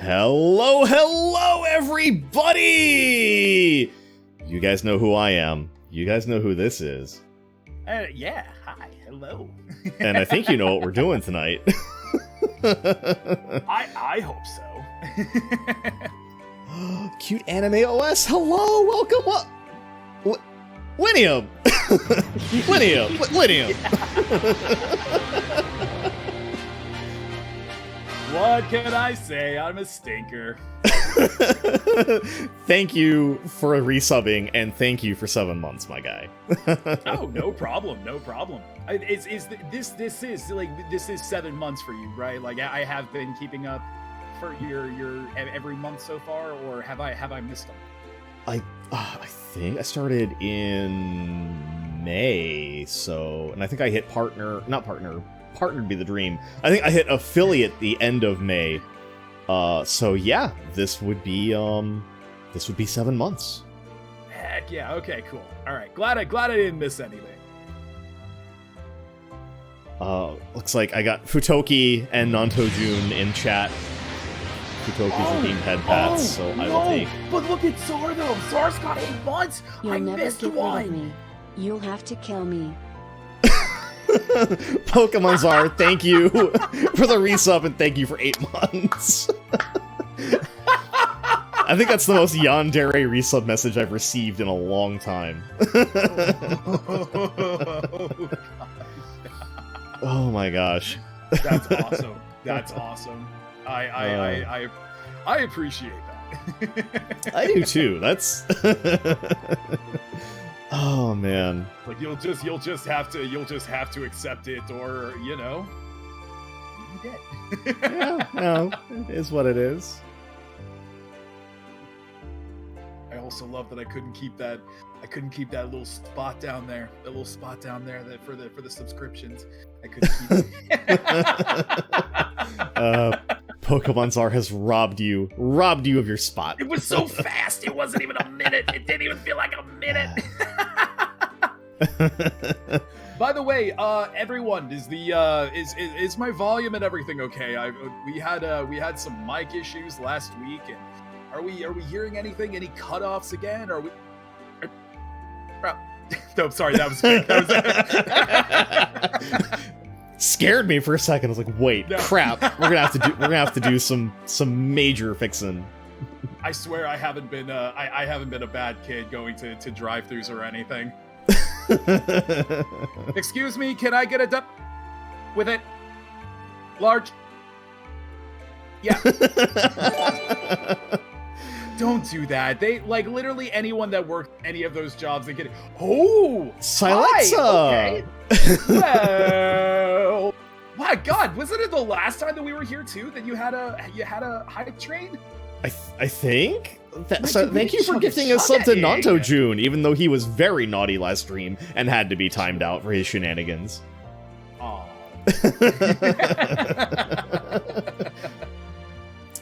Hello, hello, everybody! You guys know who I am. You guys know who this is. Yeah, hi, hello. And I think you know what we're doing tonight. I hope so. Cute Anime OS, hello, welcome up. Linium! Linium! What can I say? I'm a stinker. Thank you for resubbing, and thank you for 7 months, my guy. Oh, no problem, no problem. This is 7 months for you, right? Like I have been keeping up for your every month so far, or have I missed them? I think I started in May, and I think I hit partner would be the dream. I think I hit affiliate the end of May. So yeah, this would be 7 months. Heck yeah, okay, cool. All right, glad I didn't miss anything. Looks like I got Futoki and Nantojun in chat. Futoki's redeemed head pats, so I will take. But look at Zar though. Zar's got 8 months. You'll I never missed get one. rid of me. You'll have to kill me. Pokemon Czar, thank you for the resub and thank you for 8 months. I think that's the most yandere resub message I've received in a long time. Oh my gosh. That's awesome. That's awesome. I appreciate that. I do too. That's oh man. Like you'll just have to accept it, or you know, you dead. Yeah, no, it is what it is. I also love that I couldn't keep that little spot down there. That little spot down there that for the subscriptions. I couldn't keep it. Pokemon Czar has robbed you of your spot. It was so fast. It wasn't even a minute. It didn't even feel like a minute. By the way, everyone, is my volume and everything okay? We had some mic issues last week, and are we hearing anything? Any cutoffs again? Are we? No, sorry, that was fake. Scared me for a second. I was like, "Wait, no. Crap! We're gonna have to do some major fixing." I swear, I haven't been a bad kid going to drive-thrus or anything. Excuse me, can I get a duck with it? Large. Yeah. Don't do that. They like literally anyone that worked any of those jobs. They get it. Oh, Silexa. Okay. Well, my God, wasn't it the last time that we were here too that you had a hype train? I think. So thank you for gifting a sub to Nantojun, even though he was very naughty last stream and had to be timed out for his shenanigans. Aww.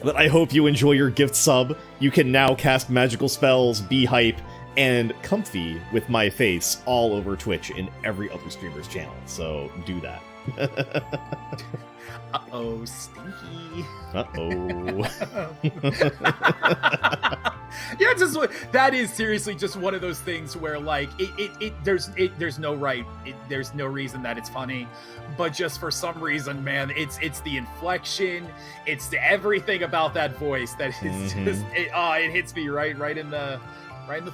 But I hope you enjoy your gift sub. You can now cast magical spells, be hype, and comfy with my face all over Twitch and every other streamer's channel. So do that. Uh-oh, stinky. Uh-oh. Yeah, that is seriously just one of those things where like there's no there's no reason that it's funny, but just for some reason, man, it's the inflection, it's everything about that voice that is just it hits me right in the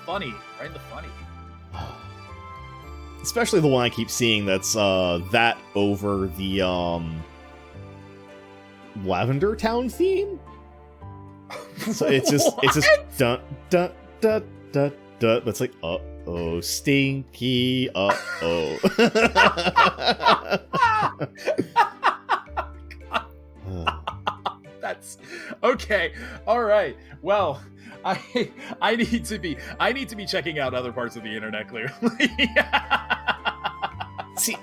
funny. Especially the one I keep seeing that's that over the Lavender Town theme. So it's just dun dun dun dun dun. It's like uh-oh, stinky, uh-oh. That's okay. All right. Well, I need to be checking out other parts of the internet, clearly. See,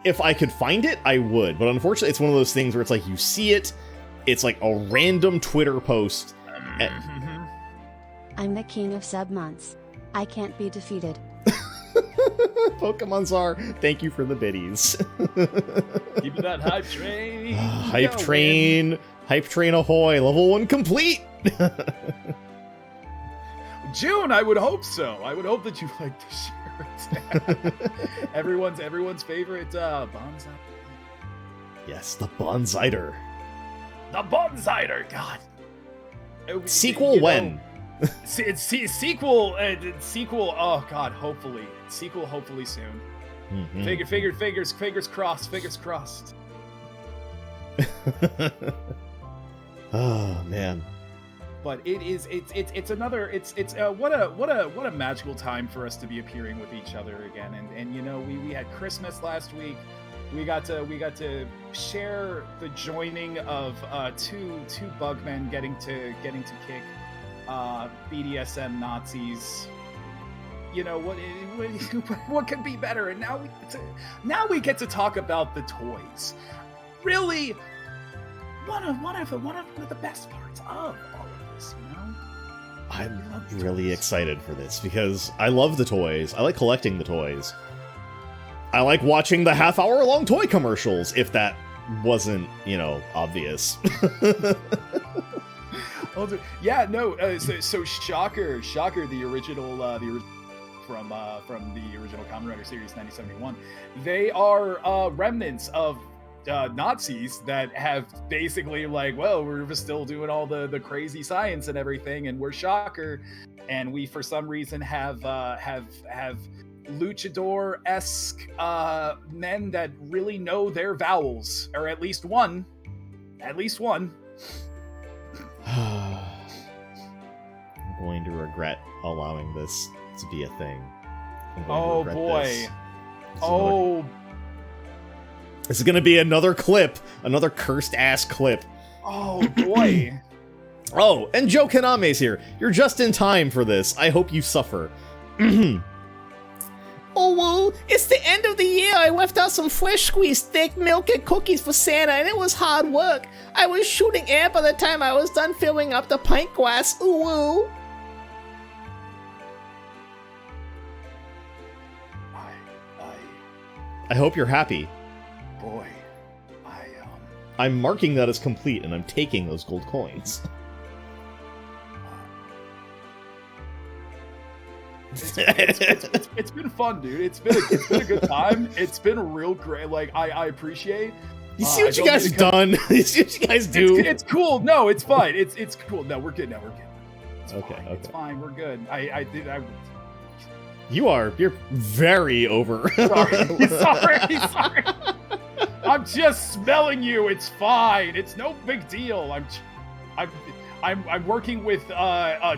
if I could find it, I would. But unfortunately, it's one of those things where it's like you see it, it's like a random Twitter post. I'm the king of sub months. I can't be defeated. Pokemon Czar, thank you for the biddies. Keep that hype train. Hype train. Hype train ahoy. Level 1 complete. June, I would hope so. I would hope that you like the shirt. everyone's favorite bonsai. Yes, the Bonsider. The Bonsider, God. Sequel when? Sequel. Oh God, hopefully. Sequel hopefully soon. Mm-hmm. Fingers crossed. Fingers crossed. Oh man. But it's what a magical time for us to be appearing with each other again. And you know, we had Christmas last week. We got to share the joining of two bugmen getting to kick BDSM Nazis. You know what could be better? And now we get to talk about the toys. Really, one of the best parts of all of this, you know? I'm really excited for this because I love the toys. I like collecting the toys. I like watching the half-hour-long toy commercials, if that wasn't, you know, obvious. Yeah, no. So Shocker, the original from the original Kamen Rider series 1971. They are remnants of Nazis that have basically like, well, we're still doing all the crazy science and everything, and we're Shocker, and we for some reason have luchador-esque men that really know their vowels, or at least one. I'm going to regret allowing this to be a thing. Oh boy. This is going to be another clip, another cursed-ass clip. Oh boy. Oh, and Joe Kaname's here. You're just in time for this. I hope you suffer. Oh, well, it's the end of the year. I left out some fresh squeezed thick milk and cookies for Santa, and it was hard work. I was shooting air by the time I was done filling up the pint glass. Ooh. I hope you're happy. Boy, I'm marking that as complete, and I'm taking those gold coins. It's been fun, dude. It's been a good time. It's been real great. Like I appreciate. You see what you guys done? You see what you guys do? It's cool. No, it's fine. It's cool. No, we're good. It's okay. It's fine. We're good. You're very over. Sorry. I'm just smelling you. It's fine. It's no big deal. I'm working with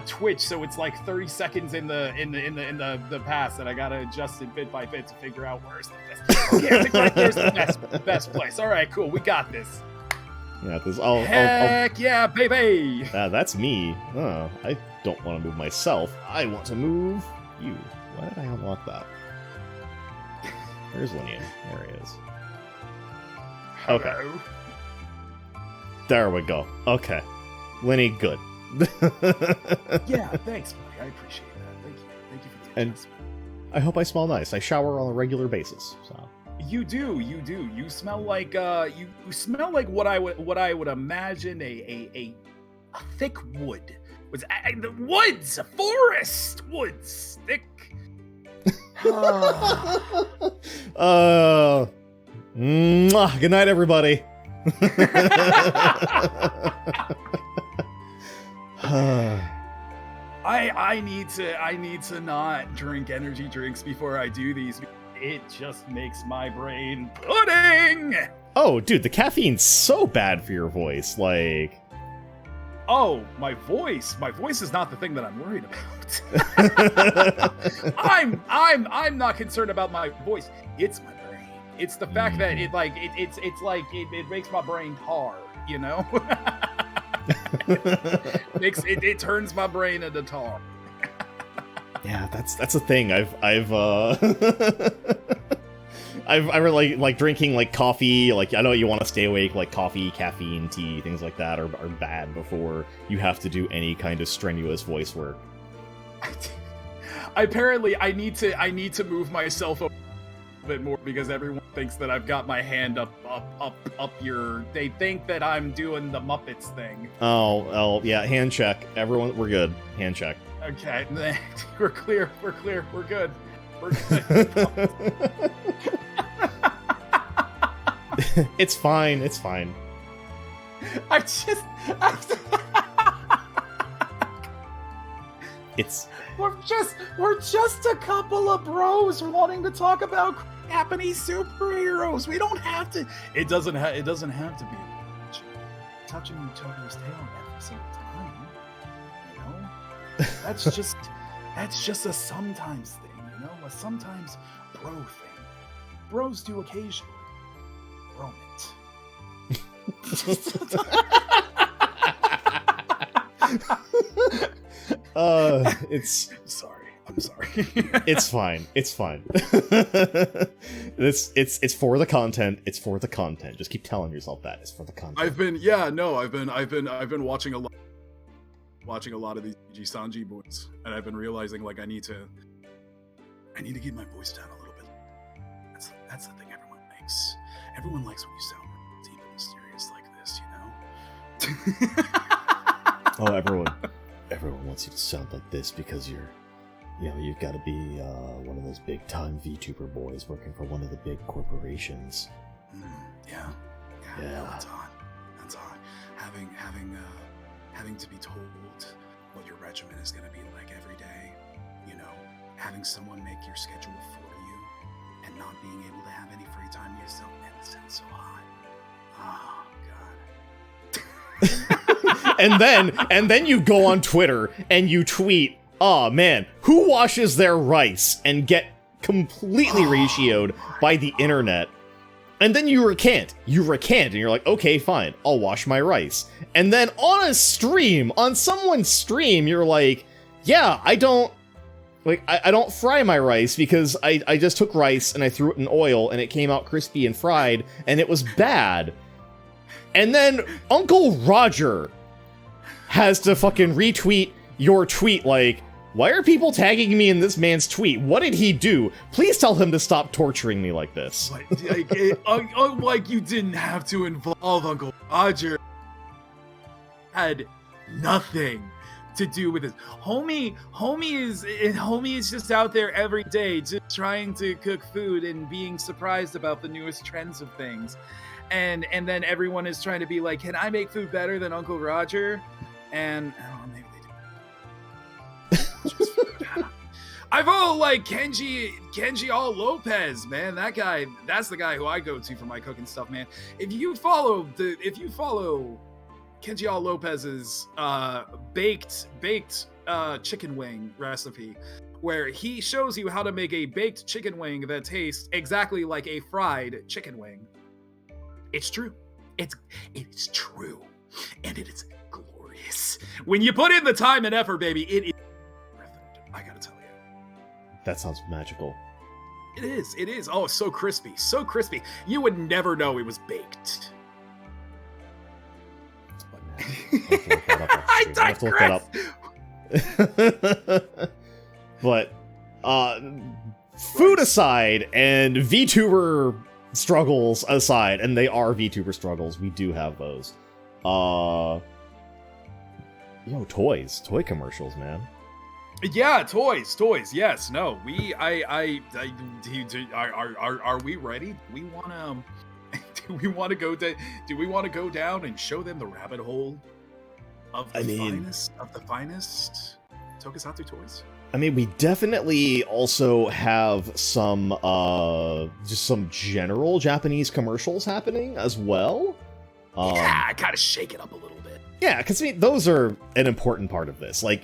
Twitch, so it's like 30 seconds in the past that I gotta adjust it bit by bit to figure out where's the best. Okay, I think right there's the best place. All right, cool. We got this. Yeah, this. Heck yeah, baby. That's me. Oh, I don't want to move myself. I want to move you. Why did I unlock that? There's Linium. There he is. Okay. Hello. There we go. Okay. Lenny, good. Yeah, thanks, buddy. I appreciate that. Thank you for the adjustment. I hope I smell nice. I shower on a regular basis. So you do. You smell like you smell like what I would imagine a thick wood. The woods, a forest, woods, thick. Good night, everybody. I need to not drink energy drinks before I do these. It just makes my brain pudding. Oh, dude, the caffeine's so bad for your voice. Like, oh, my voice is not the thing that I'm worried about. I'm not concerned about my voice. It's my brain. It's the fact that it makes my brain tar, you know? It turns my brain into tar. Yeah, that's a thing. I really like drinking like coffee. Like, I know you want to stay awake. Like coffee, caffeine, tea, things like that are bad before you have to do any kind of strenuous voice work. apparently I need to move myself a bit more because everyone thinks that I've got my hand up your. They think that I'm doing the Muppets thing. Oh, yeah. Hand check. Everyone, we're good. Hand check. Okay, we're clear. We're good. We're good. It's fine. It's fine. We're just a couple of bros wanting to talk about Japanese superheroes. We don't have to. It doesn't have to be touching each other's tail every single time. You know, that's just a sometimes thing. You know, a sometimes bro thing. Bros do occasionally. Bro it. It's sorry. I'm sorry. It's fine. It's fine. It's for the content. It's for the content. Just keep telling yourself that it's for the content. I've been watching a lot of these G Sanji boys, and I've been realizing like I need to keep my voice down a little bit. That's the thing everyone likes. Everyone likes when you sound deep and mysterious like this, you know. Oh, everyone wants you to sound like this because you've got to be one of those big time VTuber boys working for one of the big corporations. Yeah. That's on. Having to be told what your regimen is going to be like every day. You know, having someone make your schedule for you, and not being able to have any free time yourself. Man, that sounds so hot. Oh God. and then you go on Twitter and you tweet, "Oh man, who washes their rice?" and get completely ratioed by the internet. And then you recant, and you're like, okay, fine, I'll wash my rice. And then on someone's stream, you're like, yeah, I don't fry my rice because I just took rice and I threw it in oil and it came out crispy and fried and it was bad. And then Uncle Roger has to fucking retweet your tweet like, why are people tagging me in this man's tweet? What did he do? Please tell him to stop torturing me like this. Like you didn't have to involve Uncle Roger. Had nothing to do with this. Homie is just out there every day, just trying to cook food and being surprised about the newest trends of things. And then everyone is trying to be like, can I make food better than Uncle Roger? And I don't know, maybe they do. I follow like Kenji All Lopez, man. That's the guy who I go to for my cooking stuff, man. If you follow Kenji All Lopez's baked chicken wing recipe, where he shows you how to make a baked chicken wing that tastes exactly like a fried chicken wing. It's true. It is true, and it is glorious. When you put in the time and effort, baby, it is. I gotta tell you. That sounds magical. It is. Oh, so crispy. You would never know it was baked. I digress. But, food aside and VTuber struggles aside, and they are VTuber struggles, we do have those. Toy commercials, man. Yeah, toys. Yes, no. Are we ready? Do we want to go down and show them the rabbit hole of the finest Tokusatsu toys? I mean, we definitely also have some just some general Japanese commercials happening as well. Yeah, gotta shake it up a little bit. Yeah, because those are an important part of this. I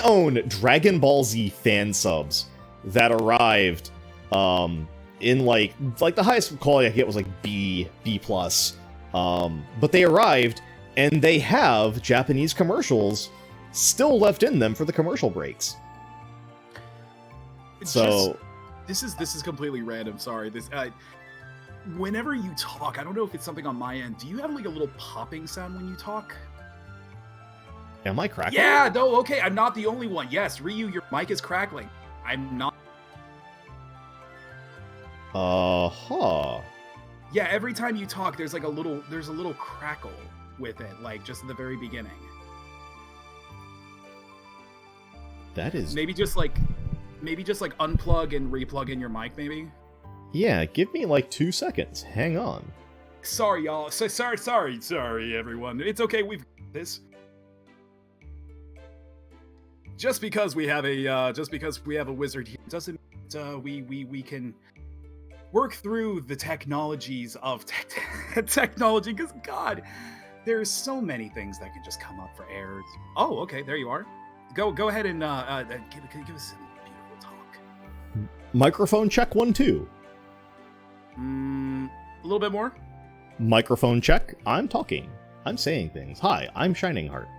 own Dragon Ball Z fan subs that arrived in like the highest quality I get was like B+. But they arrived and they have Japanese commercials still left in them for the commercial breaks. This is completely random. Sorry. Whenever you talk, I don't know if it's something on my end. Do you have like a little popping sound when you talk? Am I cracking? Yeah, no, okay, I'm not the only one. Yes, Ryu, your mic is crackling. I'm not. Huh. Yeah, every time you talk, there's a little crackle with it, like just at the very beginning. That is... Maybe just like unplug and replug in your mic, maybe? Yeah, give me like 2 seconds. Hang on. Sorry, y'all. Sorry, everyone. It's okay, we've got this. Just because we have a wizard here doesn't we can work through the technologies of technology, because God, there's so many things that can just come up for errors. Oh, okay, there you are. Go ahead and give us some beautiful talk. Microphone check 1 2. A little bit more. Microphone check. I'm talking. I'm saying things. Hi, I'm Shining Heart.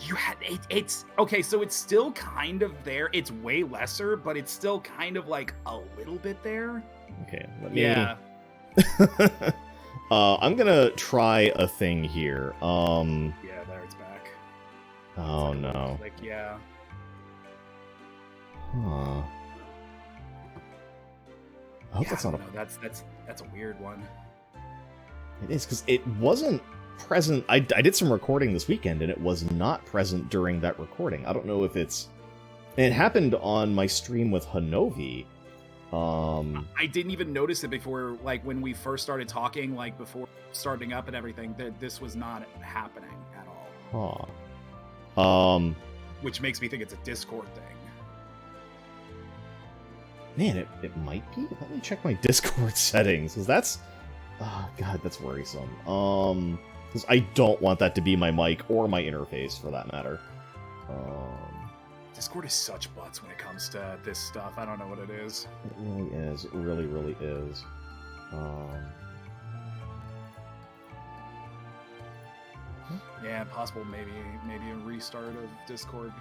You had it's okay, so it's still kind of there. It's way lesser, but it's still kind of like a little bit there. Okay, let me... Yeah. I'm gonna try a thing here. Yeah, there it's back. Oh It's like no. Like, yeah. Huh. I hope Yeah, that's not a... no, that's a weird one. It is, because it wasn't present. I did some recording this weekend, and it was not present during that recording. I don't know if it's... It happened on my stream with Hanovi. I didn't even notice it before, like, when we first started talking, like, before starting up and everything, that this was not happening at all. Huh. Which makes me think it's a Discord thing. Man, it might be. Let me check my Discord settings, because that's... Oh, God, that's worrisome. Because I don't want that to be my mic or my interface, for that matter. Discord is such butts when it comes to this stuff. I don't know what it is. It really is. It really, really is. Yeah, possible maybe a restart of Discord.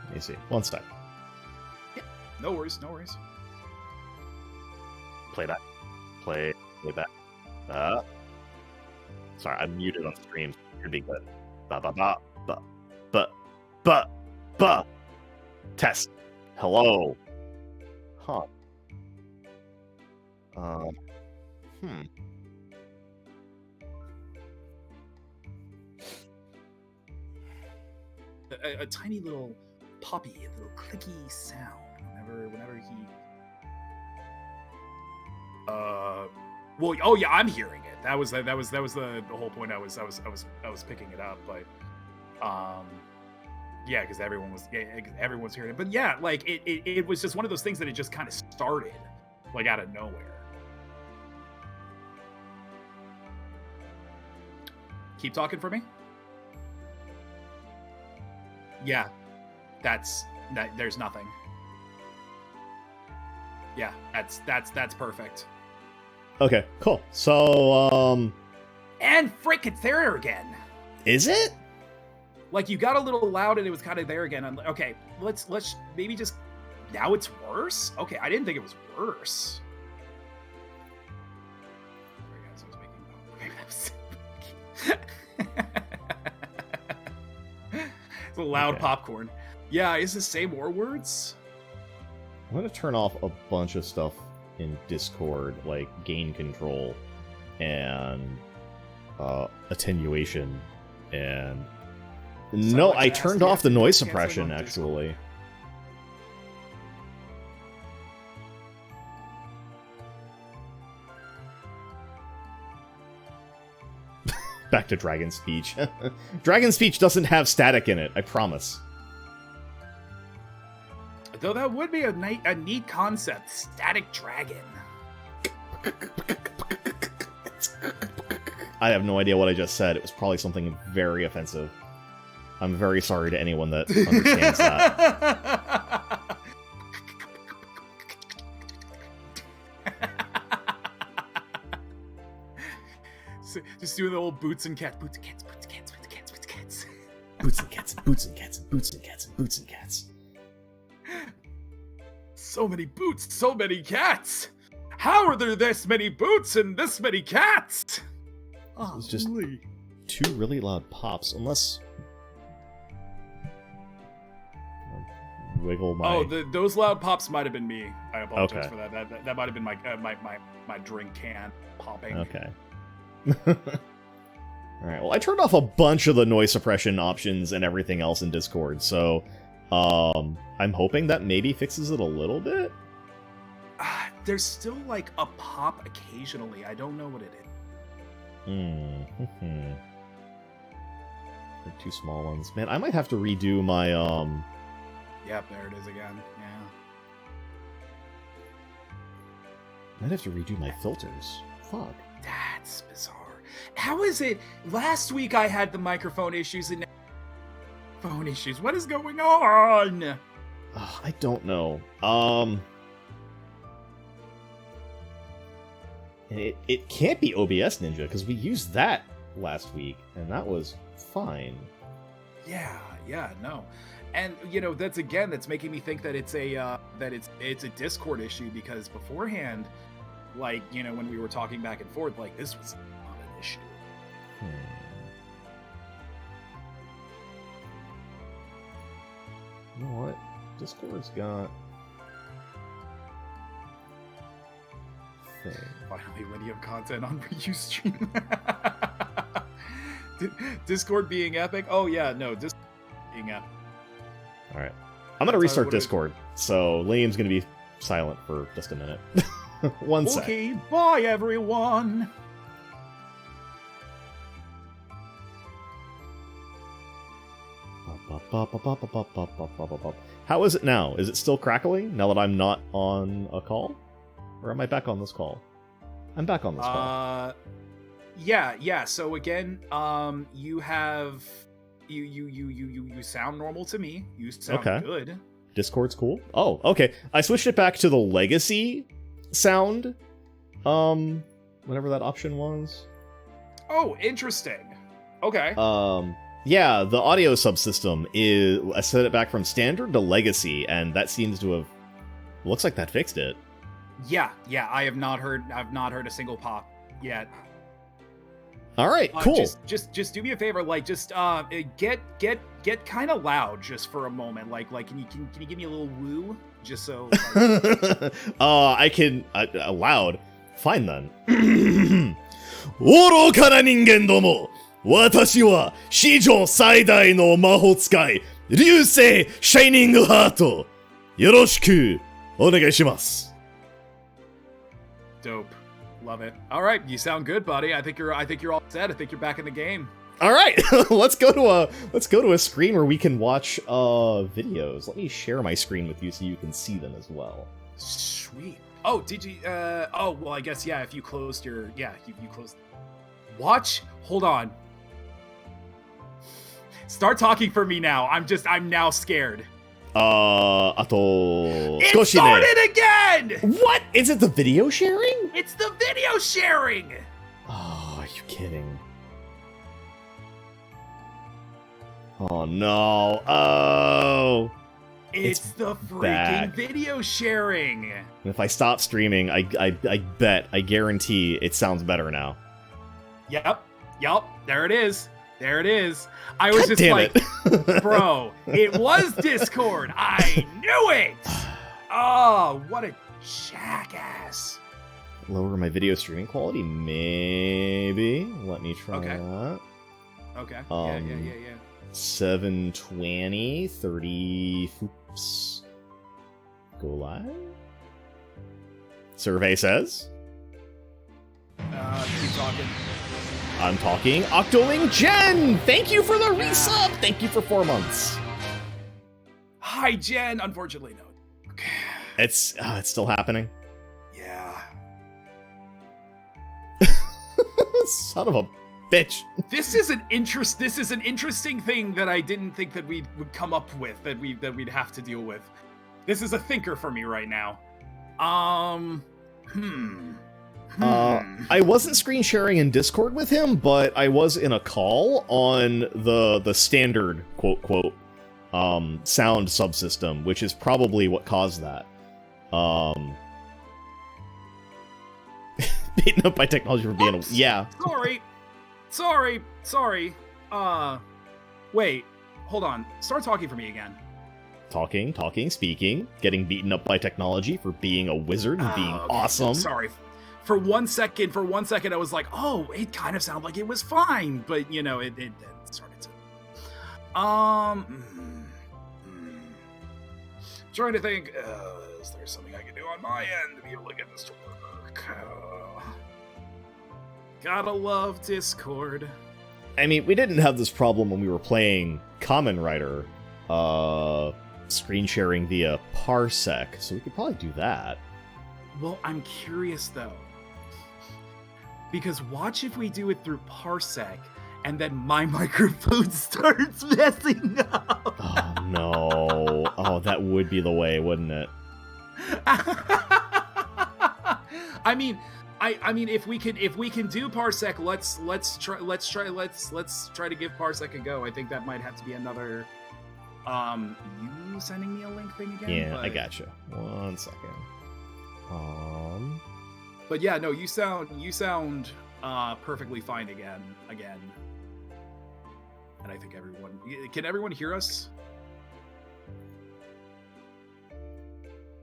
Let me see. One step. No worries. Play that. Play that. Sorry, I'm muted on stream. Should be good. Test. Hello. Huh. A tiny little poppy, a little clicky sound whenever he. Well, oh yeah, I'm hearing it. That was the whole point. I was picking it up, but yeah, because everyone's hearing it. But yeah, like it was just one of those things that it just kind of started like out of nowhere. Keep talking for me. Yeah, there's nothing. Yeah, that's perfect. Okay, cool. So, And frick, it's there again. is it? Like, you got a little loud and it was kind of there again. Okay, let's maybe just... Now it's worse? Okay, I didn't think it was worse. Sorry, guys, I was making... It's a loud Okay. popcorn. Yeah, is this say more words? I'm gonna turn off a bunch of stuff in Discord, like gain control and attenuation, and no, like I fast, turned yeah, off the noise canceling suppression on Discord. actually. Back to Dragon Speech. Dragon Speech doesn't have static in it, I promise. Though that would be a neat concept. Static Dragon. I have no idea what I just said. It was probably something very offensive. I'm very sorry to anyone that understands that. So, just doing the old boots and cats, boots and cats, boots and cats, boots and cats, boots and cats. Boots and cats and boots and cats and boots and cats and boots and cats. So many boots, so many cats. How are there this many boots and this many cats? It was just 2 really loud pops, unless... Wiggle my... Oh, those loud pops might have been me. I apologize for that. That might have been my drink can popping. Okay. Alright, well, I turned off a bunch of the noise suppression options and everything else in Discord, so I'm hoping that maybe fixes it a little bit. There's still, like, a pop occasionally. I don't know what it is. The 2 small ones. Man, I might have to redo my, Yep, there it is again. Yeah. Might have to redo my filters. Fuck. That's bizarre. How is it? Last week I had the microphone issues and now phone issues. What is going on? I don't know. It can't be OBS Ninja, because we used that last week, and that was fine. Yeah, no. And that's making me think that it's a Discord issue, because beforehand, like, when we were talking back and forth, like, this was not an issue. You know what? Discord's got thing. Finally, Lineum content on Ustream. Discord being epic? Oh yeah, no, Discord being epic. Alright. I'm gonna restart Discord, so Liam's gonna be silent for just a minute. One sec. Okay, bye everyone! How is it now? Is it still crackling now that I'm not on a call? Or am I back on this call? I'm back on this call. Yeah. So again, you have you sound normal to me. You sound good. Discord's cool. Oh, okay. I switched it back to the legacy sound. Whatever that option was. Oh, interesting. Okay. Yeah, the audio subsystem is... I set it back from standard to legacy, and that seems to have... Looks like that fixed it. Yeah, I have not heard a single pop yet. All right, cool. Just do me a favor, like, just get kind of loud just for a moment. Like, can you give me a little woo, just so? Like... I can loud. Fine then. Oro kara ningen domo. Watashi wa shijou saidai no mahou tsukai Ryusei Shining Heart. Yoroshiku onegai shimasu. Dope. Love it. All right, you sound good, buddy. I think you're all set. I think you're back in the game. All right, let's go to a screen where we can watch videos. Let me share my screen with you so you can see them as well. Sweet. Oh, did you? Oh, well, I guess if you closed your, you closed. Watch. Hold on. Start talking for me now. I'm now scared. It started again! What? Is it the video sharing? It's the video sharing! Oh, are you kidding? Oh, no. Oh. It's the freaking back. video sharing. And if I stop streaming, I guarantee it sounds better now. Yep. There it is. I was God just damn like, it. bro, it was Discord. I knew it. Oh, what a jackass. Lower my video streaming quality? Maybe. Let me try that. Okay. Yeah. 720, 30. Oops. Go live? Survey says. Keep talking. I'm talking. Octoling Jen! Thank you for the resub! Thank you for 4 months. Hi, Jen. Unfortunately, no. Okay. It's still happening. Yeah. Son of a bitch. This is an interesting thing that I didn't think that we would come up with, that we'd have to deal with. This is a thinker for me right now. I wasn't screen sharing in Discord with him, but I was in a call on the standard quote sound subsystem, which is probably what caused that. Beaten up by technology for being Oops. yeah. Sorry. Sorry. Wait. Hold on. Start talking for me again. Talking, speaking, getting beaten up by technology for being a wizard and being awesome. Sorry. For one second, I was like, oh, it kind of sounded like it was fine, but you know, it started to. Trying to think, is there something I can do on my end to be able to get this to work? Gotta love Discord. I mean, we didn't have this problem when we were playing Kamen Rider, screen sharing via Parsec, so we could probably do that. Well, I'm curious though. Because watch if we do it through Parsec, and then my microphone starts messing up. Oh no. Oh, that would be the way, wouldn't it? I mean, if we can do Parsec, let's try to give Parsec a go. I think that might have to be another you sending me a link thing again. Yeah, I gotcha. 1 second. But yeah, no, you sound perfectly fine again. And I think can everyone hear us?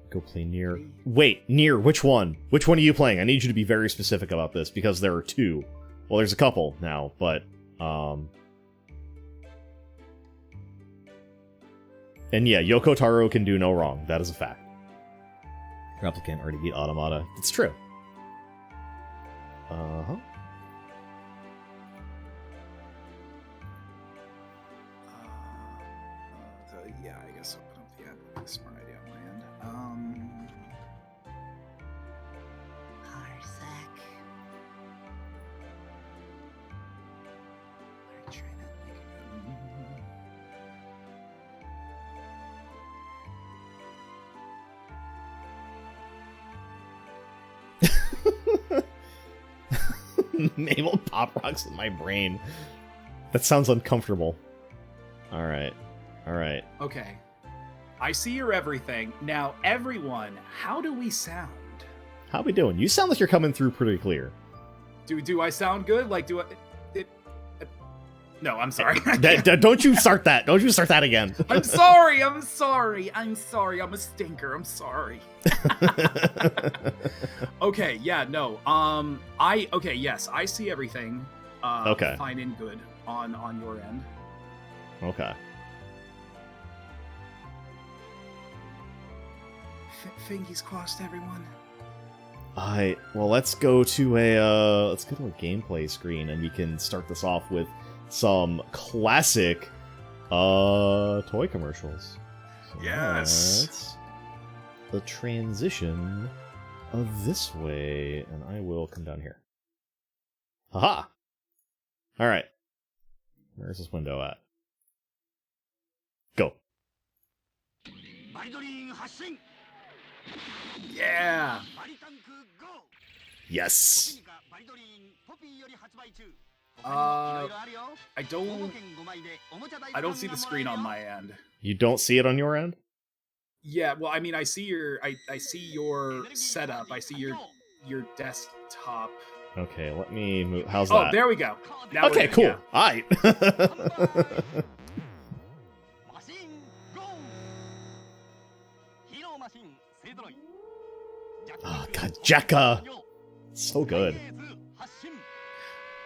Go play Nier. Wait, Nier, which one? Which one are you playing? I need you to be very specific about this, because there are two. Well, there's a couple now, but, and yeah, Yoko Taro can do no wrong. That is a fact. Replicant already beat Automata. It's true. Uh-huh. Yeah, I guess I'll put up the ad with a smart idea on my end. Parsec. I'm trying to Mabel pop rocks in my brain. That sounds uncomfortable. Alright. Okay. I see your everything. Now, everyone, how do we sound? How we doing? You sound like you're coming through pretty clear. Do I sound good? Like, do I... No, I'm sorry. Don't you start that. Don't you start that again. I'm sorry. I'm a stinker. I'm sorry. Okay, yeah, no. Yes, I see everything. Okay. Fine and good on your end. Okay. Fingers crossed, everyone. Well, let's go to a gameplay screen, and we can start this off with some classic toy commercials. So Yes. that's the transition of this way, and I will come down here. Haha! Alright. Where's this window at? Go. Yeah. Yes! I don't see the screen on my end. You don't see it on your end? Yeah, well, I mean, I see your setup. I see your desktop. Okay, let me move. How's Oh, that? there we go. Now Okay, we're cool. good, Alright. Oh, God, Jekka! So good. yeah.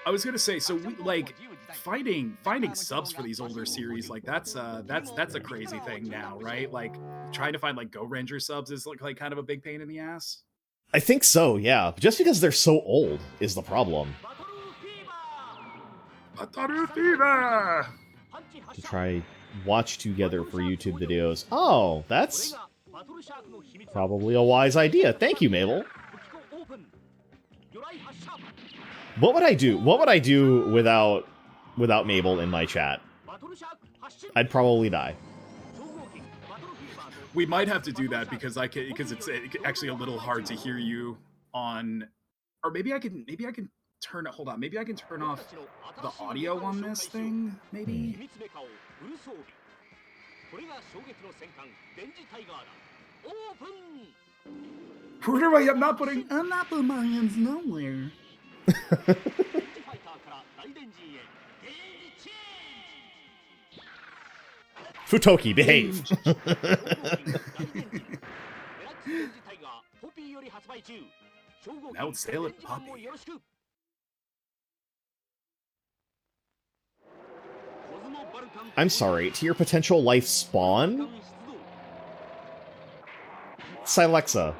I was gonna say, so we, like finding subs for these older series, like that's a crazy thing now, right? Like trying to find like Go Ranger subs is like kind of a big pain in the ass. I think so, yeah. Just because they're so old is the problem. Bataru Fever! To try watch together for YouTube videos. Oh, that's probably a wise idea. Thank you, Mabel. What would I do? What would I do without Mabel in my chat? I'd probably die. We might have to do that because it's actually a little hard to hear you on, or maybe I can turn. Hold on, maybe I can turn off the audio on this thing. Maybe. Where do I? I'm not putting my hands nowhere. Futoki, behave. Mount Sailor Poppy. I'm sorry, to your potential life spawn? Silexa.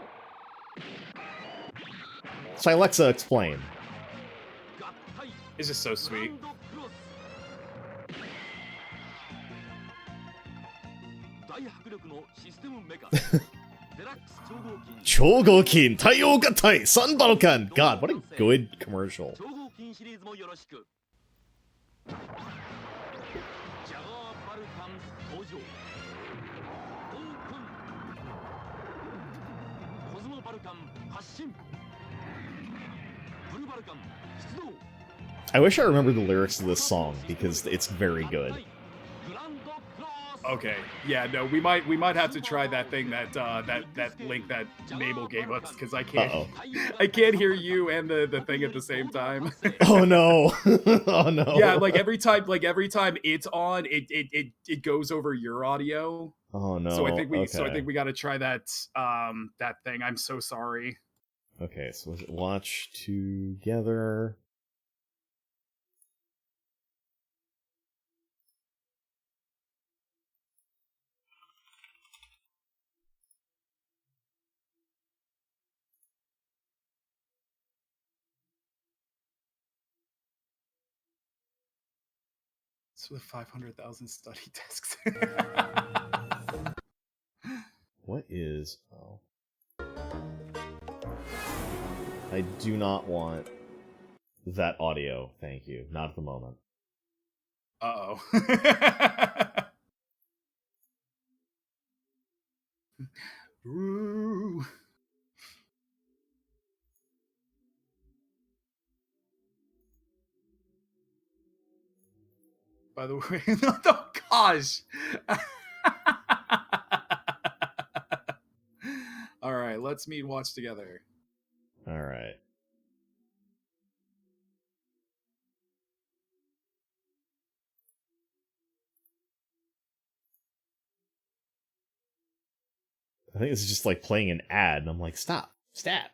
Silexa, explain. It's just so sweet. Chogokin, Taiyogatai, Sunbalkan. God, what a good commercial. I wish I remembered the lyrics to this song because it's very good. Okay, yeah, no, we might have to try that thing that link that Mabel gave us because I can't hear you and the thing at the same time. Oh no! Oh no! Yeah, like every time it's on, it goes over your audio. Oh no! So I think we got to try that that thing. I'm so sorry. Okay, so was it watch together? So the 500,000 study desks. What is... Oh. I do not want that audio, thank you. Not at the moment. Uh-oh. Ooh. By the way, oh gosh. All right, let's meet and watch together. All right. I think this is just like playing an ad, and I'm like, stop. Yeah.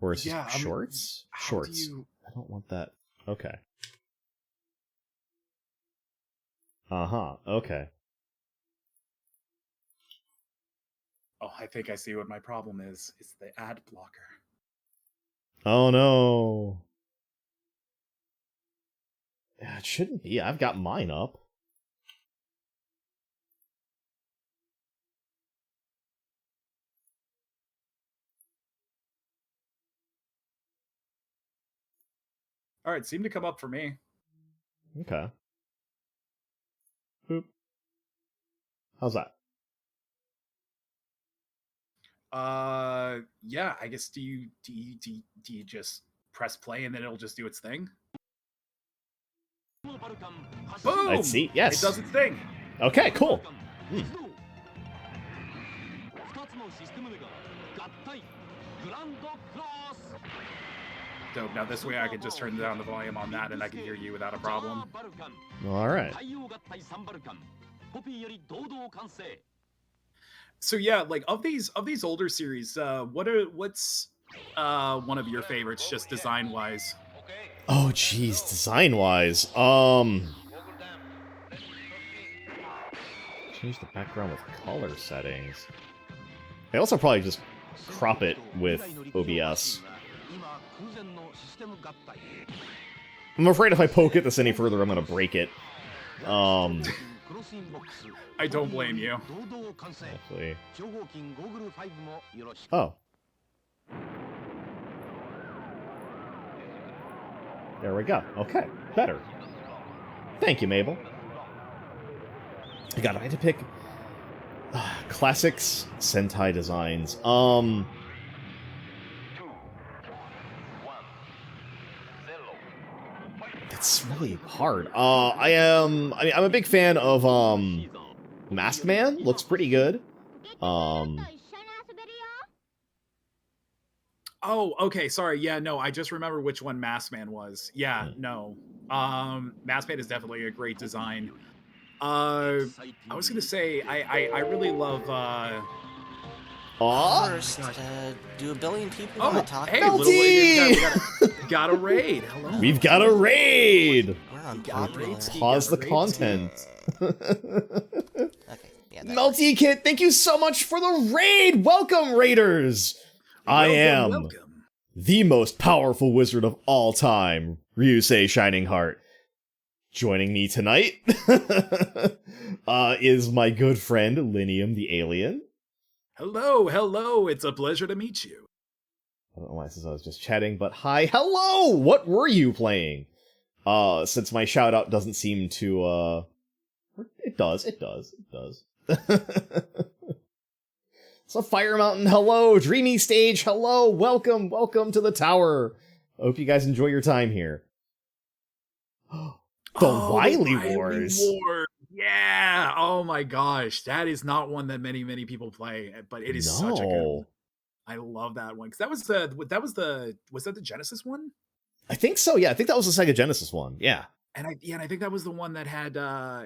Or is it Yeah, shorts? Shorts. Do you... I don't want that. Okay. Uh-huh, okay. Oh, I think I see what my problem is. It's the ad blocker. Oh no. Yeah, it shouldn't be. I've got mine up. All right, seemed to come up for me. Okay. Boop. How's that? Yeah, I guess do you just press play and then it'll just do its thing? Boom! Let's see. Yes. It does its thing. Okay, cool. Dope. Now this way I can just turn down the volume on that and I can hear you without a problem. All right. So yeah, like of these older series, what's one of your favorites just design wise? Oh, geez, design-wise, change the background with color settings. I also probably just crop it with OBS. I'm afraid if I poke at this any further, I'm gonna break it. I don't blame you. Actually. Oh. There we go. Okay, better. Thank you, Mabel. God, I had to pick classics Sentai designs. It's really hard. I'm a big fan of Masked Man. Looks pretty good. Oh, okay. Sorry. Yeah, no, I just remember which one Masked Man was. Yeah, no. Masked Man is definitely a great design. I was gonna say I really love Aw, First, do a billion people oh, want to talk? hey, about little lady, Melty! got a raid. Hello. We've got a raid! We're got unpopular. rates. Pause the raid content. Okay, yeah. That Melty Kid, thank you so much for the raid! Welcome, Raiders! I am Welcome. the most powerful wizard of all time, Ryusei Shining Heart. Joining me tonight is my good friend, Linium the Alien. Hello, hello. It's a pleasure to meet you. I don't know why since I was just chatting, but hi, hello! What were you playing? Since my shout out doesn't seem to, it does. So Fire Mountain, hello! Dreamy Stage, hello! Welcome to the tower! I hope you guys enjoy your time here. The Wily Wars! Yeah. Oh my gosh. That is not one that many people play, but it is such a good one. I love that one. Because was that the Genesis one? I think so, yeah. I think that was the Sega Genesis one, yeah. And I think that was the one that had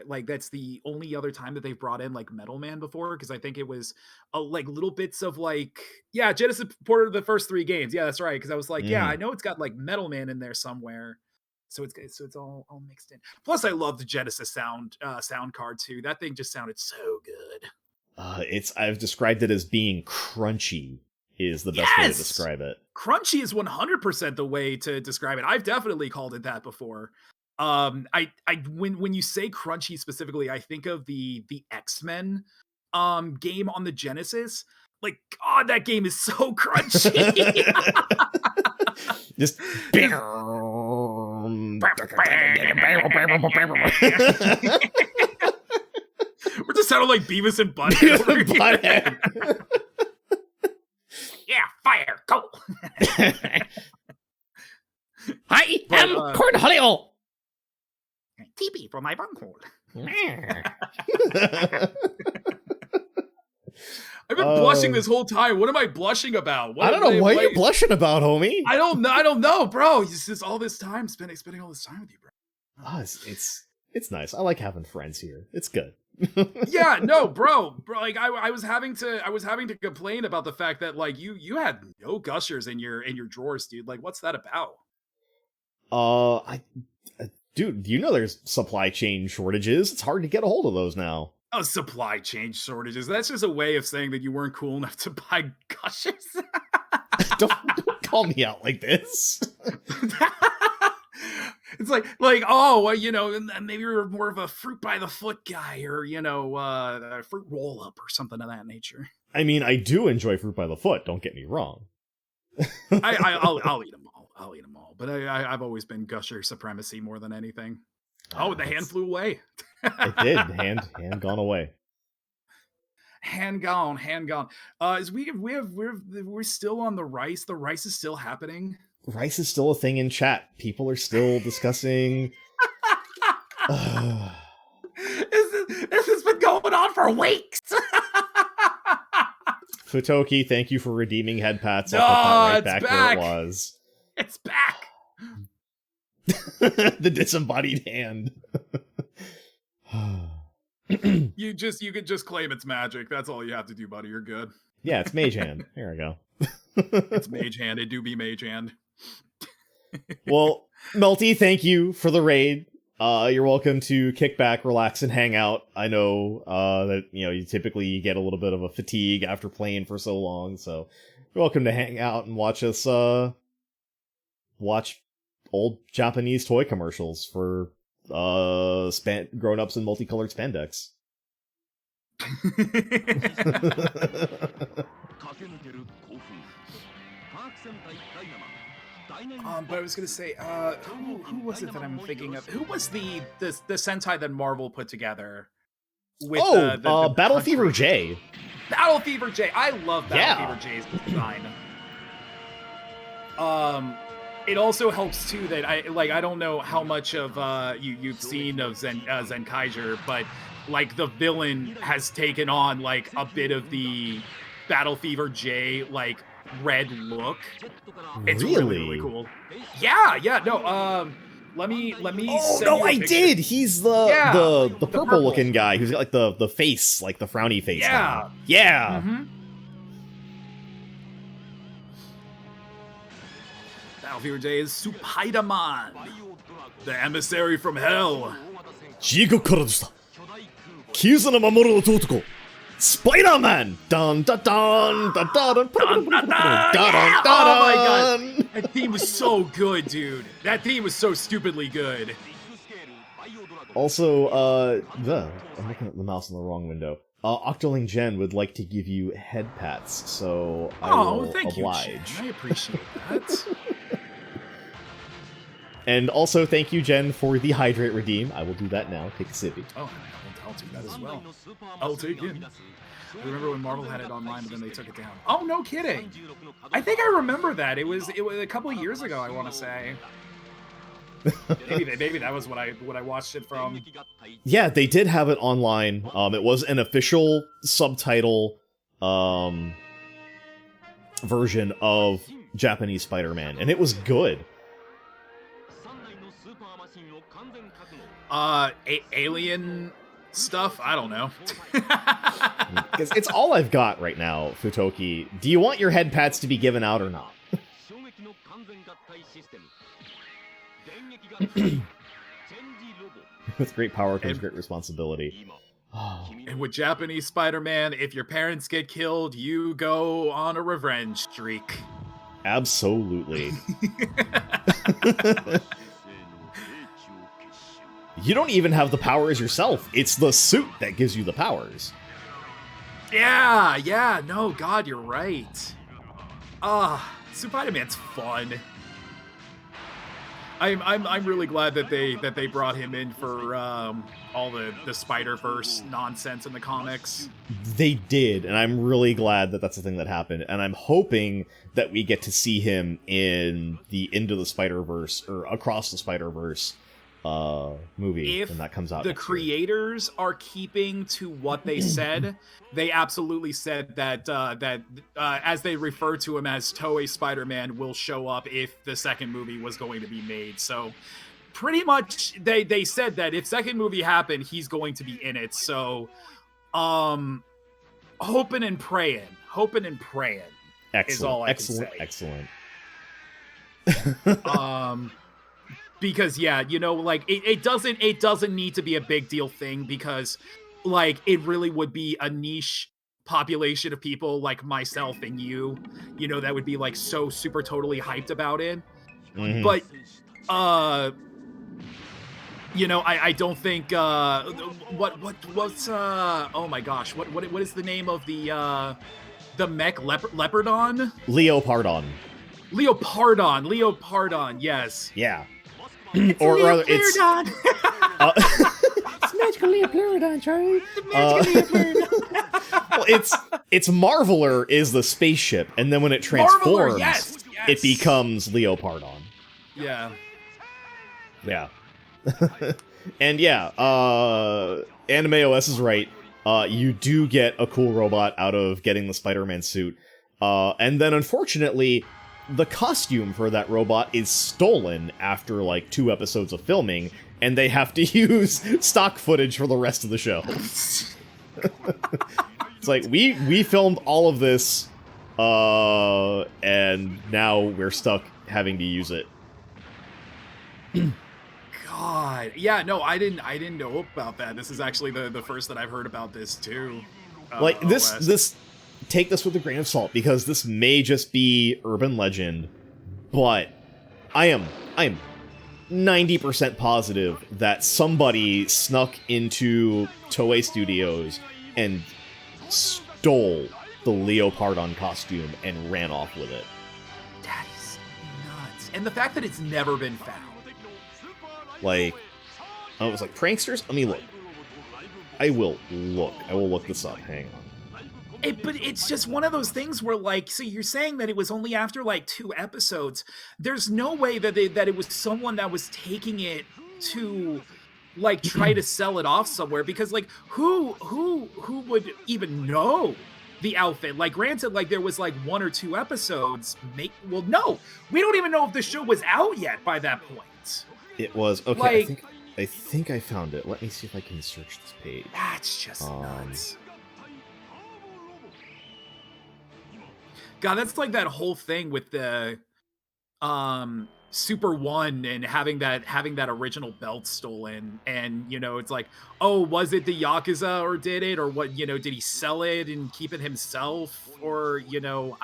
like that's the only other time that they've brought in like Metal Man before, because I think it was like little bits of like, yeah, Genesis ported the first 3 games. Yeah, that's right. Because I was like, yeah, I know it's got like Metal Man in there somewhere. So it's all mixed in. Plus, I love the Genesis sound card too. That thing just sounded so good. I've described it as being crunchy. Is the best way to describe it. Crunchy is 100% the way to describe it. I've definitely called it that before. When you say crunchy specifically, I think of the X-Men game on the Genesis. Like, God, that game is so crunchy. Just we're just sounding like Beavis and Butthead. Yeah, fire, go. I am Cornholio. TP for my bunghole. I've been blushing this whole time. What am I blushing about? I don't know. What are you blushing about, homie? I don't know, bro. It's just all this time spending all this time with you, bro. Oh, it's nice. I like having friends here. It's good. Yeah, no, bro. Like I was having to complain about the fact that like you had no gushers in your drawers, dude. Like, what's that about? Dude, you know there's supply chain shortages. It's hard to get a hold of those now. Oh, supply chain shortages. That's just a way of saying that you weren't cool enough to buy gushers. don't call me out like this. It's like, oh, well, you know, maybe you're more of a fruit by the foot guy, or you know, a fruit roll up or something of that nature. I mean, I do enjoy fruit by the foot. Don't get me wrong. I'll eat them all. I'll eat them all. But I've always been gusher supremacy more than anything. Oh, the hand flew away. It did. Hand gone away. Hand gone. We're still on the rice. The rice is still happening. Rice is still a thing in chat. People are still discussing. This has been going on for weeks. Futoki, thank you for redeeming head pats. I'll put that right back where it was. It's back. The disembodied hand. You could just claim it's magic. That's all you have to do, buddy. You're good. Yeah, it's mage hand. There we go. It's mage hand. It do be mage hand. Well, Melty, thank you for the raid. You're welcome to kick back, relax, and hang out. I know that you typically get a little bit of a fatigue after playing for so long, so you're welcome to hang out and watch us watch old Japanese toy commercials for grown-ups in multicolored spandex. But I was gonna say, who was it that I'm thinking of? Who was the Sentai that Marvel put together? With the Battle Fever J. Battle Fever J. I love Battle Fever J's design. It also helps too that I don't know how much of you've seen of Zenkaiger, but like the villain has taken on like a bit of the Battle Fever J like red look. It's really cool. Yeah, no, let me Oh send no, you a I picture. did. He's the Yeah, the the purple looking guy who's got like the face, like the frowny face. Yeah. Now. Yeah. Mm-hmm. Battlefield J is Spider-Man, the emissary from hell. 地獄からでした。傷の守る男。Spider-Man! Dun dun dun dun dun dun dun dun dun. Oh my god! That theme was so good, dude. That theme was so stupidly good. Also, I'm looking at the mouse in the wrong window. Octoling Jen would like to give you head pats, so I will thank oblige. you, Jen. I appreciate that. And also, thank you, Jen, for the hydrate redeem. I will do that now. Take a sippy. Oh, I'll do that as well. I'll take it. I remember when Marvel had it online, but then they took it down. Oh, no kidding. I think I remember that. It was a couple of years ago, I want to say. maybe that was what I watched it from. Yeah, they did have it online. It was an official subtitle version of Japanese Spider-Man, and it was good. Alien stuff? I don't know. Because it's all I've got right now, Futoki. Do you want your head pats to be given out or not? With great power comes great responsibility. And with Japanese Spider-Man, if your parents get killed, you go on a revenge streak. Absolutely. You don't even have the powers yourself. It's the suit that gives you the powers. Yeah, no, God, you're right. Spider-Man's fun. I'm really glad that they brought him in for all the Spider-Verse nonsense in the comics. They did, and I'm really glad that that's the thing that happened. And I'm hoping that we get to see him in the Into the Spider-Verse or Across the Spider-Verse movie when that comes out. The creators are keeping to what they said. They absolutely said that as they refer to him as Toei Spider-Man will show up if the second movie was going to be made. So pretty much they said that if second movie happened, he's going to be in it. So hoping and praying excellent, is all I can say. Excellent. Because yeah, you know, like it doesn't need to be a big deal thing, because like it really would be a niche population of people like myself and you know, that would be like so super totally hyped about it. Mm-hmm. But you know, I don't think what's oh my gosh, what is the name of the mech Leopardon? Leopardon, yes. Yeah. Or rather, it's magical Leopardon, Charlie. Well, it's Marveler is the spaceship, and then when it transforms, Marveler, yes. It becomes Leopardon. Yeah. And yeah, Anime OS is right. You do get a cool robot out of getting the Spider-Man suit, and then unfortunately, the costume for that robot is stolen after like 2 episodes of filming, and they have to use stock footage for the rest of the show. It's like, we filmed all of this, and now we're stuck having to use it. God, yeah, no, I didn't know about that. This is actually the first that I've heard about this too. Like this. Take this with a grain of salt, because this may just be urban legend, but I am 90% positive that somebody snuck into Toei Studios and stole the Leopardon costume and ran off with it. That is nuts. And the fact that it's never been found. Like, I was like, pranksters? Let me look. I will look this up. Hang on. But it's just one of those things where, like, so you're saying that it was only after like 2 episodes. There's no way that it was someone that was taking it to like try to sell it off somewhere, because like who would even know the outfit. Like, granted, like there was like 1 or 2 episodes. Well, no, we don't even know if the show was out yet by that point. It was okay. Like, I think I found it. Let me see if I can search this page. That's just nuts. God, that's like that whole thing with the Super One and having that original belt stolen, and you know, it's like, oh, was it the Yakuza or did it, or what, you know, did he sell it and keep it himself, or you know,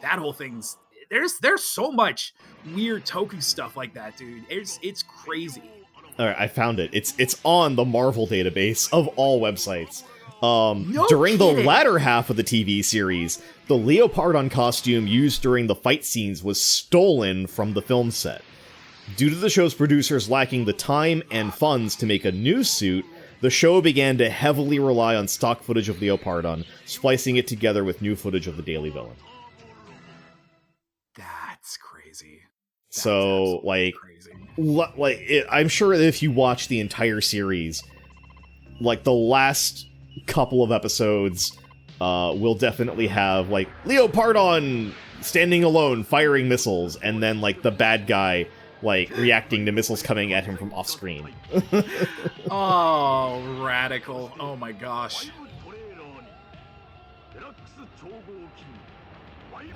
that whole thing's there's so much weird Toku stuff like that, dude. It's crazy. All right, I found it. It's on the Marvel database of all websites. No During kidding. the latter half of the TV series, the Leopardon costume used during the fight scenes was stolen from the film set. Due to the show's producers lacking the time and funds to make a new suit, the show began to heavily rely on stock footage of Leopardon, splicing it together with new footage of the Daily Villain. That's crazy. So, like, crazy. I'm sure that if you watch the entire series, like, the last couple of episodes will definitely have, like, Leopardon standing alone, firing missiles, and then, like, the bad guy, like, reacting to missiles coming at him from off-screen. Oh, radical. Oh my gosh.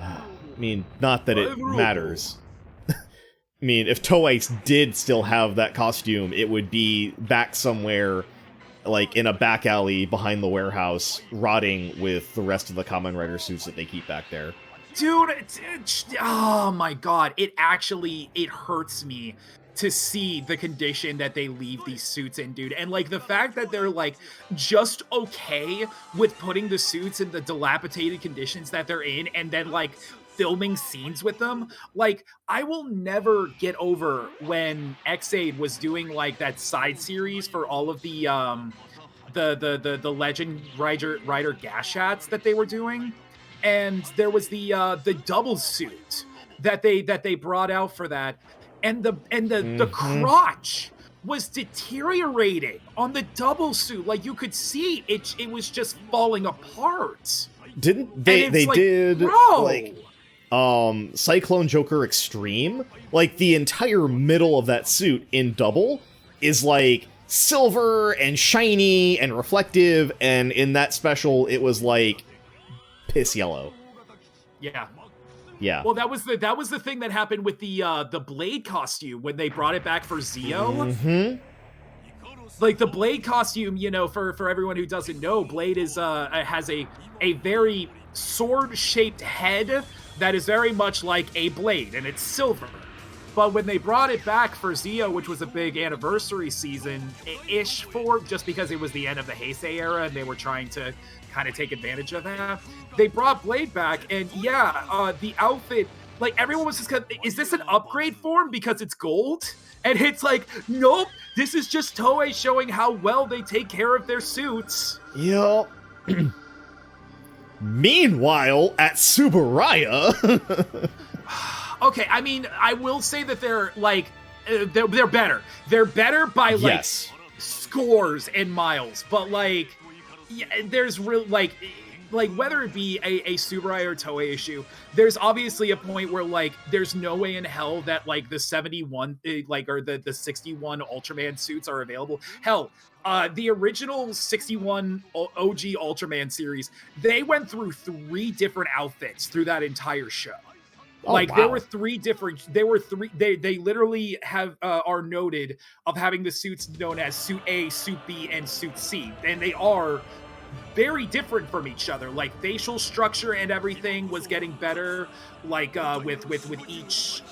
I mean, not that it matters. I mean, if Toei did still have that costume, it would be back somewhere, like, in a back alley behind the warehouse, rotting with the rest of the Kamen Rider suits that they keep back there. Dude, oh my god, it hurts me to see the condition that they leave these suits in, dude. And like the fact that they're like just okay with putting the suits in the dilapidated conditions that they're in and then like filming scenes with them. Like, I will never get over when X-Aid was doing like that side series for all of the Legend Rider gas shots that they were doing. And there was the double suit that they brought out for that, and the crotch was deteriorating on the double suit. Like, you could see it was just falling apart. Didn't they like, did bro. like Cyclone Joker Extreme? Like, the entire middle of that suit in double is like silver and shiny and reflective, and in that special it was like piss yellow. Yeah. Yeah. Well, that was the thing that happened with the Blade costume when they brought it back for Zeo. Mm-hmm. Like, the Blade costume, you know, for everyone who doesn't know, Blade is has a very sword-shaped head that is very much like a blade, and it's silver. But when they brought it back for Zeo, which was a big anniversary season-ish for, just because it was the end of the Heisei era and they were trying to kind of take advantage of that, they brought Blade back, and yeah, the outfit, like, everyone was just kind of, is this an upgrade form because it's gold? And it's like, nope, this is just Toei showing how well they take care of their suits. Yep. Meanwhile, at Subaraya... Okay, I mean, I will say that they're, like, they're better. They're better by, like, yes. scores and miles, but, like, yeah, there's real, like whether it be a Subaraya or Toei issue, there's obviously a point where, like, there's no way in hell that, like, the 71, like, or the 61 Ultraman suits are available. Hell, the original 61 OG Ultraman series, they went through 3 different outfits through that entire show. Oh, like, wow. there were three, they literally have, are noted of having the suits known as Suit A, Suit B, and Suit C. And they are very different from each other. Like, facial structure and everything was getting better, like, with each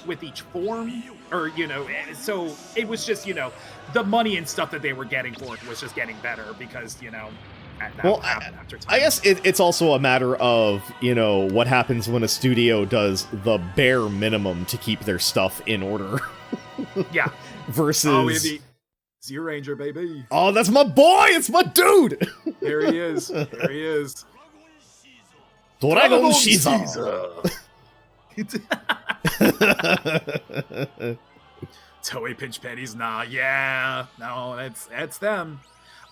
form, or, you know, so it was just, you know, the money and stuff that they were getting for it was just getting better because, you know, well, after time. I guess it's also a matter of, you know, what happens when a studio does the bare minimum to keep their stuff in order. Yeah. Versus... Oh, we have the Zero Ranger, baby. Oh, that's my boy! It's my dude! There he is. There he is. Dragon Shiza! Toei pinch pennies, nah, yeah. No, that's them.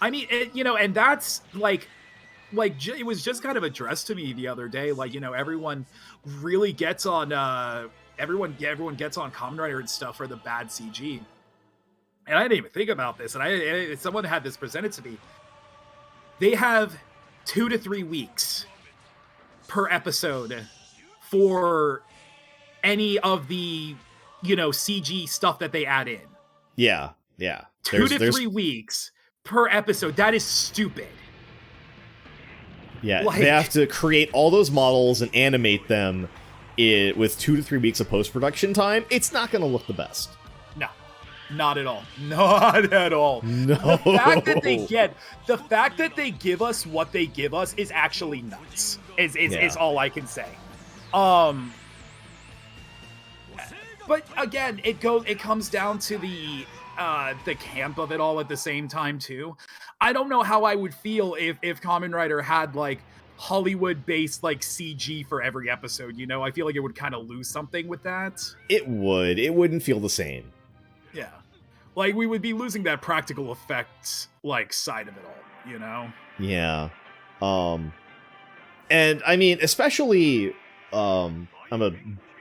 I mean, you know, and that's, like, it was just kind of addressed to me the other day. Like, everyone really gets on everyone gets on Kamen Rider and stuff for the bad CG. And I didn't even think about this. And someone had this presented to me. They have 2 to 3 weeks per episode for any of the, CG stuff that they add in. Yeah. 2 to 3 weeks per episode. That is stupid. Yeah, they have to create all those models and animate them with 2 to 3 weeks of post-production time. It's not going to look the best. No, not at all. Not at all. No. The fact that they give us what they give us is actually nuts. Is all I can say. But again, it comes down to the camp of it all at the same time too. I don't know how I would feel if Kamen Rider had like Hollywood-based like CG for every episode. I feel like it would kind of lose something with that. It would. It wouldn't feel the same. Yeah, like we would be losing that practical effects like side of it all. Yeah. And I mean, especially, I'm a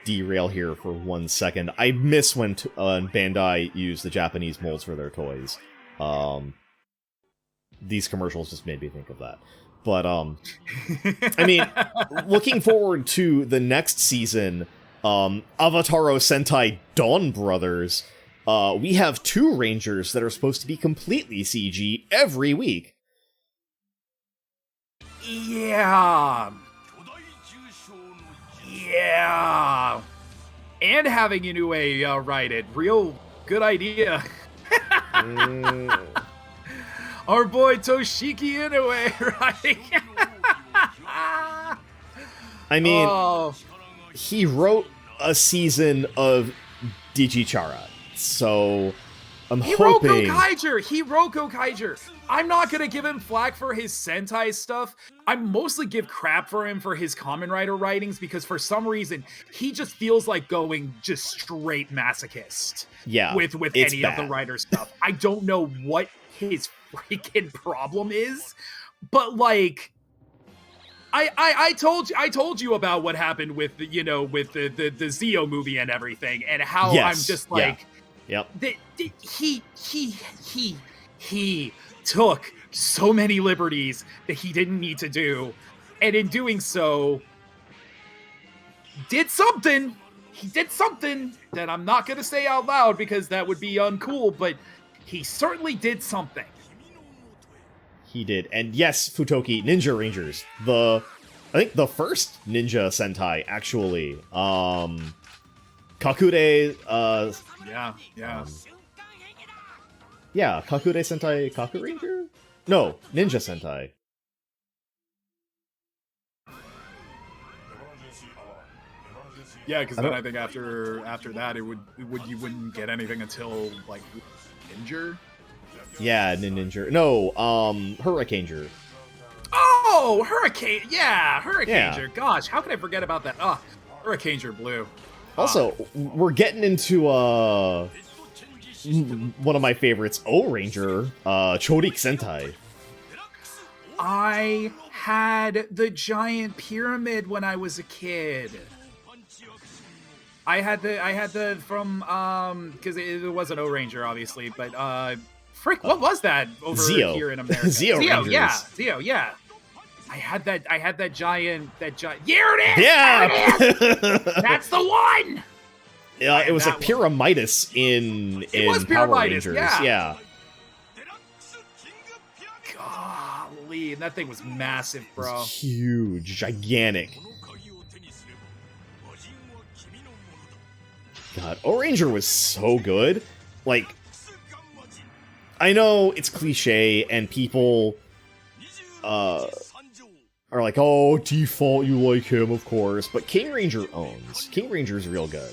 derail here for 1 second. I miss when Bandai used the Japanese molds for their toys. These commercials just made me think of that. But, I mean, looking forward to the next season, Avataro Sentai Dawn Brothers, we have 2 Rangers that are supposed to be completely CG every week. Yeah. And having Inoue write it. Real good idea. Our boy Toshiki Inoue writing. I mean, he wrote a season of Digichara, so I'm hoping... He wrote Gokaiger. I'm not gonna give him flack for his Sentai stuff. I mostly give crap for him for his Kamen Rider writings because for some reason he just feels like going just straight masochist. Yeah, with any of the writer stuff. I don't know what his freaking problem is, but like I told you about what happened with the Zio movie and everything, and how I'm just like, he took so many liberties that he didn't need to do, and in doing so, did something. He did something that I'm not gonna say out loud because that would be uncool, but he certainly did something. He did. And yes, Futoki, Ninja Rangers. I think the first Ninja Sentai, actually. Kakure, yeah, Kakure Sentai Kaku Ranger? No, Ninja Sentai. Yeah, because then I think after that you wouldn't get anything until like Ninja. Yeah, Ninja. No, Hurricaneger. Oh, Hurricane! Yeah, Hurricaneger. Yeah. Gosh, how could I forget about that? Hurricaneger Blue. Also, we're getting into one of my favorites, O-Ranger, Chorik Sentai. I had the giant pyramid when I was a kid. I had the from because it wasn't O-Ranger obviously, but what was that over Zio. Here in America? Zio, yeah. I had that giant. Here it is. Yeah, that's the one. Yeah, it was like Pyramidas in Power Rangers. Yeah. Golly, and that thing was massive, bro. Huge, gigantic. God, O-Ranger was so good. Like, I know it's cliche and people are like, oh, default, you like him, of course, but King Ranger owns. King Ranger's real good.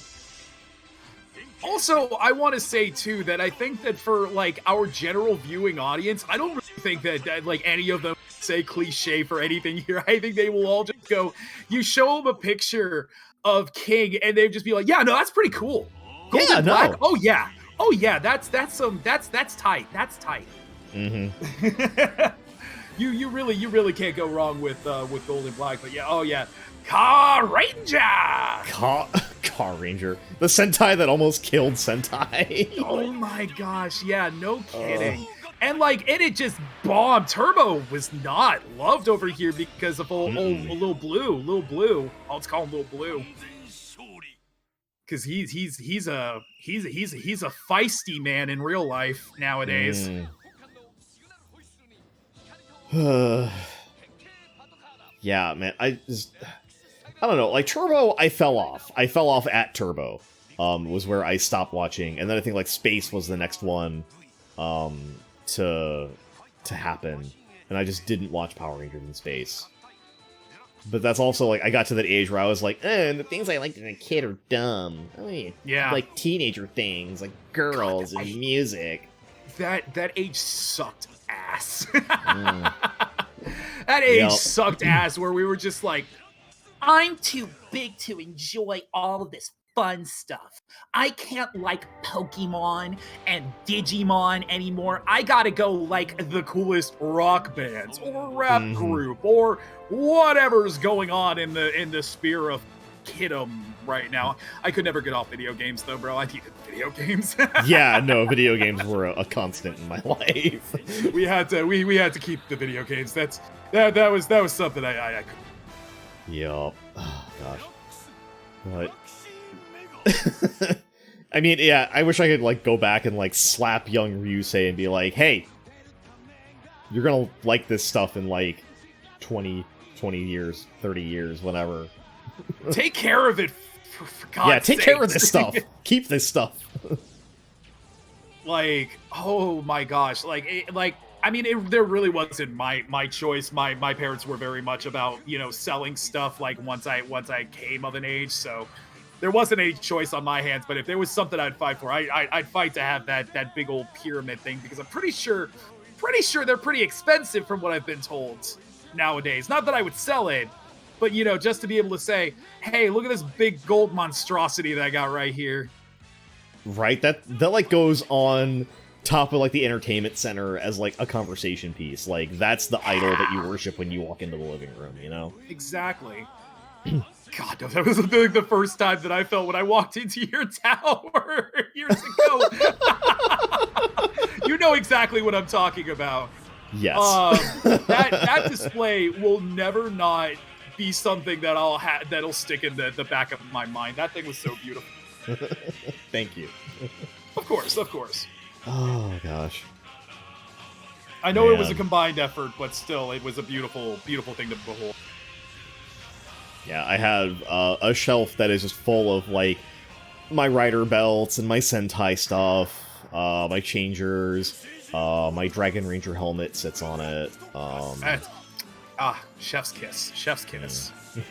Also, I want to say, too, that I think that for, like, our general viewing audience, I don't really think that like, any of them say cliche for anything here. I think they will all just go, you show them a picture of King, and they'd just be like, yeah, no, that's pretty cool. Golden Black? No. Oh, yeah, that's tight. That's tight. Mm-hmm. You really can't go wrong with Gold and Black. But yeah, oh yeah, Car Ranger. Car Ranger, the Sentai that almost killed Sentai. Oh my gosh, yeah, no kidding. And like, and it just bombed. Turbo was not loved over here because of Little Blue. I'll just call him Little Blue. Because he's a feisty man in real life nowadays. Yeah, man, I don't know. Like Turbo, I fell off. I fell off at Turbo. Was where I stopped watching, and then I think like Space was the next one, to happen, and I just didn't watch Power Rangers in Space. But that's also like I got to that age where I was like, the things I liked as a kid are dumb. I mean, yeah, like teenager things, like girls and music. That age sucked ass. That age sucked ass. Where we were just like, I'm too big to enjoy all of this fun stuff. I can't like Pokemon and Digimon anymore. I gotta go like the coolest rock bands or rap group or whatever's going on in the sphere of kidum right now. I could never get off video games though, bro. I needed video games. Yeah, no, video games were a constant in my life. we had to keep the video games. That was something I could. Yup. Oh gosh. But I mean, yeah, I wish I could like go back and like slap young Ryusei and be like, hey, you're gonna like this stuff in like 20 years, 30 years, whatever. Take care of it, for God's yeah, take sakes. care of this stuff. Keep this stuff. Like, oh my gosh, I mean, there really wasn't my choice. My parents were very much about, you know, selling stuff like once I came of an age, so there wasn't any choice on my hands. But if there was something I'd fight for, I'd fight to have that big old pyramid thing, because I'm pretty sure they're pretty expensive from what I've been told nowadays. Not that I would sell it, but you know, just to be able to say, hey, look at this big gold monstrosity that I got right here. Right, that like goes on top of like the entertainment center as like a conversation piece. Like that's the idol that you worship when you walk into the living room, you know? Exactly. God, no, that was the first time that I felt when I walked into your tower years ago. You know exactly what I'm talking about. Yes. That display will never not be something that that'll stick in the back of my mind. That thing was so beautiful. Thank you. Of course. Oh gosh. I know Man. it was a combined effort, but still, it was a beautiful thing to behold. Yeah, I have a shelf that is just full of like my rider belts and my Sentai stuff, my changers, my Dragon Ranger helmet sits on it. Chef's kiss.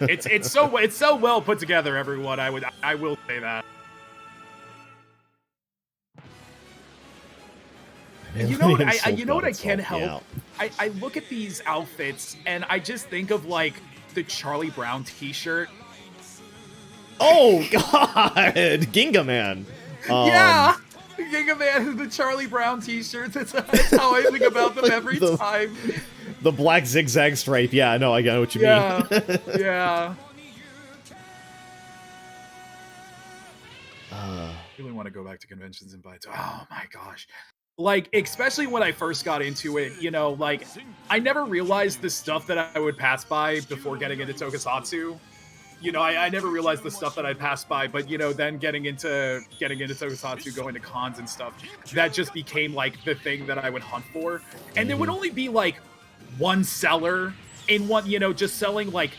It's so well put together, everyone. I will say that. You know what? I can't help. I look at these outfits and I just think of like the Charlie Brown T-shirt. Oh God, Ginga Man. Yeah, Ginga Man, the Charlie Brown T-shirts. That's how I think about them every time. The black zigzag stripe. Yeah, no, I know what you mean. Yeah. I really want to go back to conventions and buy it. Oh my gosh. Like, especially when I first got into it, you know, like, I never realized the stuff that I would pass by before getting into Tokusatsu. You know, I never realized the stuff that I'd pass by, but, you know, then getting into Tokusatsu, going to cons and stuff, that just became, like, the thing that I would hunt for. And there would only be, like, one seller in one, you know, just selling, like,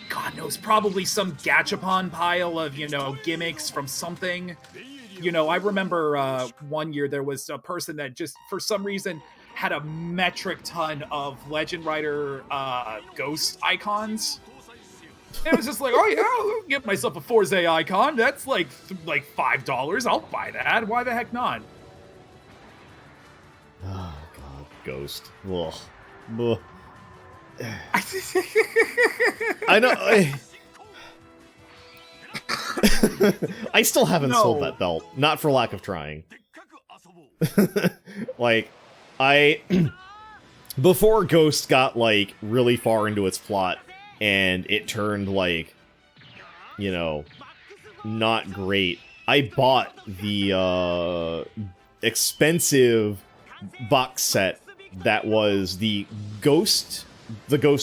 God knows, probably some gachapon pile of, you know, gimmicks from something. You know, I remember one year there was a person that just, for some reason, had a metric ton of Legend Rider Ghost icons. And it was just like, oh yeah, I'll get myself a Forze icon. That's like $5. I'll buy that. Why the heck not? Oh God, Ghost. Ugh. Ugh. I know. I still haven't sold that belt. Not for lack of trying. Like, before Ghost got, like, really far into its plot, and it turned, like, you know, not great, I bought the, expensive box set that was the Ghost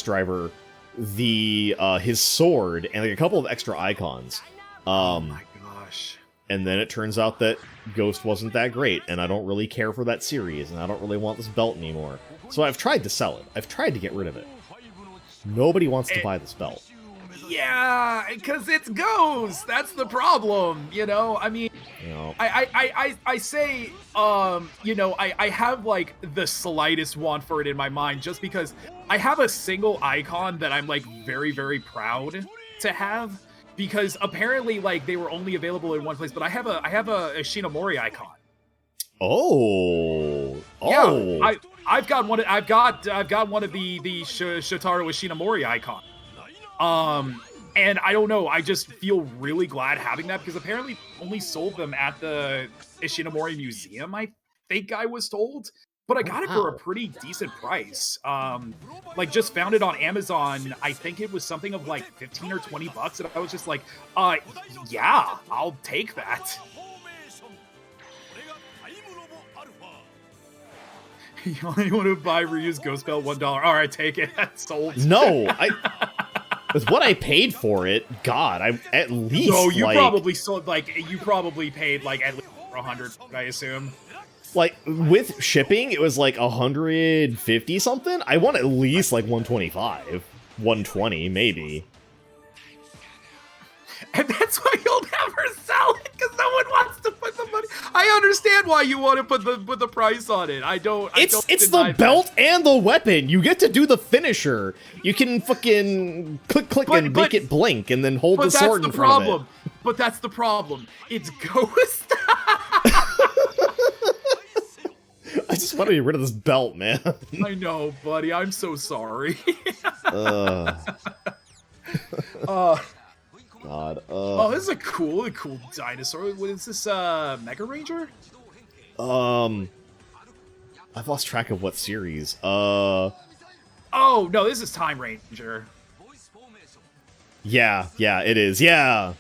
Driver, the, his sword, and, like, a couple of extra icons. Oh my gosh. And then it turns out that Ghost wasn't that great, and I don't really care for that series, and I don't really want this belt anymore. So I've tried to sell it. I've tried to get rid of it. Nobody wants to buy this belt. Yeah, because it's Ghost. That's the problem, you know? I mean, You know, I say, you know, I have, like, the slightest want for it in my mind just because I have a single icon that I'm, like, very, very proud to have. Because apparently, like, they were only available in one place, but I have a Shinomori icon. Oh, Yeah, I've got one. I've got one of the Shotaro Ishinomori icon. And I don't know. I just feel really glad having that because apparently only sold them at the Ishinomori Museum. I think I was told, but I got it for a pretty decent price. Like just found it on Amazon. I think it was something of like 15 or 20 bucks, and I was just like, yeah, I'll take that. You only want to buy reused Ghost Belt $1. All right, take it. That's sold. no, with what I paid for it, God, I at least. No, you like, probably sold you probably paid like at least 100, I assume. Like with shipping, it was like 150 something. I want at least like 125, 120 maybe. And that's why you'll never sell it because no one wants to put the money. I understand why you want to put the price on it. I don't. It's the belt and the weapon. You get to do the finisher. You can fucking click and make it blink, and then hold the sword in front of it. But that's the problem. It's Ghost. I just want to get rid of this belt, man. I know, buddy. I'm so sorry. God. Oh, this is a cool dinosaur. What is this? Mega Ranger? I've lost track of what series. Oh no, this is Time Ranger. Yeah, it is. Yeah.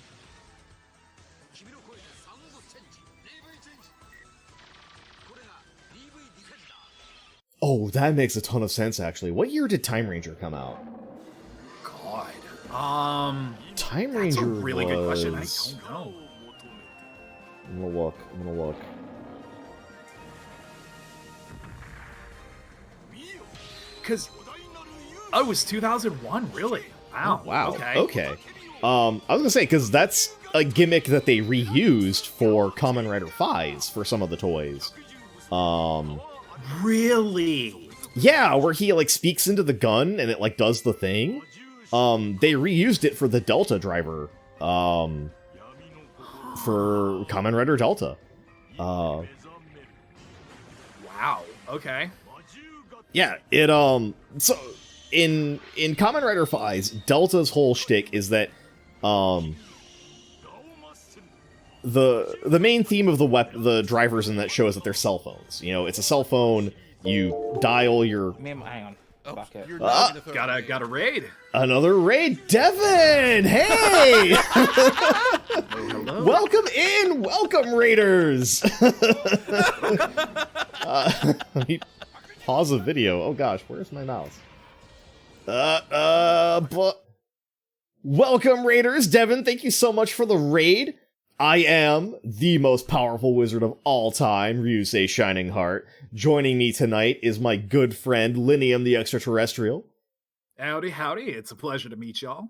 Oh, that makes a ton of sense, actually. What year did Time Ranger come out? God. Time That's Ranger a really good question. I was- don't know. I'm gonna look. Because it was 2001, really? Wow. Oh, wow. Okay. I was gonna say, because that's a gimmick that they reused for Kamen Rider Fies for some of the toys. Really? Yeah, where he, like, speaks into the gun and it, like, does the thing. They reused it for the Delta driver, for Kamen Rider Delta. Wow. Okay. Yeah, it, so, in Kamen Rider Fies, Delta's whole shtick is that, the main theme of the drivers in that show is that they're cell phones. You know, it's a cell phone, you dial your... Hang on. Bucket. Got a raid. Another raid, Devin! Hey! Hello. Welcome, raiders! Let me pause the video. Oh gosh, where's my mouse? But... Welcome, raiders! Devin, thank you so much for the raid. I am the most powerful wizard of all time, Ryusei Shining Heart. Joining me tonight is my good friend, Linium the Extraterrestrial. Howdy. It's a pleasure to meet y'all.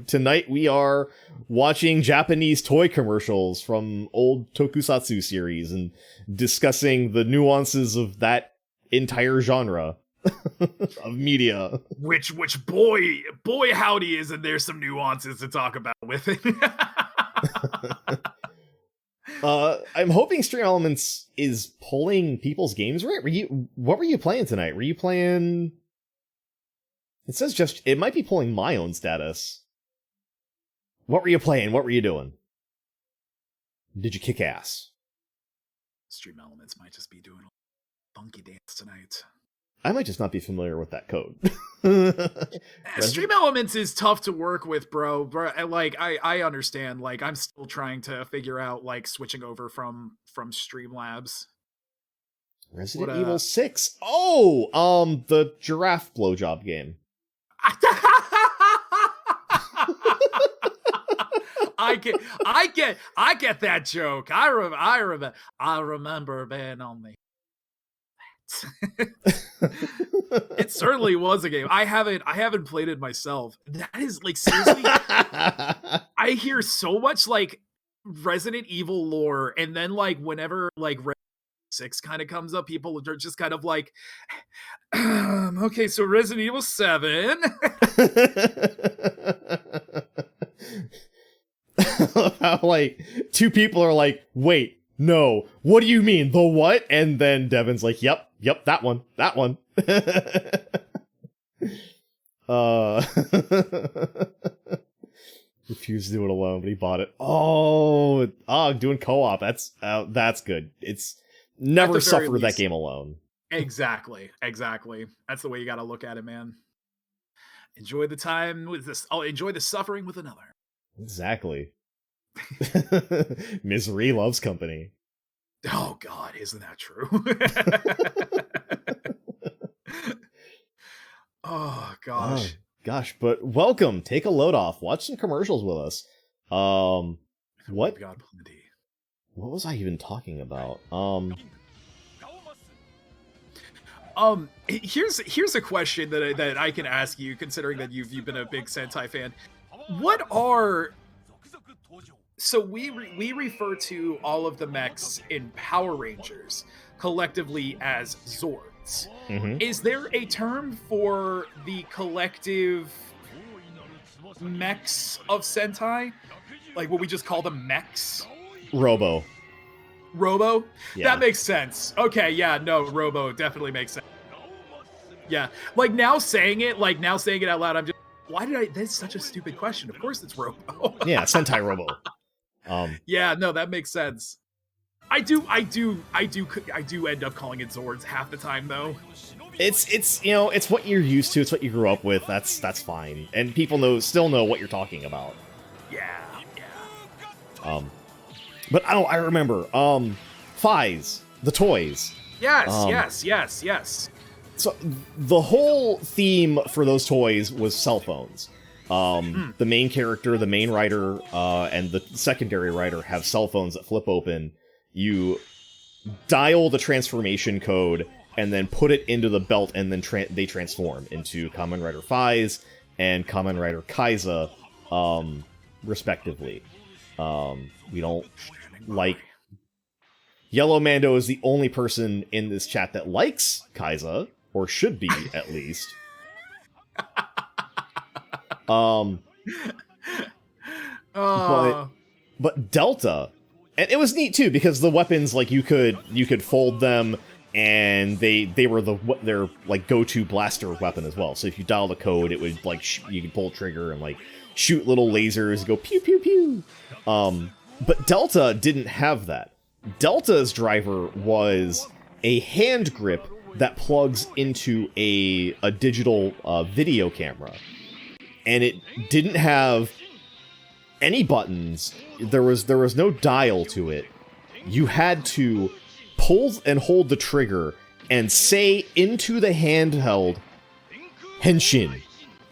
Tonight we are watching Japanese toy commercials from old Tokusatsu series and discussing the nuances of that entire genre of media. Which boy howdy isn't there some nuances to talk about with it. I'm hoping Stream Elements is pulling people's games right. What were you playing tonight? Were you playing... It says it might be pulling my own status. What were you playing? What were you doing? Did you kick ass? Stream Elements might just be doing a funky dance tonight. I might just not be familiar with that code. Stream Elements is tough to work with, bro. Like, I understand. Like, I'm still trying to figure out, like, switching over from Streamlabs. Resident Evil 6. Oh, the giraffe blowjob game. I get that joke. I remember being on the. It certainly was a game. I haven't played it myself. That is like, seriously, I hear so much like Resident Evil lore, and then like whenever like Resident Evil 6 kind of comes up, people are just kind of like, okay, so Resident Evil 7. How like two people are like, wait, no, what do you mean, the what? And then Devin's like, yep, that one. Refused to do it alone, but he bought it. Oh, doing co-op. That's good. It's never suffer that game alone. Exactly. That's the way you got to look at it, man. Enjoy the time with this. I'll enjoy the suffering with another. Exactly. Misery loves company. Oh God, isn't that true? Oh gosh. Oh, gosh, but welcome. Take a load off. Watch some commercials with us. What? God, plenty. What was I even talking about? Here's a question that I can ask you, considering that you've been a big Sentai fan. What are So we refer to all of the mechs in Power Rangers collectively as Zords. Mm-hmm. Is there a term for the collective mechs of Sentai? Like, what we just call them mechs? Robo? Yeah. That makes sense. Okay, yeah, no, Robo definitely makes sense. Yeah, like now saying it out loud, I'm just, that's such a stupid question. Of course it's Robo. Yeah, Sentai Robo. Yeah, no, that makes sense. I do end up calling it Zords half the time though. It's it's what you're used to, it's what you grew up with. That's fine. And people still know what you're talking about. Yeah. But I remember Fies, the toys. Yes. So the whole theme for those toys was cell phones. The main character, the main writer, and the secondary writer have cell phones that flip open. You dial the transformation code and then put it into the belt, and then they transform into Kamen Rider Fies and Kamen Rider Kaiza, respectively. We don't like... Yellow Mando is the only person in this chat that likes Kaiza, or should be, at least. But Delta, and it was neat too, because the weapons, like, you could fold them, and they were their like go-to blaster weapon as well. So if you dial the code, it would like you could pull the trigger and like shoot little lasers, go pew pew pew. But Delta didn't have that. Delta's driver was a hand grip that plugs into a digital video camera, and it didn't have any buttons. There was no dial to it. You had to pull and hold the trigger and say into the handheld "Henshin,"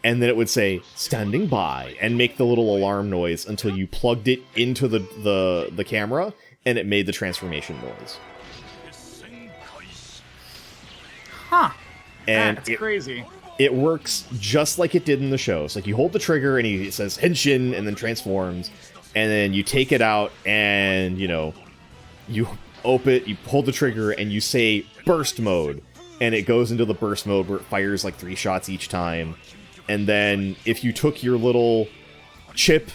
and then it would say "standing by" and make the little alarm noise until you plugged it into the camera, and it made the transformation noise. Huh. And that's crazy. It works just like it did in the show. So like you hold the trigger and it says "Henshin" and then transforms, and then you take it out and you open it, you pull the trigger and you say "burst mode," and it goes into the burst mode where it fires like 3 shots each time. And then if you took your little chip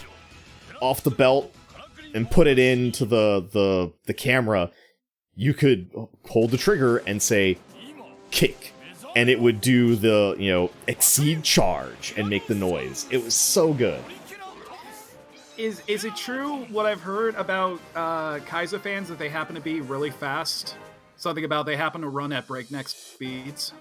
off the belt and put it into the camera, you could hold the trigger and say "kick," and it would do the exceed charge and make the noise. It was so good. Is it true what I've heard about Kaiza fans, that they happen to be really fast Something about they happen to run at breakneck speeds.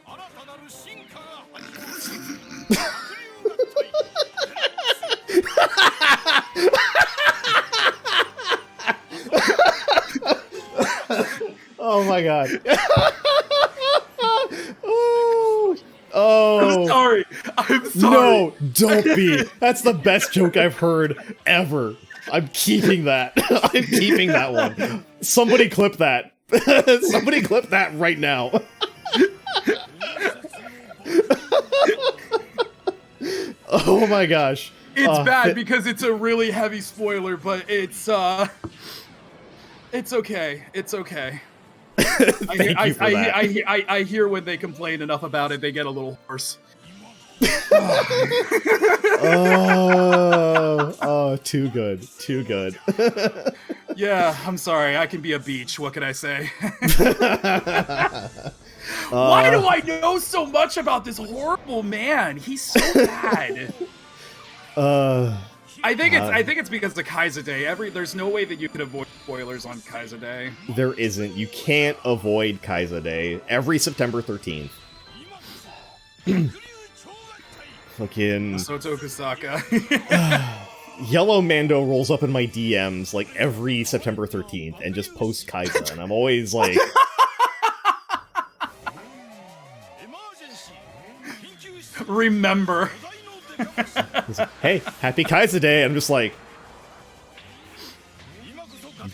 Oh my god. Oh. I'm sorry. No, don't be. That's the best joke I've heard ever. I'm keeping that. I'm keeping that one. Somebody clip that. Somebody clip that right now. Oh my gosh. It's bad because it's a really heavy spoiler, but it's okay. It's okay. Thank you for that. I hear when they complain enough about it, they get a little hoarse. Oh, too good. Too good. Yeah, I'm sorry. I can be a beach. What can I say? Why do I know so much about this horrible man? He's so bad. I think it's because of Kaiser Day. There's no way that you could avoid spoilers on Kaiser Day. There isn't. You can't avoid Kaiser Day. Every September 13th. Fucking So Tokusaka. Yellow Mando rolls up in my DMs like every September 13th and just posts Kaiser, and I'm always like, Remember. hey, happy Kaiser Day. I'm just like,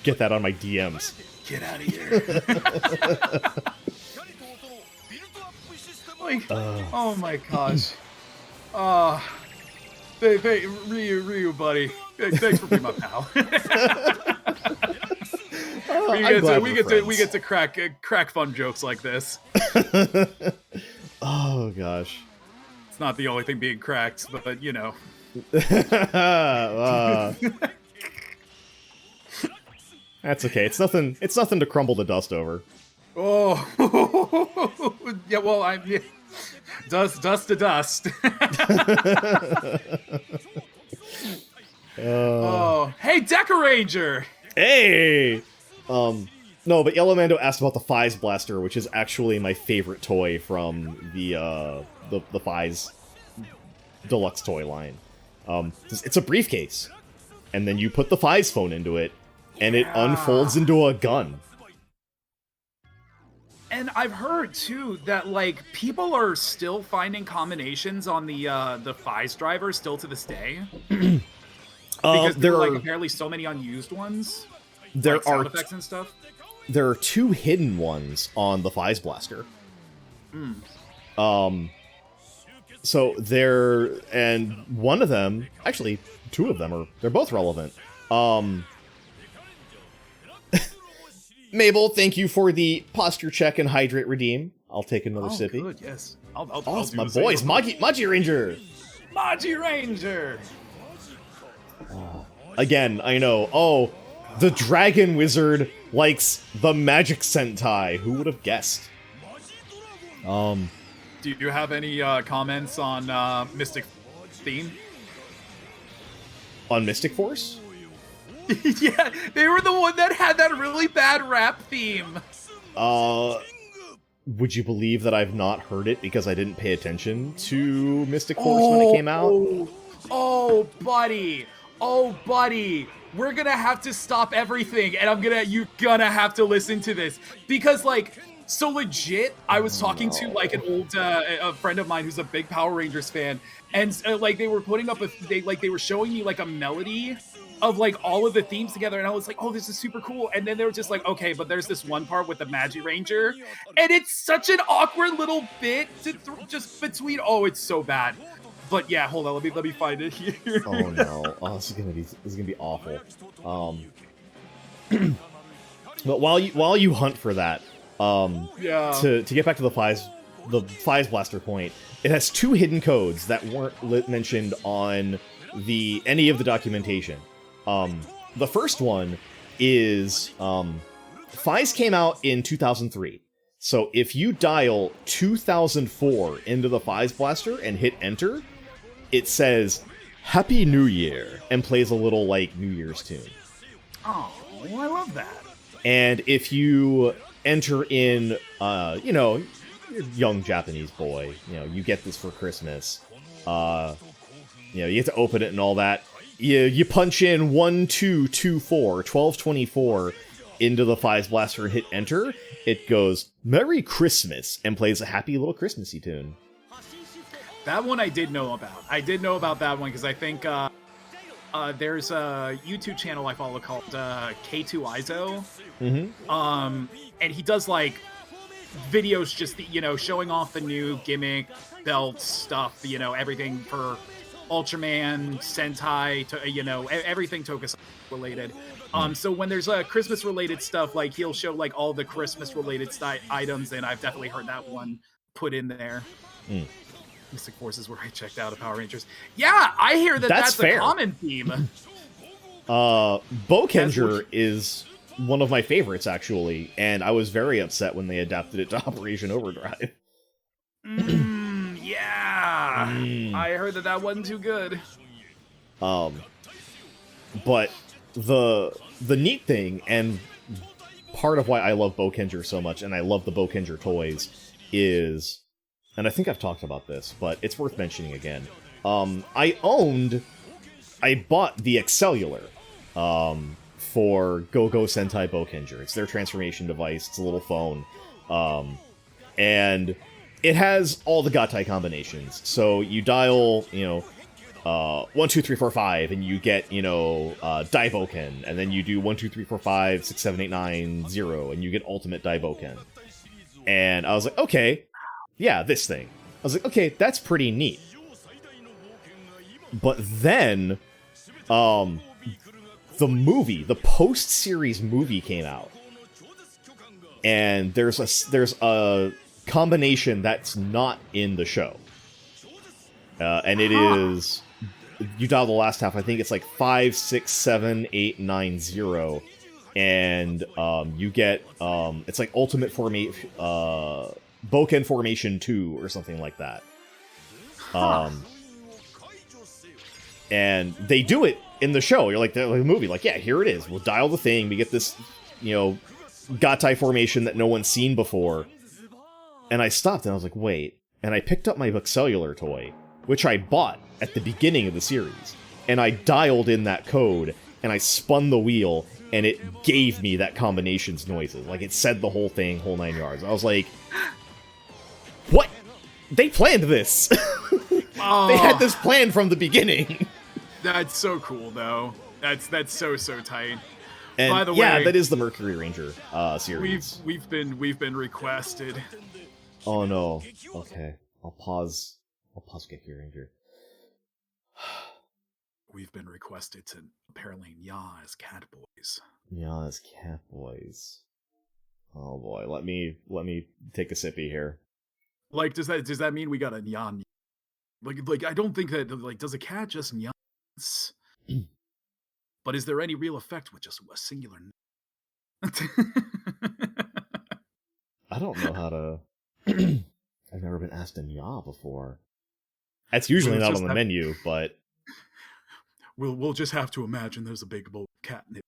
get that on my DMs. Get out of here. Like, oh my gosh. Ryu, buddy. Thanks for being my pal. we get to crack fun jokes like this. Oh gosh. It's not the only thing being cracked, but you know. That's okay. It's nothing to crumble the dust over. Oh. Yeah, well, dust to dust. Oh, hey, Decoranger. Hey. No, but Yellow Mando asked about the Fies Blaster, which is actually my favorite toy from the Fies Deluxe toy line. It's a briefcase, and then you put the Fies phone into it, and it unfolds into a gun. And I've heard too that like people are still finding combinations on the Fies driver still to this day. Because there are like apparently so many unused ones. There like sound effects and stuff. There are 2 hidden ones on the Fies Blaster. So and one of them, actually 2 of them they're both relevant. Mabel, thank you for the posture check and hydrate redeem. I'll take another sippy. Good, yes. I'll It's do my the same. boys, Maji Ranger. Maji Ranger. Again, I know. Oh, the Dragon Wizard likes the Magic Sentai. Who would have guessed? Do you have any comments on Mystic theme? On Mystic Force? Yeah, they were the one that had that really bad rap theme. Would you believe that I've not heard it because I didn't pay attention to Mystic Force when it came out? Oh, buddy. We're gonna have to stop everything, and you're gonna have to listen to this. Because, like, so legit, I was talking to, like, an old, a friend of mine who's a big Power Rangers fan, and, like, they were putting up they were showing me, like, a melody of like all of the themes together, and I was like, oh, this is super cool. And then they were just like, okay, but there's this one part with the Magi Ranger, and it's such an awkward little bit to just between. Oh, it's so bad. But yeah, hold on, let me find it here. Oh no, this is gonna be awful. But while you hunt for that, yeah. To get back to the Fies Blaster point, it has 2 hidden codes that weren't mentioned on any of the documentation. The first one is Fies came out in 2003. So if you dial 2004 into the Fies Blaster and hit enter, it says Happy New Year and plays a little like New Year's tune. Oh, I love that. And if you enter in, you know, young Japanese boy, you know, you get this for Christmas. You know, you get to open it and all that. You punch in 1224, 1224 into the Fives Blaster and hit enter. It goes, Merry Christmas, and plays a happy little Christmassy tune. That one I did know about. I did know about that one because I think there's a YouTube channel I follow called K2Izo. And he does like videos just, you know, showing off the new gimmick, belts, stuff, you know, everything for Ultraman, Sentai, you know, everything Tokusatsu related. So when there's Christmas related stuff, like he'll show like all the Christmas related items, and I've definitely heard that one put in there. Mystic Forces, where I checked out of Power Rangers. Yeah, I hear that's fair. A common theme. Bokenger is one of my favorites, actually, and I was very upset when they adapted it to Operation Overdrive. I heard that wasn't too good. But the neat thing, and part of why I love Bokenger so much, and I love the Bokenger toys, is, and I think I've talked about this, but it's worth mentioning again. I bought the Excellular for Go-Go Sentai Bokenger. It's their transformation device. It's a little phone. And it has all the Gatai combinations. So you dial, you know, 1, 2, 3, 4, 5, and you get, you know, Daiboken, and then you do 1, 2, 3, 4, 5, 6, 7, 8, 9, 0, and you get Ultimate Daiboken. And I was like, okay, yeah, this thing. I was like, okay, that's pretty neat. But then, the movie, the post-series movie came out, and there's a combination that's not in the show, and it is, you dial the last half, I think it's like 5, 6, 7, 8, 9, 0, and you get it's like Ultimate Formation, Boken Formation 2 or something like that. And they do it in the show. You're like, the movie, like, yeah, here it is. We'll dial the thing. We get this, you know, Gatai formation that no one's seen before. And I stopped and I was like, wait. And I picked up my Excellular toy, which I bought at the beginning of the series. And I dialed in that code, and I spun the wheel, and it gave me that combinations noises. Like, it said the whole thing, whole 9 yards. I was like, what? They planned this. They had this plan from the beginning. That's so cool, though. That's so tight. And by the yeah, way, that is the Mercury Ranger series. We've been requested. Oh no. Okay, I'll pause. Mercury Ranger. We've been requested to apparently Nya as Cat Boys. Nya as Cat Boys. Oh boy, let me take a sippy here. Like, does that mean we got a Nya? Like I don't think that, like, does a cat just Nya? But is there any real effect with just a singular? I don't know how to. I've never been asked a Nya before. That's usually not on the menu, but we'll just have to imagine there's a big bowl of catnip.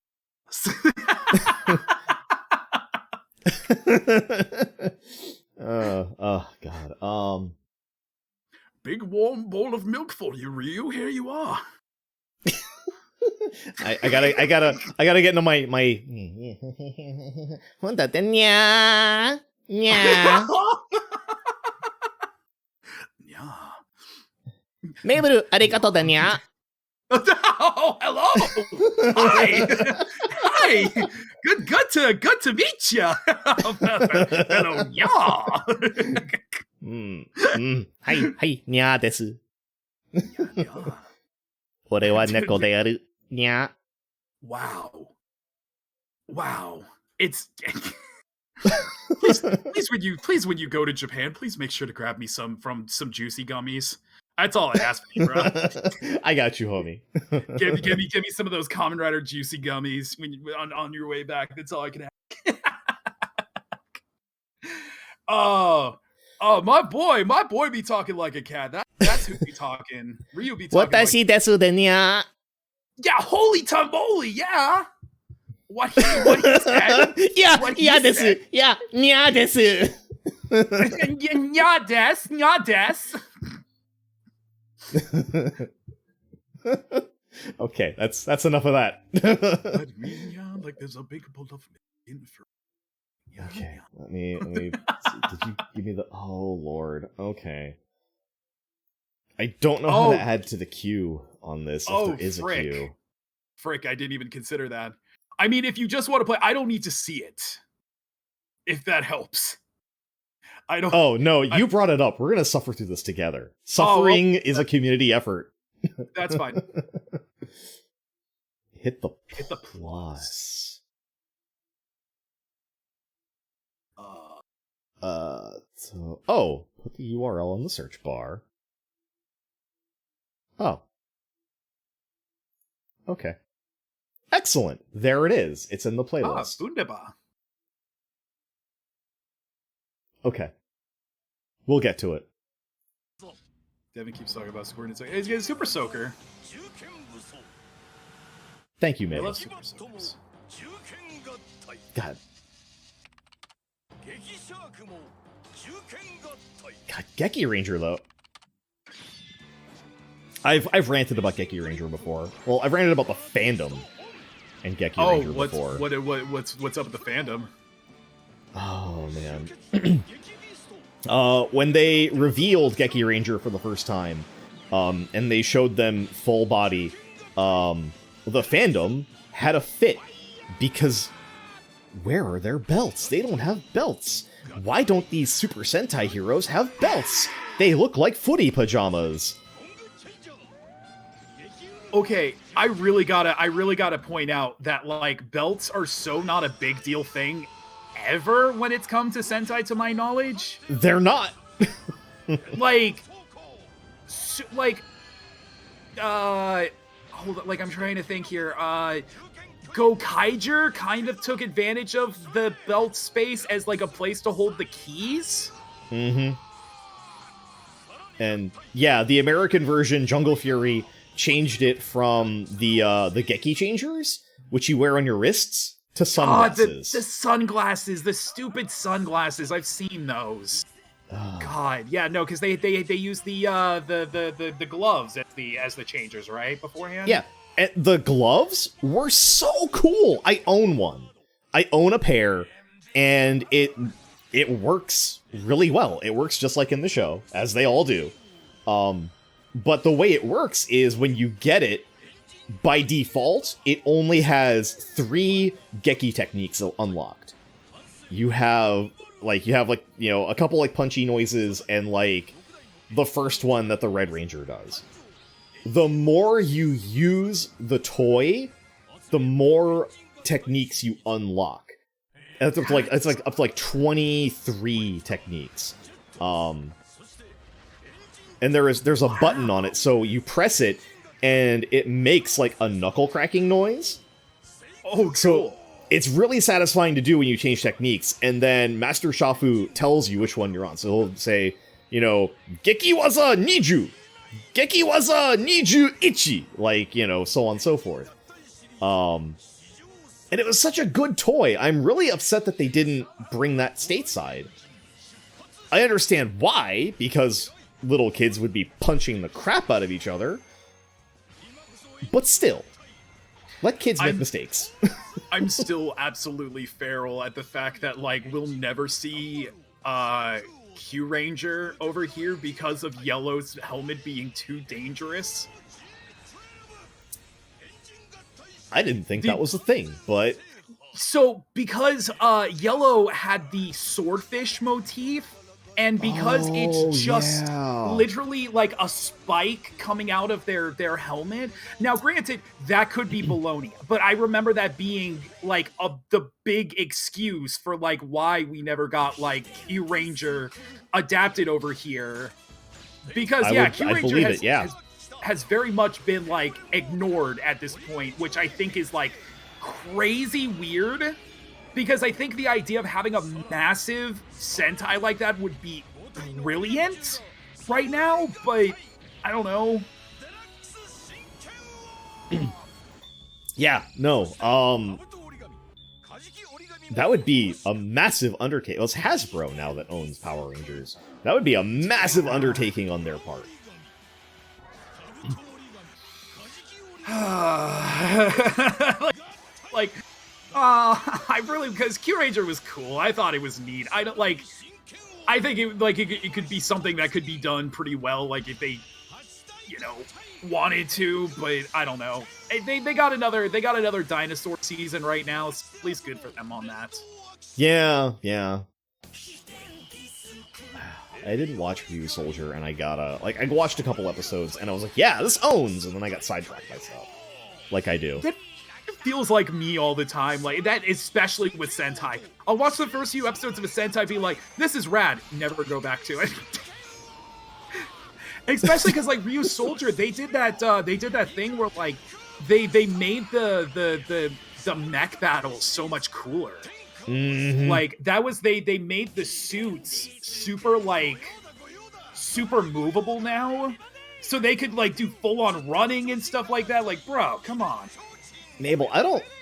Oh god. Big warm bowl of milk for you, Ryu. Here you are. I gotta get into my Nya. Yeah. Mabel, arigato da nya. Oh, hello. Hi. Hi. Good to meet you. Hello, yeah. はい、にゃーです。俺は猫である。にゃー。 Wow. It's please when you go to Japan, please make sure to grab me some juicy gummies. That's all I ask for you, bro. I got you, homie. give me some of those Kamen Rider juicy gummies when you, on your way back. That's all I can ask. Oh, my boy be talking like a cat. That's who be talking. Ryu be talking. 私ですでにゃー。Yeah, holy tamale, yeah. What he said? Yeah, What he yeah, said. desu. Yeah, nya desu. Nya des. Okay, that's enough of that. But me, yeah, like there's a big bowl of in for. Okay, let me see. Did you give me the... Oh, Lord. Okay. I don't know how to add to the queue on this, if there is frick. a queue. Frick, I didn't even consider that. I mean, if you just want to play, I don't need to see it. If that helps. I don't... Oh, no, you brought it up. We're gonna suffer through this together. Suffering is a community effort. That's fine. Hit the plus. So, put the URL in the search bar. Oh. Okay. Excellent. There it is. It's in the playlist. Wunderbar. Okay. We'll get to it. Devin keeps talking about Squirt. It's like, he's getting Super Soaker. Thank you, I May. love Super Soakers. God. God, Geki Ranger, though. I've ranted about Geki Ranger before. Well, I've ranted about the fandom and Geki Ranger before. What's up with the fandom? Oh, man. When they revealed Geki Ranger for the first time, and they showed them full body, the fandom had a fit because where are their belts? They don't have belts. Why don't these Super Sentai heroes have belts? They look like footy pajamas. Okay, I really gotta point out that like belts are so not a big deal thing ever when it's come to Sentai, to my knowledge. They're not. Like, hold on, like I'm trying to think here. Gokaiger kind of took advantage of the belt space as like a place to hold the keys. Mm-hmm. And yeah, the American version, Jungle Fury, changed it from the Geki changers, which you wear on your wrists, to sunglasses. The sunglasses, the stupid sunglasses. I've seen those. God, yeah, no, because they use the gloves as the changers, right, beforehand. Yeah, and the gloves were so cool. I own one. I own a pair, and it works really well. It works just like in the show, as they all do. But the way it works is when you get it, by default, it only has 3 Geki techniques unlocked. You have a couple like punchy noises and like the first one that the Red Ranger does. The more you use the toy, the more techniques you unlock. And it's up to 23 techniques. And there's a button on it, so you press it and it makes like a knuckle cracking noise. Oh, cool. So it's really satisfying to do when you change techniques, and then Master Shafu tells you which one you're on. So he'll say, Geki waza Niju! Geki waza Niju Ichi! Like, so on and so forth. And it was such a good toy. I'm really upset that they didn't bring that stateside. I understand why, because little kids would be punching the crap out of each other. But still, let kids make mistakes. I'm still absolutely feral at the fact that, like, we'll never see Q Ranger over here because of Yellow's helmet being too dangerous. I didn't think that was a thing, but... So, because Yellow had the swordfish motif, and because it's just literally like a spike coming out of their helmet. Now, granted, that could be baloney, but I remember that being like the big excuse for like why we never got like Q Ranger adapted over here. Because Q Ranger has very much been like ignored at this point, which I think is like crazy weird. Because I think the idea of having a massive Sentai like that would be brilliant right now, but I don't know. That would be a massive undertaking. Well, it's Hasbro now that owns Power Rangers. That would be a massive undertaking on their part. I really, because Q Ranger was cool. I thought it was neat. I don't like. I think it could be something that could be done pretty well, like if they, wanted to. But I don't know. They got another dinosaur season right now. It's at least good for them on that. Yeah. I didn't watch Ryu Soldier, and I watched a couple episodes, and I was like, yeah, this owns, and then I got sidetracked myself, like I do. It feels like me all the time, like that, especially with Sentai. I'll watch the first few episodes of a Sentai, be like, this is rad, never go back to it. Especially because like Ryu Soldier, they did that thing where like they made the mech battles so much cooler. Mm-hmm. Like that was they made the suits super movable now, so they could like do full on running and stuff like that. Like, bro, come on. Mabel,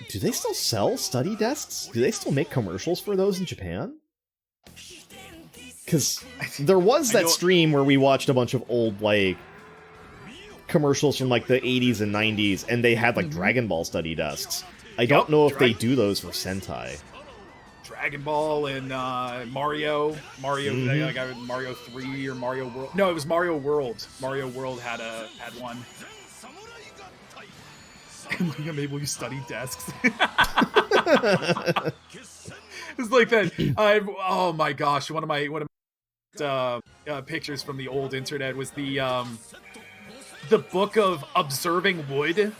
do they still sell study desks? Do they still make commercials for those in Japan? Because there was that stream where we watched a bunch of old, like, commercials from, like, the 80s and 90s, and they had, like, Dragon Ball study desks. I don't know if they do those for Sentai. Dragon Ball and Mario, I got Mario 3 or Mario World. No, it was Mario World. Mario World had one. And Mabel, you study desks. It's like that. Oh my gosh, one of my pictures from the old internet was the book of observing wood.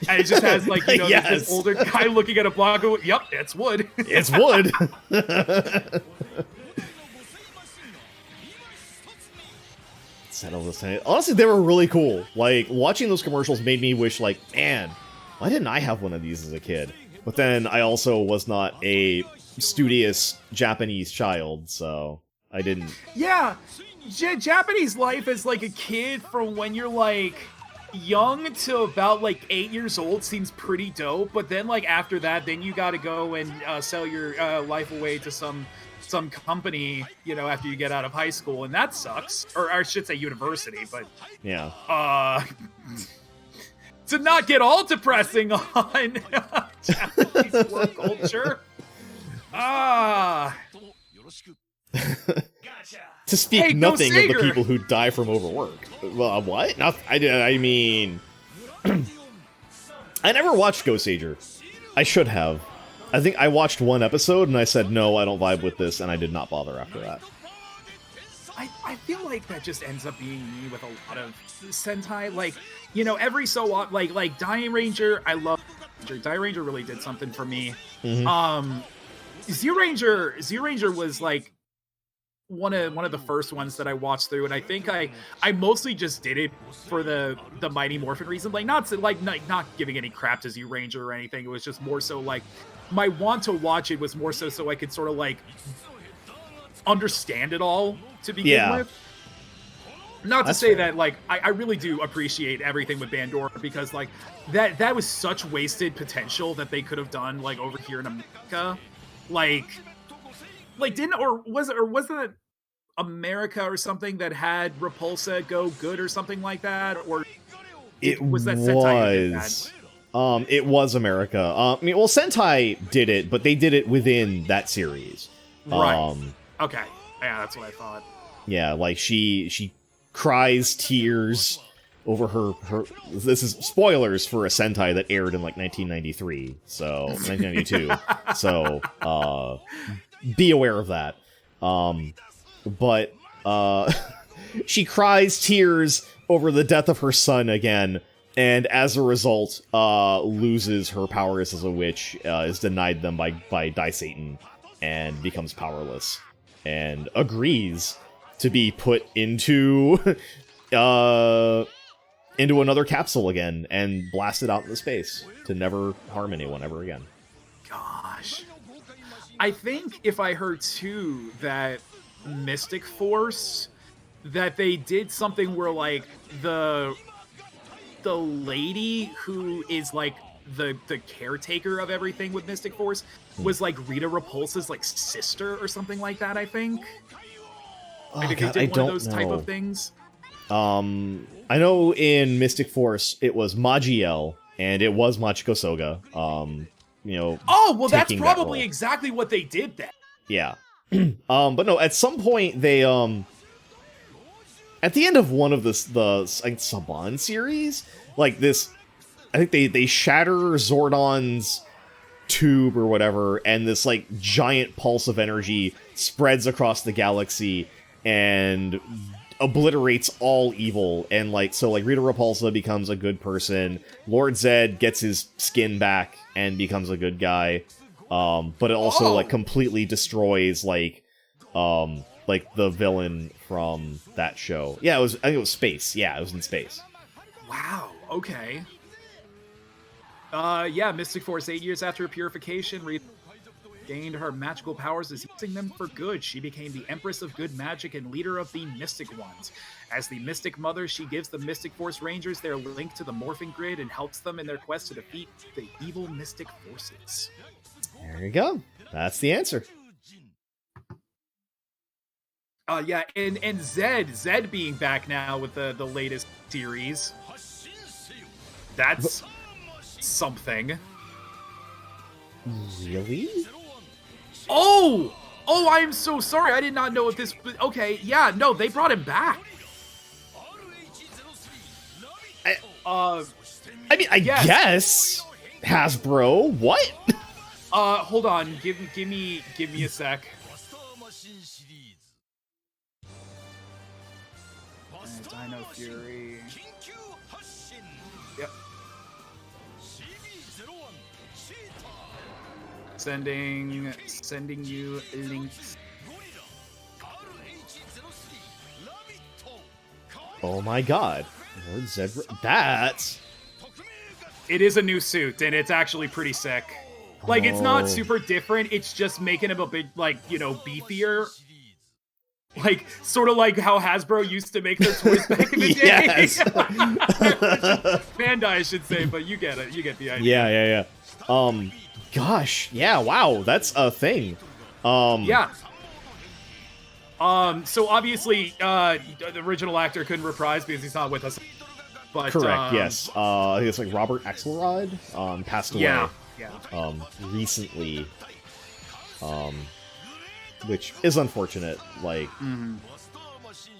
And it just has like yes. this older guy looking at a block of wood. Yep, it's wood. It's wood. Honestly, they were really cool. Like, watching those commercials made me wish, like, man, why didn't I have one of these as a kid? But then I also was not a studious Japanese child, so I didn't. Yeah, Japanese life as like a kid from when you're like young to about like 8 years old seems pretty dope. But then like after that, then you got to go and sell your life away to some company, after you get out of high school, and that sucks. Or I should say university, but yeah. To not get all depressing on Japanese work culture. To speak nothing of the people who die from overwork. Well, what? I mean, I never watched Go Sager. I should have. I think I watched one episode and I said, no, I don't vibe with this, and I did not bother after that. I feel like that just ends up being me with a lot of Sentai. Like, every so often, like Dying Ranger, I love Dying Ranger really did something for me. Mm-hmm. Z Ranger was like one of the first ones that I watched through, and I think I mostly just did it for the Mighty Morphin reason. Like not giving any crap to Z Ranger or anything. It was just more so like my want to watch it was more so I could sort of like understand it all to begin with. Not to say that like I really do appreciate everything with Bandora, because like that was such wasted potential that they could have done like over here in America. Like wasn't it America or something that had Repulsa go good or something like that? Or was that Sentai? It was America. I mean, well, Sentai did it, but they did it within that series. Right. Okay. Yeah, that's what I thought. Yeah, like she cries tears over her. This is spoilers for a Sentai that aired in like 1993, so 1992. So be aware of that. But she cries tears over the death of her son again, and as a result, loses her powers as a witch, is denied them by Dai Satan, and becomes powerless, and agrees to be put into another capsule again and blasted out into space to never harm anyone ever again. Gosh. I think if I heard too that Mystic Force, that they did something where like the lady who is like the caretaker of everything with Mystic Force was like Rita Repulsa's like sister or something like that, I think. Oh, I think God, they I did one of don't those know. type of things. I know in Mystic Force it was Magiel, and it was Machiko Soga. You know. Oh, well, that's taking that probably role. exactly what they did then. Yeah. But no, at some point they at the end of one of the like, Saban series, like this, I think they shatter Zordon's tube or whatever, and this like giant pulse of energy spreads across the galaxy and obliterates all evil. And like so, like Rita Repulsa becomes a good person. Lord Zed gets his skin back and becomes a good guy. But it also like completely destroys like the villain from that show. Yeah, I think it was space. Yeah, it was in space. Wow, okay. Yeah, Mystic Force, 8 years after her purification, Rita gained her magical powers as using them for good. She became the Empress of Good Magic and leader of the Mystic Ones. As the Mystic Mother, she gives the Mystic Force Rangers their link to the Morphing Grid and helps them in their quest to defeat the evil Mystic Forces. There you go. That's the answer. Yeah, and Zed being back now with the latest series. That's something. Really? Oh, I am so sorry. I did not know if this. Okay, yeah, no, they brought him back. I mean, I yes. guess Hasbro. What? Hold on. Give me a sec. Dino Fury. Yep. Sending you links. Oh my God, Lord Zed. That's. It is a new suit, and it's actually pretty sick. Like, it's not Oh. super different. It's just making him a bit, like, you know, beefier. Like, sort of like how Hasbro used to make their toys back in the day. Yes. Bandai, I should say, but you get it. You get the idea. Yeah. Gosh, yeah, wow, that's a thing. Yeah. So obviously, the original actor couldn't reprise because he's not with us. But, Correct, yes. I think it's like Robert Axelrod, passed away. Yeah. Recently. Which is unfortunate, like,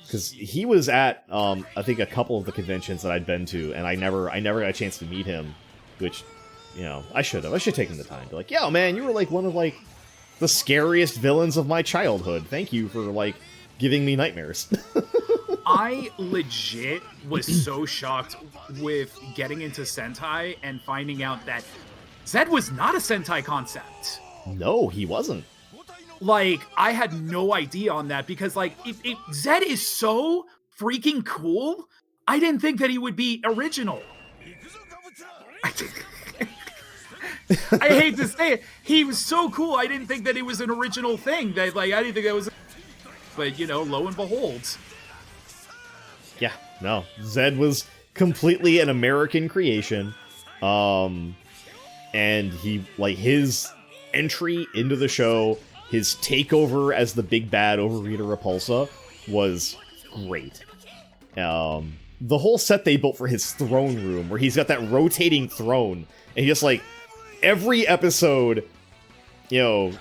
because he was at, I think a couple of the conventions that I'd been to, and I never got a chance to meet him, which, you know, I should have taken the time to, like, yo, man, you were, like, one of, like, the scariest villains of my childhood. Thank you for, like, giving me nightmares. I legit was so shocked with getting into Sentai and finding out that Zed was not a Sentai concept. No, he wasn't. Like, I had no idea on that because, like, Zed is so freaking cool. I didn't think that he would be original. I hate to say it. He was so cool. I didn't think that it was an original thing. That, like, I didn't think that was. But, you know, lo and behold. Yeah, no. Zed was completely an American creation. And he, like, his entry into the show, his takeover as the big bad over Rita Repulsa was great. The whole set they built for his throne room, where he's got that rotating throne, and he just, like, every episode, you know,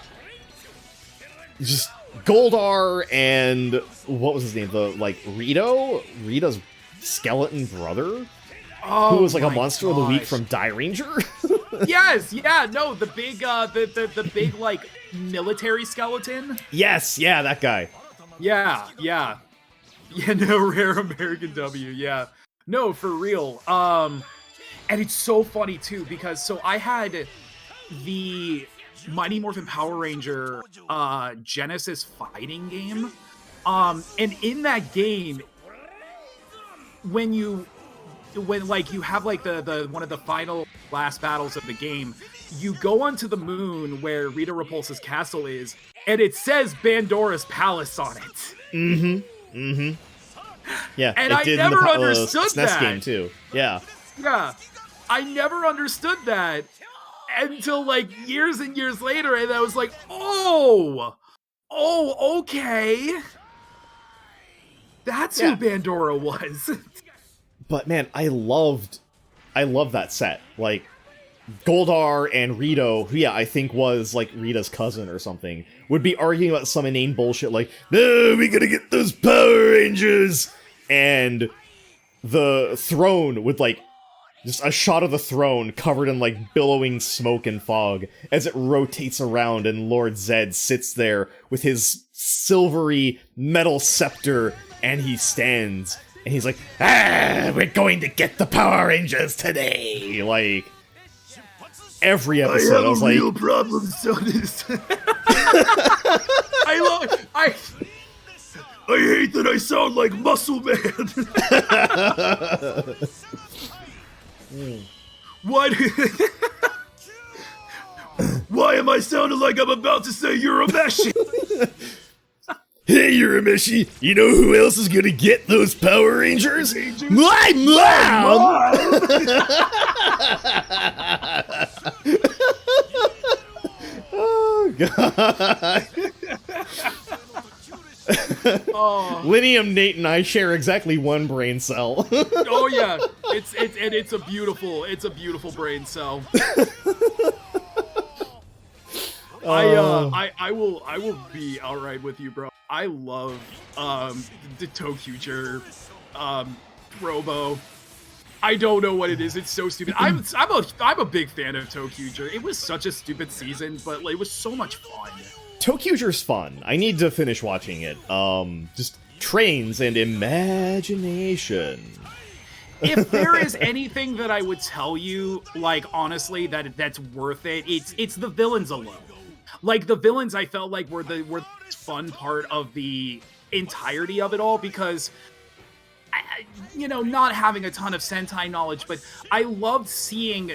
just Goldar and what was his name? The, like, Rita's skeleton brother, Oh, who was like a my monster of the week gosh. from Die Ranger. Yes, yeah, no, the big, the big, like, military skeleton. Yes, yeah, that guy. Yeah, no, rare American W, yeah. No, for real. And it's so funny, too, because, so I had the Mighty Morphin Power Ranger, Genesis fighting game. And in that game, when like you have like the one of the final last battles of the game, you go onto the moon where Rita Repulsa's castle is, and it says Bandora's Palace on it. Yeah, And it I did never in the understood SNES that. game too. Yeah. Yeah. I never understood that until like years and years later, and I was like, oh, okay. That's who Bandora was. But man, I love that set. Like, Goldar and Rito, who I think was like Rita's cousin or something, would be arguing about some inane bullshit like, no, we gotta get those Power Rangers! And the throne would like, just a shot of the throne covered in like billowing smoke and fog as it rotates around and Lord Zed sits there with his silvery metal scepter and he stands and he's like, we're going to get the Power Rangers today! Like, every episode I was like, real problem, son. I hate that I sound like Muscle Man. What? Why am I sounding like I'm about to say Urameshi? Hey, Urameshi, you know who else is gonna get those Power Rangers? My mom! Oh, God. Linium, Nate, and I share exactly one brain cell. Oh yeah, it's a beautiful brain cell. I will be all right with you, bro. I love the TOKUFRIENDS Robo. I don't know what it is. It's so stupid. I'm a big fan of TOKUFRIENDS. It was such a stupid season, but like, it was so much fun. TOKUFRIENDS fun. I need to finish watching it. Just trains and imagination. If there is anything that I would tell you, like, honestly, that's worth it, it's the villains alone. Like, the villains I felt like were the fun part of the entirety of it all, because not having a ton of Sentai knowledge, but I loved seeing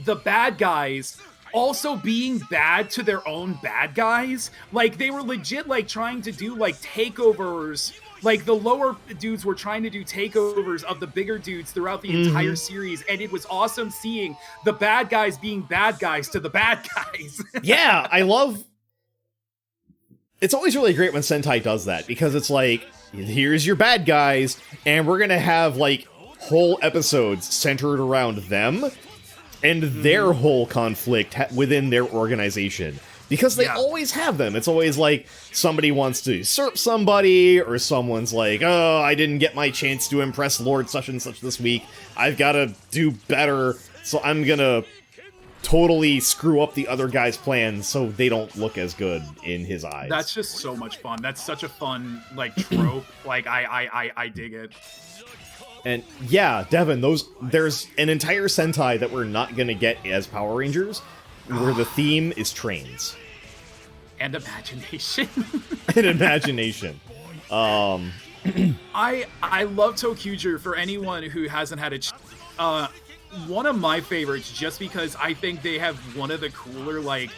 the bad guys also being bad to their own bad guys. Like, they were legit, like, trying to do, like, takeovers. Like, the lower dudes were trying to do takeovers of the bigger dudes throughout the entire series, and it was awesome seeing the bad guys being bad guys to the bad guys. Yeah, I love... It's always really great when Sentai does that, because it's like, here's your bad guys, and we're gonna have, like, whole episodes centered around them and their whole conflict within their organization. Because they always have them. It's always like, somebody wants to usurp somebody, or someone's like, oh, I didn't get my chance to impress Lord such and such this week. I've gotta do better, so I'm gonna totally screw up the other guy's plans so they don't look as good in his eyes. That's just so much fun. That's such a fun, like, trope. Like, I dig it. And yeah, Devin, there's an entire Sentai that we're not gonna get as Power Rangers, where the theme is trains. And imagination. And imagination. I love TOKUFRIENDS. For anyone who hasn't had a one of my favorites, just because I think they have one of the cooler, like,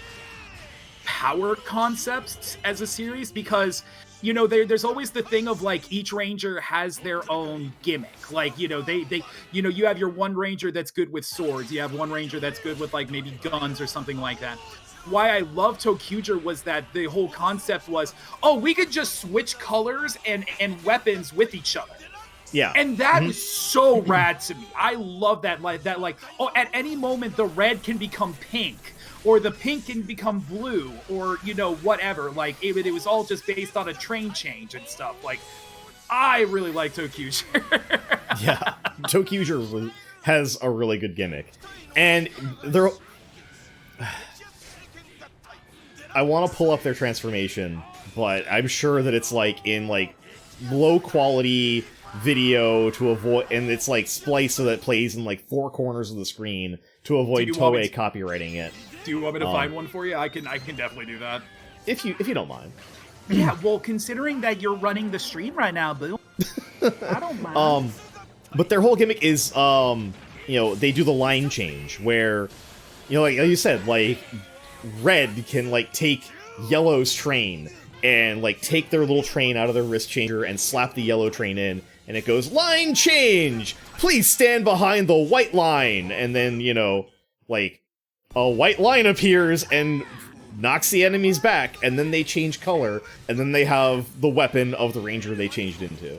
power concepts as a series, because there's always the thing of, like, each ranger has their own gimmick. Like, they you have your one ranger that's good with swords. You have one ranger that's good with, like, maybe guns or something like that. Why I love TOKUFRIENDS was that the whole concept was, oh, we could just switch colors and weapons with each other. Yeah. And that is so rad to me. I love that, oh, at any moment the red can become pink, or the pink can become blue, or, whatever. Like, it was all just based on a train change and stuff. Like, I really like TOKUFRIENDS. Yeah, TOKUFRIENDS has a really good gimmick. And they're... I want to pull up their transformation, but I'm sure that it's, like, in, like, low-quality video to avoid... And it's, like, spliced so that it plays in, like, 4 corners of the screen to avoid Toei copywriting it. Do you want me to find one for you? I can definitely do that. If you don't mind. Yeah, well, considering that you're running the stream right now, boo. I don't mind. But their whole gimmick is, they do the line change, where, like you said, like, Red can, like, take Yellow's train and, like, take their little train out of their wrist changer and slap the Yellow train in, and it goes, line change! Please stand behind the white line! And then, you know, like, a white line appears and knocks the enemies back, and then they change color, and then they have the weapon of the ranger they changed into.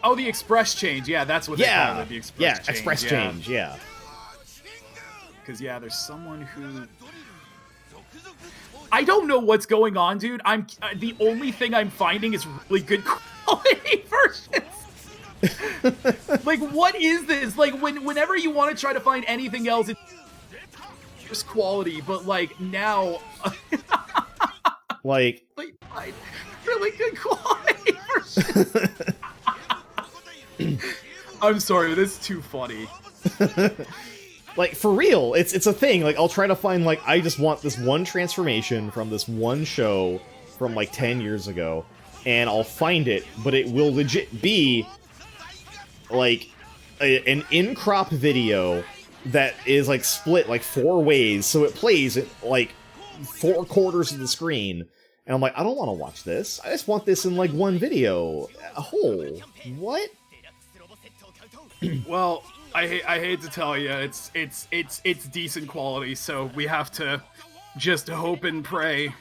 Oh, the express change. Yeah, that's what they call it. The express change. Express change, yeah. Because, yeah, there's someone who... I don't know what's going on, dude. The only thing I'm finding is really good quality versions. Like, what is this? Like, whenever you want to try to find anything else, it's just quality. But, like, now... like... really good quality versions. I'm sorry, this is too funny. Like, for real, it's a thing. Like, I'll try to find, like, I just want this one transformation from this one show from, like, 10 years ago, and I'll find it, but it will legit be, like, an in-crop video that is, like, split, like, 4 ways, so it plays at, like, 4 quarters of the screen, and I'm like, I don't want to watch this. I just want this in, like, one video. A whole. What? Well, I hate to tell you, it's decent quality, so we have to just hope and pray.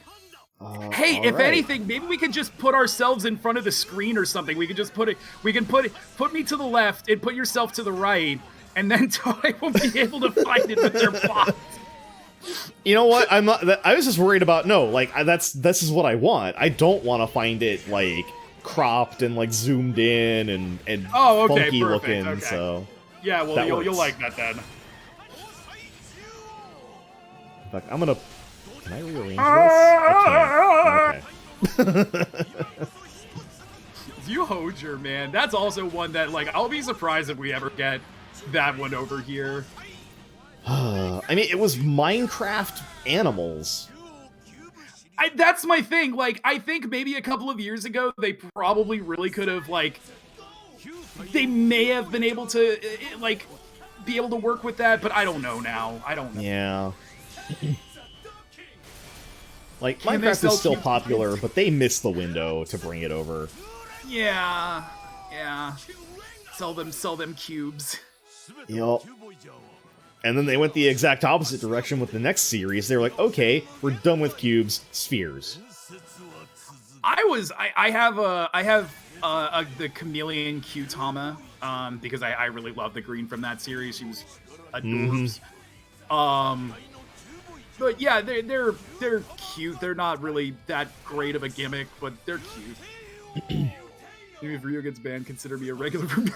Hey, if anything, maybe we could just put ourselves in front of the screen or something. We could just put me to the left and put yourself to the right, and then Toei will be able to find it with their bots. You know what? I'm not. I was just worried about this is what I want. I don't want to find it like cropped and like zoomed in and funky perfect, looking. Okay. So yeah, well you'll like that then. In fact, I'm gonna. Can I rearrange this? I can't. Okay. You Hojer, man. That's also one that, like, I'll be surprised if we ever get that one over here. I mean, it was Minecraft animals. That's my thing. Like, I think maybe a couple of years ago, they probably really could have, like, they may have been able to, like, be able to work with that, but I don't know now. I don't know. Yeah. Like, Minecraft is still popular, but they missed the window to bring it over. Yeah. Sell them cubes. Yup. And then they went the exact opposite direction with the next series. They were like, okay, we're done with cubes, spheres. I have the Chameleon Q-Tama, because I really love the green from that series. She was adorbs. But yeah, they're cute. They're not really that great of a gimmick, but they're cute. Maybe if Ryu gets banned, consider me a regular from now.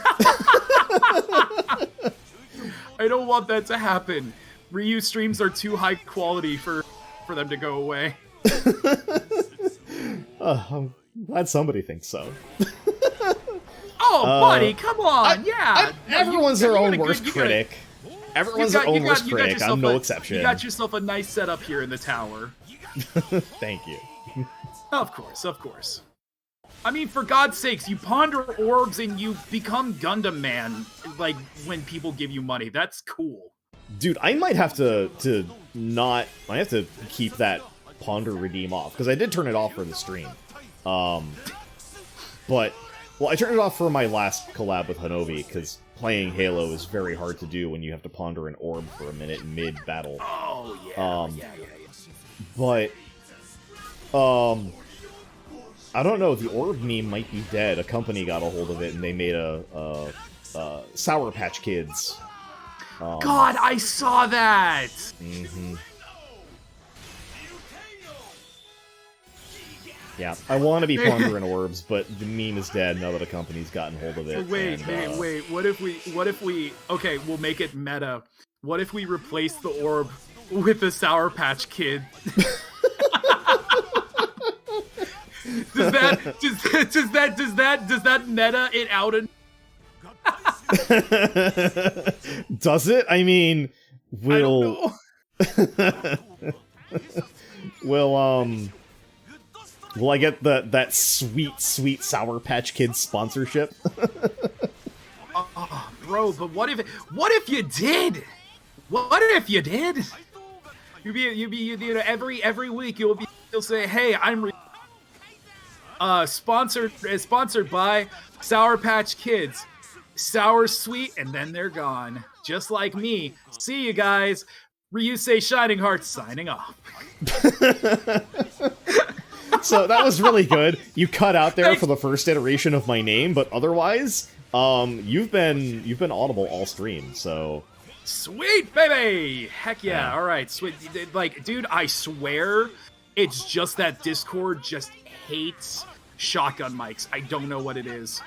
I don't want that to happen. Ryu streams are too high quality for them to go away. I'm glad somebody thinks so. Oh, buddy, come on, yeah. Everyone's their own worst critic. Everyone's their own worst critic. I'm no exception. You got yourself a nice setup here in the tower. Thank you. Of course. I mean, for God's sakes, you ponder orbs and you become Gundam Man, like, when people give you money. That's cool. Dude, I might have to keep that ponder redeem off, because I did turn it off for the stream. But, well, I turned it off for my last collab with Hanobi, because playing Halo is very hard to do when you have to ponder an orb for a minute mid-battle. Oh, yeah. But, I don't know, the orb meme might be dead. A company got a hold of it, and they made a Sour Patch Kids. God, I saw that! Mm-hmm. Yeah, I want to be pondering orbs, but the meme is dead now that a company's gotten hold of it. Wait. What if we... Okay, we'll make it meta. What if we replace the orb with the Sour Patch Kid? Does that meta it out? Does it? I mean, will I get that sweet Sour Patch Kids sponsorship? Bro, but what if you did? What if you did? You know, every week you'll say, "Hey, I'm sponsored by Sour Patch Kids, sour sweet," and then they're gone, just like me. See you guys. Ryusei Shining Hearts signing off. So that was really good. You cut out there for the first iteration of my name, but otherwise, you've been audible all stream. So sweet baby, heck yeah! All right, sweet. Like, dude, I swear, it's just that Discord just hates shotgun mics. I don't know what it is.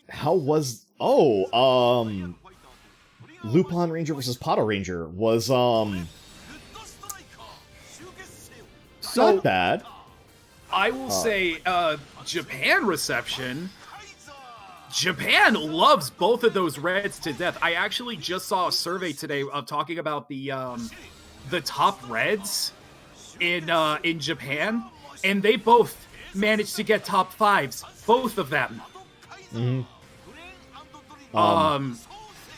How was Lupin Ranger versus Pato Ranger was not bad. I will say Japan reception. Japan loves both of those reds to death. I actually just saw a survey today of talking about the top reds in Japan, and they both managed to get top fives, both of them. Mm-hmm.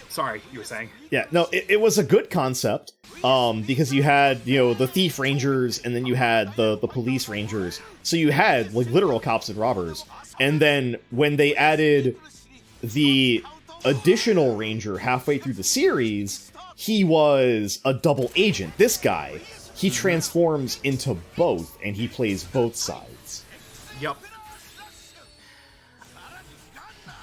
Sorry, you were saying? Yeah, no, it was a good concept, because you had, the thief rangers, and then you had the police rangers, so you had, like, literal cops and robbers, and then when they added the additional ranger halfway through the series, he was a double agent. This guy, he transforms into both, and he plays both sides. Yep.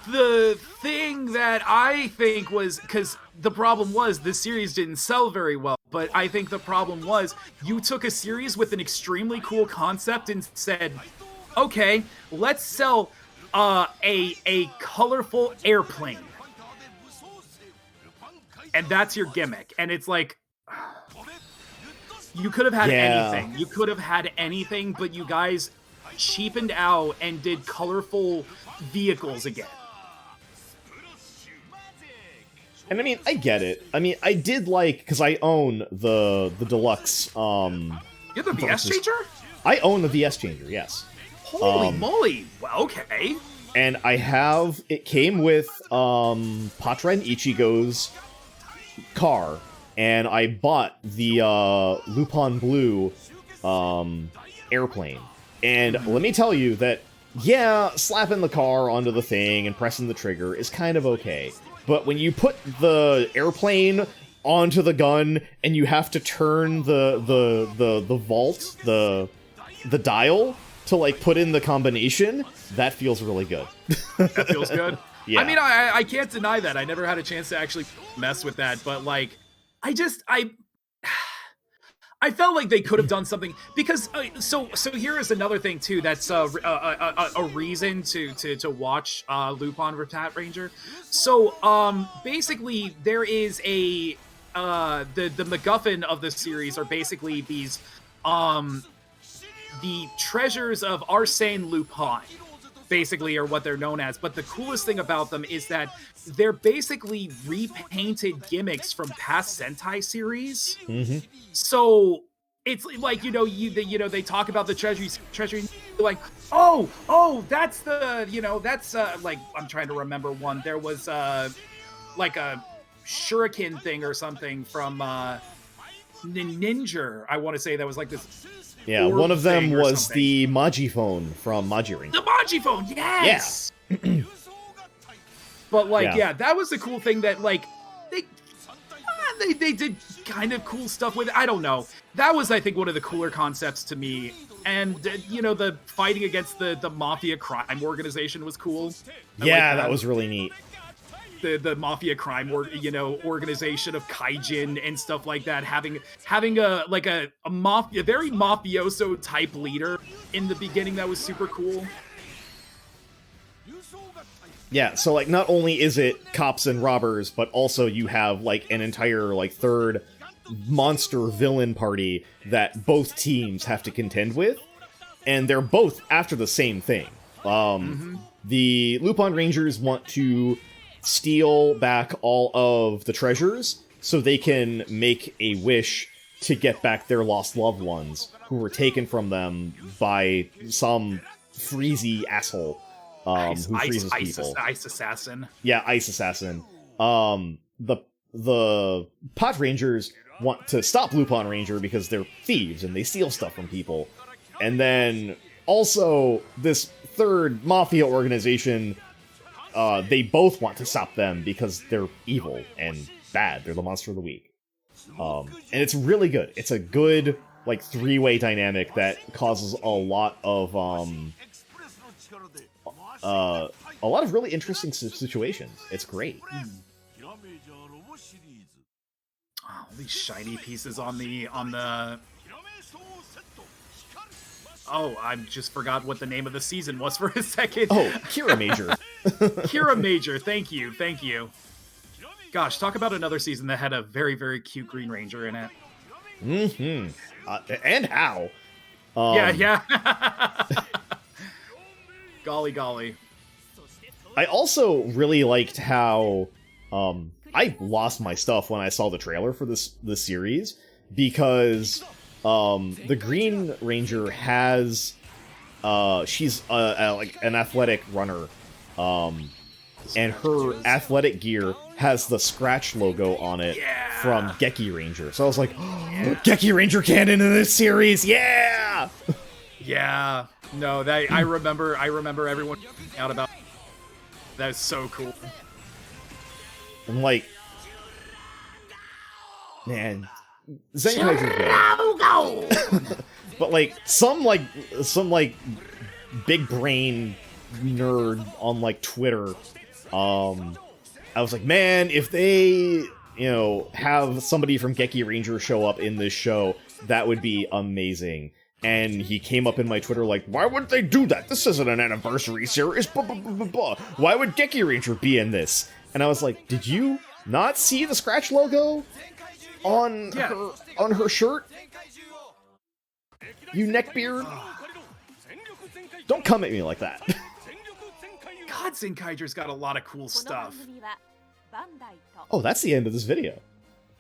The thing that I think was, because the problem was this series didn't sell very well, but I think the problem was you took a series with an extremely cool concept and said, okay, let's sell a colorful airplane. And that's your gimmick. And it's like, you could have had anything. You could have had anything, but you guys cheapened out and did colorful vehicles again. And I mean, I get it. I mean, I did like, because I own the deluxe. You have the VS Changer? I own the VS Changer, yes. Holy moly! Well, okay. And it came with Patra and Ichigo's car, and I bought the Lupin Blue airplane. And let me tell you that, slapping the car onto the thing and pressing the trigger is kind of okay. But when you put the airplane onto the gun and you have to turn the vault, the dial to, like, put in the combination, that feels really good. That feels good. Yeah. I mean, I can't deny that. I never had a chance to actually mess with that, but, like, I felt like they could have done something, because so here is another thing too that's a reason to watch Lupin Ratat Ranger. So basically there is the MacGuffin of the series are basically these the treasures of Arsène Lupin, basically, are what they're known as. But the coolest thing about them is that they're basically repainted gimmicks from past Sentai series. Mm-hmm. So it's like, they talk about the treasury, like, that's the, like, I'm trying to remember one. There was like a shuriken thing or something from Ninja. I want to say that was like this. Yeah, one of them was the Maji phone from Maji Ring. The Maji phone, yes! Yeah. But, like, that was the cool thing that, like, they did kind of cool stuff with it. I don't know. That was, I think, one of the cooler concepts to me. And, the fighting against the Mafia crime organization was cool. That was really neat. The Mafia crime organization of Kaijin and stuff like that, having a mafia, very mafioso type leader in the beginning, that was super cool. Yeah, so, like, not only is it cops and robbers, but also you have, like, an entire, like, third monster villain party that both teams have to contend with, and they're both after the same thing. The Lupin Rangers want to steal back all of the treasures so they can make a wish to get back their lost loved ones who were taken from them by some freezy asshole. who freezes people. Ice Assassin. Yeah, Ice Assassin. The Pot Rangers want to stop Lupin Ranger because they're thieves and they steal stuff from people. And then also this third mafia organization, they both want to stop them because they're evil and bad. They're the monster of the week. And it's really good. It's a good like three-way dynamic that causes a lot of really interesting situations. It's great. Oh, these shiny pieces on the. Oh, I just forgot what the name of the season was for a second. Oh, Kira Major. Kira Major, thank you. Gosh, talk about another season that had a very, very cute Green Ranger in it. Mm-hmm. And how? Yeah. Golly. I also really liked how I lost my stuff when I saw the trailer for this series, because the Green Ranger has she's like an athletic runner, and her athletic gear has the Scratch logo on it from Geki Ranger. So I was like, oh, Geki Ranger canon in this series, yeah! Yeah, no, I remember everyone out about. That's so cool. I'm like, man, Zenkaiger's good. But like some big brain nerd on like Twitter, I was like, man, if they, have somebody from Geki Ranger show up in this show, that would be amazing. And he came up in my Twitter like, why would they do that? This isn't an anniversary series. Blah, blah, blah, blah, blah. Why would Geki Ranger be in this? And I was like, did you not see the Scratch logo on her shirt? You neckbeard? Don't come at me like that. God, Zenkaiger's got a lot of cool stuff. Oh, that's the end of this video.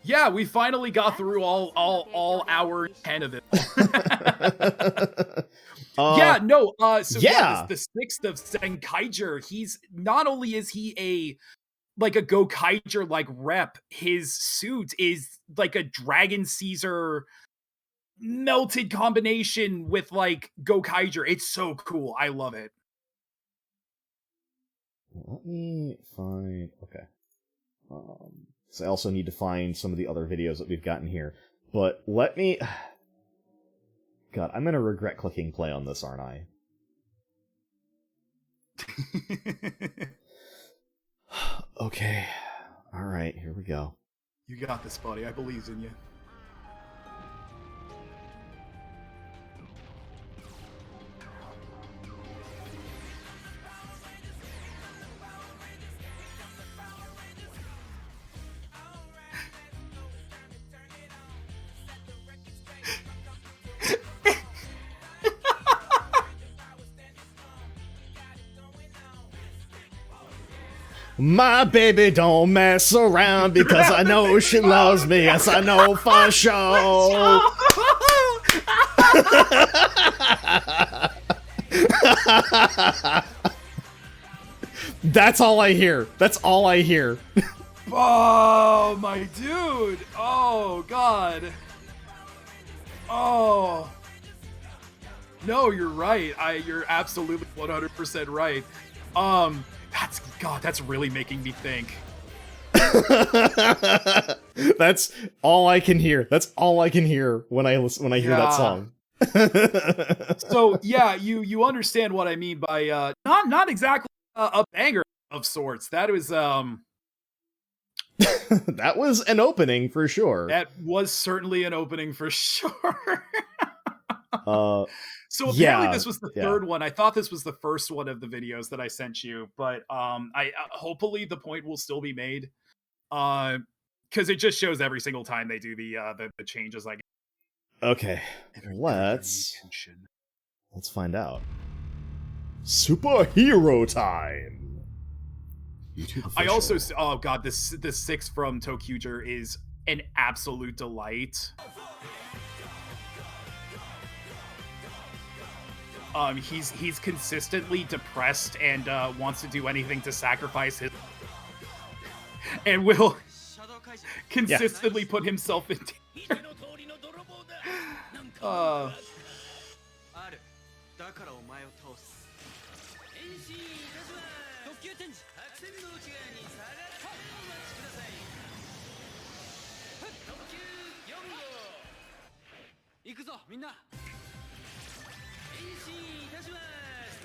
Yeah, we finally got through all hour 10 of it. The sixth of Zenkaiger, he's not only is he a Gokaiger like rep, his suit is like a Dragon Caesar melted combination with like Gokaiger. It's so cool. I love it. Let me find so I also need to find some of the other videos that we've gotten here. But let me... God, I'm gonna regret clicking play on this, aren't I? Okay. Alright, here we go. You got this, buddy. I believe in you. My baby don't mess around because I know she loves me. Yes, I know for sure. That's all I hear. That's all I hear. Oh, my dude. Oh, God. Oh. No, you're right. You're absolutely 100% right. That's really making me think. That's all I can hear. That's all I can hear when I hear that song. So yeah, you understand what I mean by not exactly a banger of sorts. That was that was an opening for sure. That was certainly an opening for sure. So apparently this was the third one. I thought this was the first one of the videos that I sent you, but I hopefully the point will still be made, because it just shows every single time they do the changes. Like, okay, let's find out. Superhero time. I also the six from TOKUFRIENDS is an absolute delight. He's consistently depressed and wants to do anything to sacrifice his, and will consistently put himself in danger.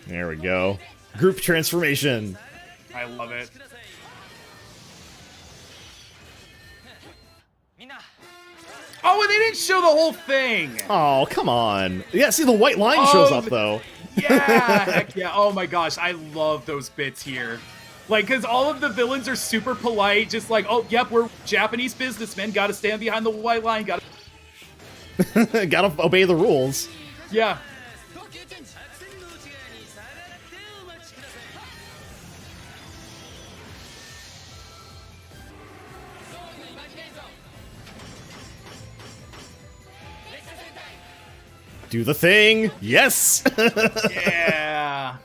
There we go. Group transformation. I love it. Oh, and they didn't show the whole thing. Oh, come on. Yeah, see, the white line shows up, though. Yeah, heck yeah. Oh my gosh, I love those bits here. Like, because all of the villains are super polite, just like, oh, yep, we're Japanese businessmen, gotta stand behind the white line, gotta... Gotta obey the rules. Yeah. Do the thing. Yes. Yeah.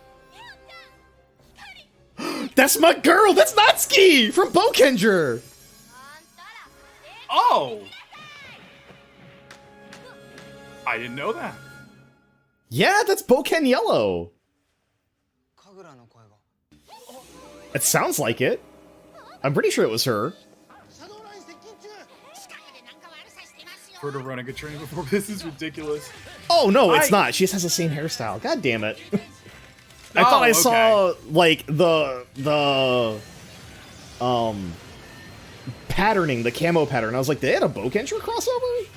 That's my girl. That's Natsuki from Bokenger. Oh. I didn't know that. Yeah, that's Boken Yellow. It sounds like it. I'm pretty sure it was her. For her to run a good training before this is ridiculous. Oh no, it's not. She just has the same hairstyle. God damn it. I thought I okay. saw like the patterning, the camo pattern. I was like, they had a Bokenger crossover?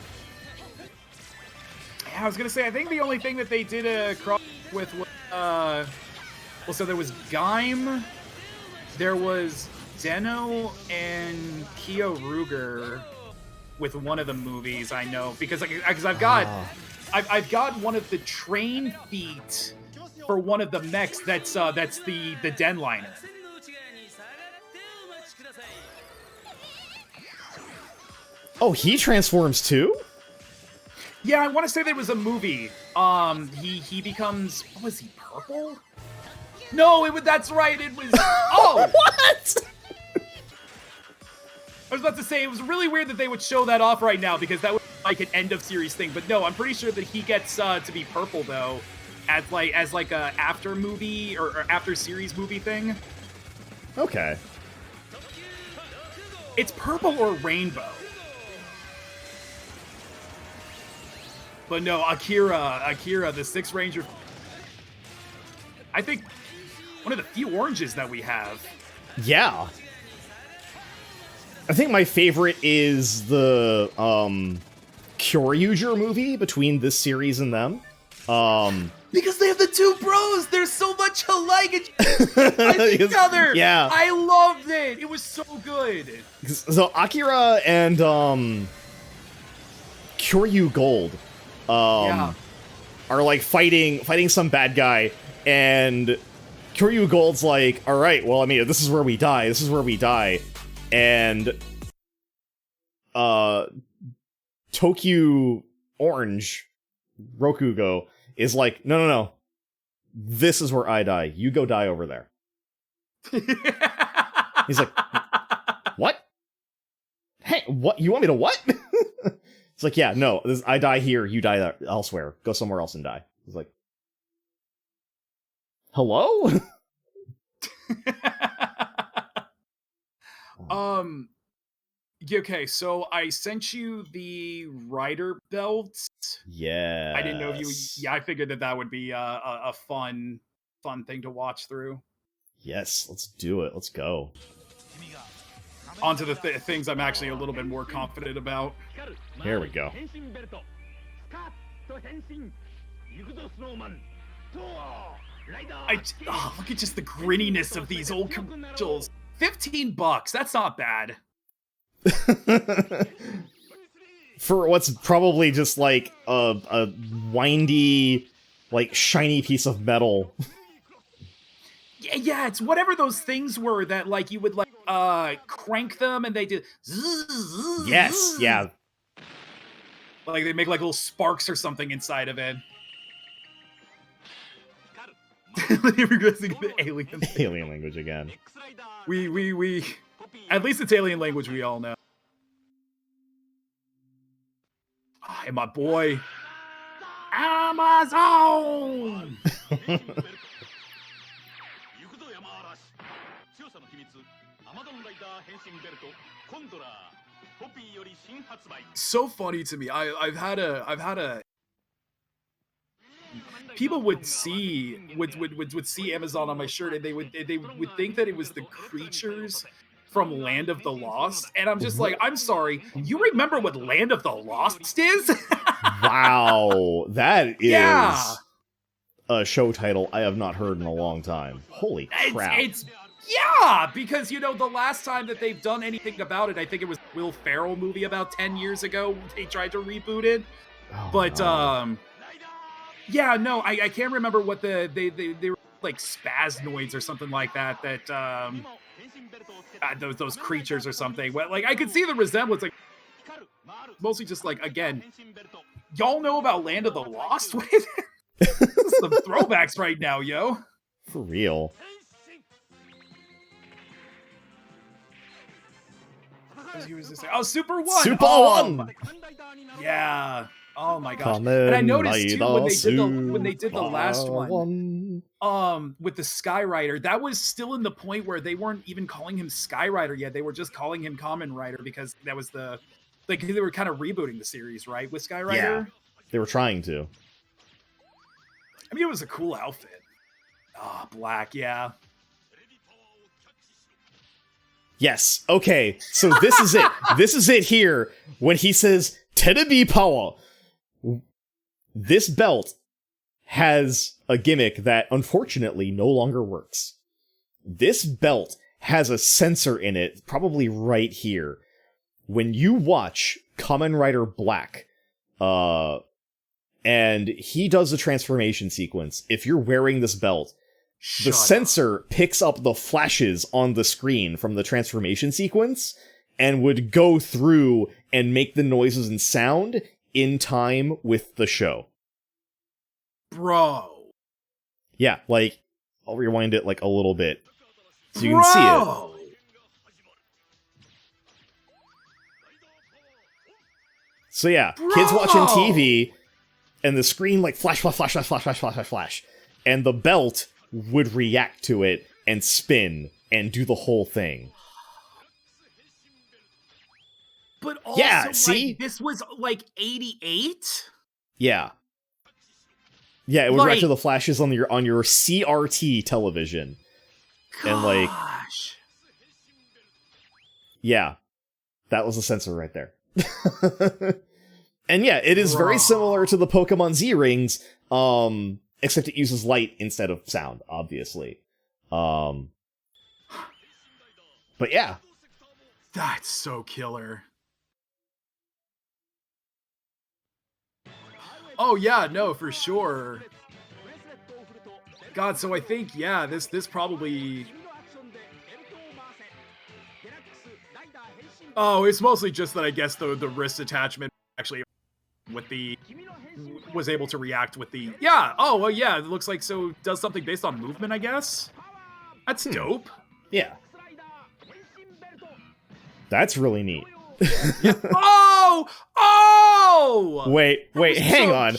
Yeah, I was gonna say, I think the only thing that they did a cross with was, well, so there was Gaim, there was Deno and Kyo Ruger with one of the movies, I know, because I've got I've got one of the train feet for one of the mechs that's the Denliner. Oh, he transforms too? Yeah, I want to say there was a movie. He becomes, what was he, purple? No, that's right. It was. Oh, What? I was about to say it was really weird that they would show that off right now because that was like an end of series thing. But no, I'm pretty sure that he gets to be purple though, as like a after movie or after series movie thing. Okay. It's purple or rainbow. But no, Akira, the Sixth Ranger. I think one of the few oranges that we have. Yeah. I think my favorite is the Kyoryuger movie between this series and them. Because they have the two bros, they're so much alike. Each other. Yeah. I loved it. It was so good. So Akira and Kyoryu Gold are like fighting some bad guy, and Kyoryu Gold's like, all right, well, I mean, this is where we die. This is where we die. And Tokyu Orange Rokugo is like, no. This is where I die. You go die over there. He's like, what? Hey, what? You want me to what? It's like, yeah, no, I die here, you die elsewhere. Go somewhere else and die. It's like, hello? Okay, so I sent you the rider belts. Yeah. I didn't know if you. Yeah, I figured that would be a fun thing to watch through. Yes, let's do it. Let's go. Onto the things I'm actually a little bit more confident about. Here we go. Look at just the grinniness of these old commercials. $15, that's not bad. For what's probably just like a windy, like shiny piece of metal. Yeah, it's whatever those things were that like you would like crank them and they do. Yes, yeah. Like they make like little sparks or something inside of it. Regressing the alien. Alien language again. We. At least it's alien language we all know. Hey, my boy. Amazon! So funny to me. I've had a people would see Amazon on my shirt and they would think that it was the creatures from Land of the Lost, and I'm just like, I'm sorry, you remember what Land of the Lost is? Wow, that is a show title I have not heard in a long time. Holy crap. It's because, you know, the last time that they've done anything about it, I think it was Will Ferrell movie about 10 years ago. They tried to reboot it. Oh, but, no. I can't remember what they were like spasnoids or something like that, those creatures or something. Well, like, I could see the resemblance, like, mostly just like, again, y'all know about Land of the Lost? This is some throwbacks right now, yo. For real. Oh, Super 1! Super 1! Yeah. Oh my gosh. Come And I noticed too in, when they did the last one, with the Skyrider, that was still in the point where they weren't even calling him Skyrider yet. They were just calling him Kamen Rider because that was they were kind of rebooting the series, right? With Skyrider. Yeah. They were trying to. I mean, it was a cool outfit. Black, yeah. Yes. Okay. So this is it. This is it here when he says Terebi power. This belt has a gimmick that unfortunately no longer works. This belt has a sensor in it, probably right here. When you watch Kamen Rider Black, and he does the transformation sequence, if you're wearing this belt, the sensor picks up the flashes on the screen from the transformation sequence and would go through and make the noises and sound in time with the show. Bro. Yeah, like, I'll rewind it like a little bit so you can see it. So yeah, kids watching TV and the screen like flash, flash, flash, flash, flash, flash, flash, flash, flash. And the belt would react to it and spin and do the whole thing. But also, yeah, see? Like, this was like 88? Yeah. Yeah, it would react to the flashes on your CRT television. Gosh. And like, yeah, that was a sensor right there. And yeah, it is very similar to the Pokemon Z rings, except it uses light instead of sound, obviously. But yeah. That's so killer. Oh yeah, no, for sure. God, so I think, yeah, this probably... Oh, it's mostly just that I guess the wrist attachment actually was able to react with the... Yeah, oh, well, yeah, it looks like so does something based on movement, I guess. That's dope. Yeah. That's really neat. Oh! Wait, hang on.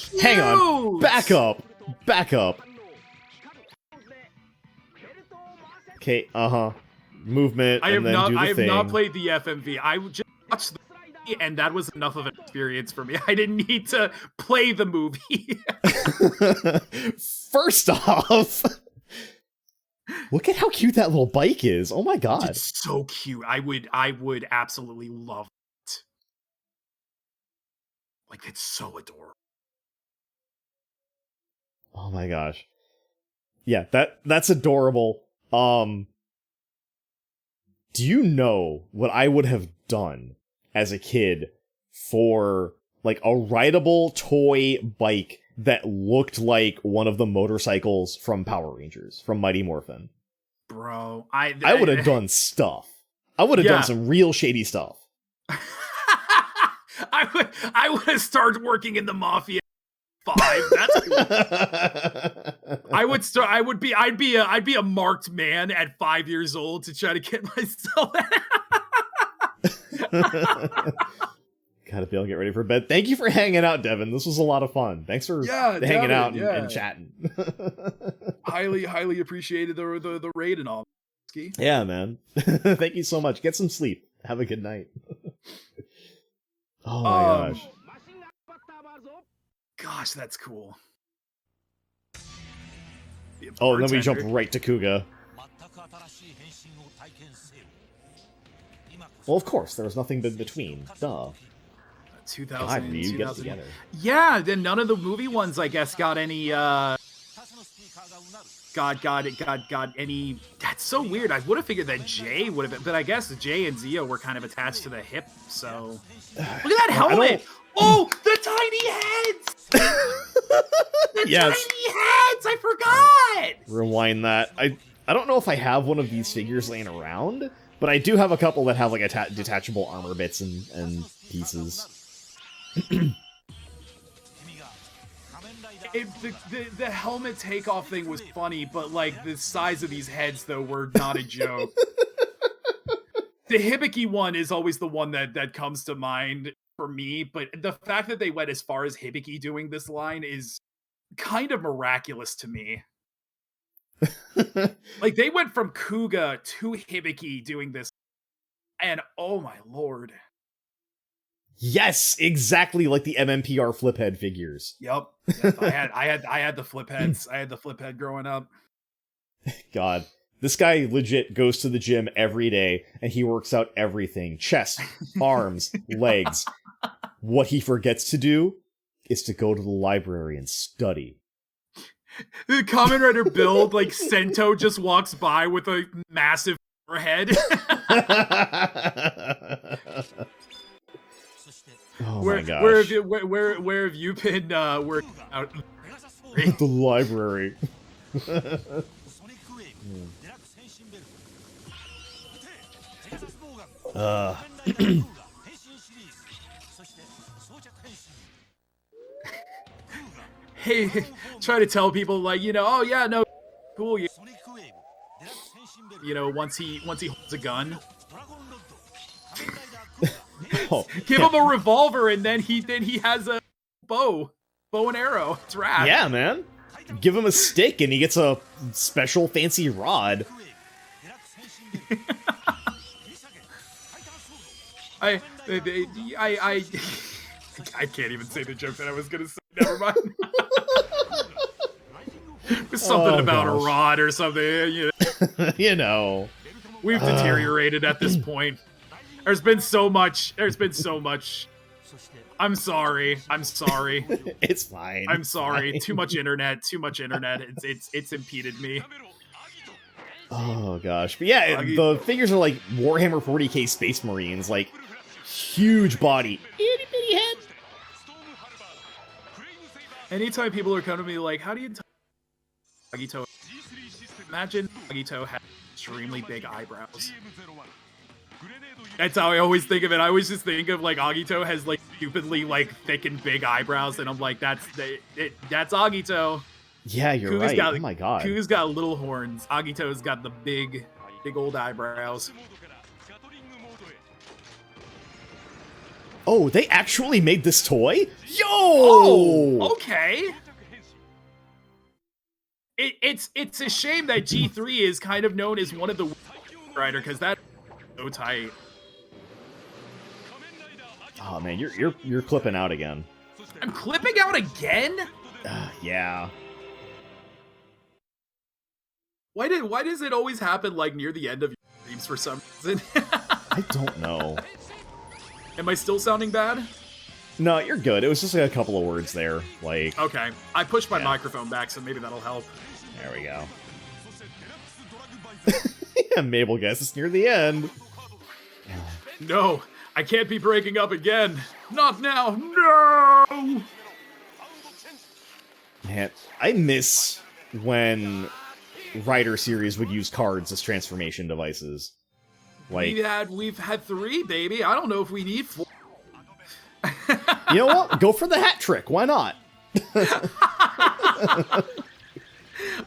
Back up. Okay, movement, I have and then do the thing. not played the FMV. I just watched the movie, and that was enough of an experience for me. I didn't need to play the movie. First off, look at how cute that little bike is. Oh my god. It's so cute. I would absolutely love it. Like, it's so adorable. Oh my gosh. Yeah, that's adorable. Do you know what I would have done as a kid for like a rideable toy bike that looked like one of the motorcycles from Power Rangers, from Mighty Morphin? Bro, I would have done stuff. I would have done some real shady stuff. I would have started working in the Mafia 5. That's cool. I'd be a marked man at 5 years old to try to get myself. Gotta be able to get ready for bed. Thank you for hanging out, Devin. This was a lot of fun. Thanks for hanging out and chatting. highly appreciated the raid and all. Yeah, man. Thank you so much. Get some sleep. Have a good night. Oh my gosh. Gosh, that's cool. Oh, and then we jump right to Kuga. Well, of course, there was nothing in between. Duh. 2000, God, you get together. Yeah, then none of the movie ones, I guess, got any, got any. That's so weird. I would have figured that Jay would have been, but I guess Jay and Zio were kind of attached to the hip, so. Look at that helmet! Oh, the tiny heads! The tiny heads! I forgot! Rewind that. I don't know if I have one of these figures laying around, but I do have a couple that have like detachable armor bits and pieces. The helmet takeoff thing was funny, but like the size of these heads though were not a joke. The Hibiki one is always the one that comes to mind for me, but the fact that they went as far as Hibiki doing this line is kind of miraculous to me. Like they went from Kuga to Hibiki doing this, and oh my lord. Yes, exactly like the MMPR fliphead figures. Yep. I had the flip heads. I had the flip head growing up. God. This guy legit goes to the gym every day and he works out everything. Chest, arms, legs. What he forgets to do is to go to the library and study. The Kamen Rider build, like Sento just walks by with a massive head. Oh my gosh. Where have you been working out? At the library. Hey, try to tell people like, you know, oh yeah, no, cool. You know, once he holds a gun. Oh, give him a revolver and then he has a bow and arrow. It's rad. Yeah, man. Give him a stick and he gets a special fancy rod. I can't even say the joke that I was gonna say. Never mind. There's something about a rod or something. You know. You know. We've deteriorated at this point. There's been so much. I'm sorry. It's fine. I'm sorry. Fine. Too much internet. It's impeded me. Oh gosh. But yeah, the figures are like Warhammer 40k Space Marines, like huge body. Itty bitty head. Anytime people are coming to me like, how do you Agito? Imagine Agito had extremely big eyebrows. That's how I always think of it. I always just think of like Agito has like stupidly like thick and big eyebrows, and I'm like, that's Agito. Yeah, you're Kuga's right. Got, oh my god. Kuga's got little horns. Agito's got the big old eyebrows. Oh, they actually made this toy? Yo! Oh, okay. It's a shame that G3 is kind of known as one of the Rider, because that's so tight. Oh man, you're clipping out again. I'm clipping out again? Yeah. Why does it always happen like near the end of your streams for some reason? I don't know. Am I still sounding bad? No, you're good. It was just like a couple of words there. Like okay. I pushed my microphone back, so maybe that'll help. There we go. Yeah, Mabel guess it's near the end. No, I can't be breaking up again. Not now. No! Man, I miss when Rider series would use cards as transformation devices. Like we've had 3, baby. I don't know if we need 4. You know what? Go for the hat trick. Why not?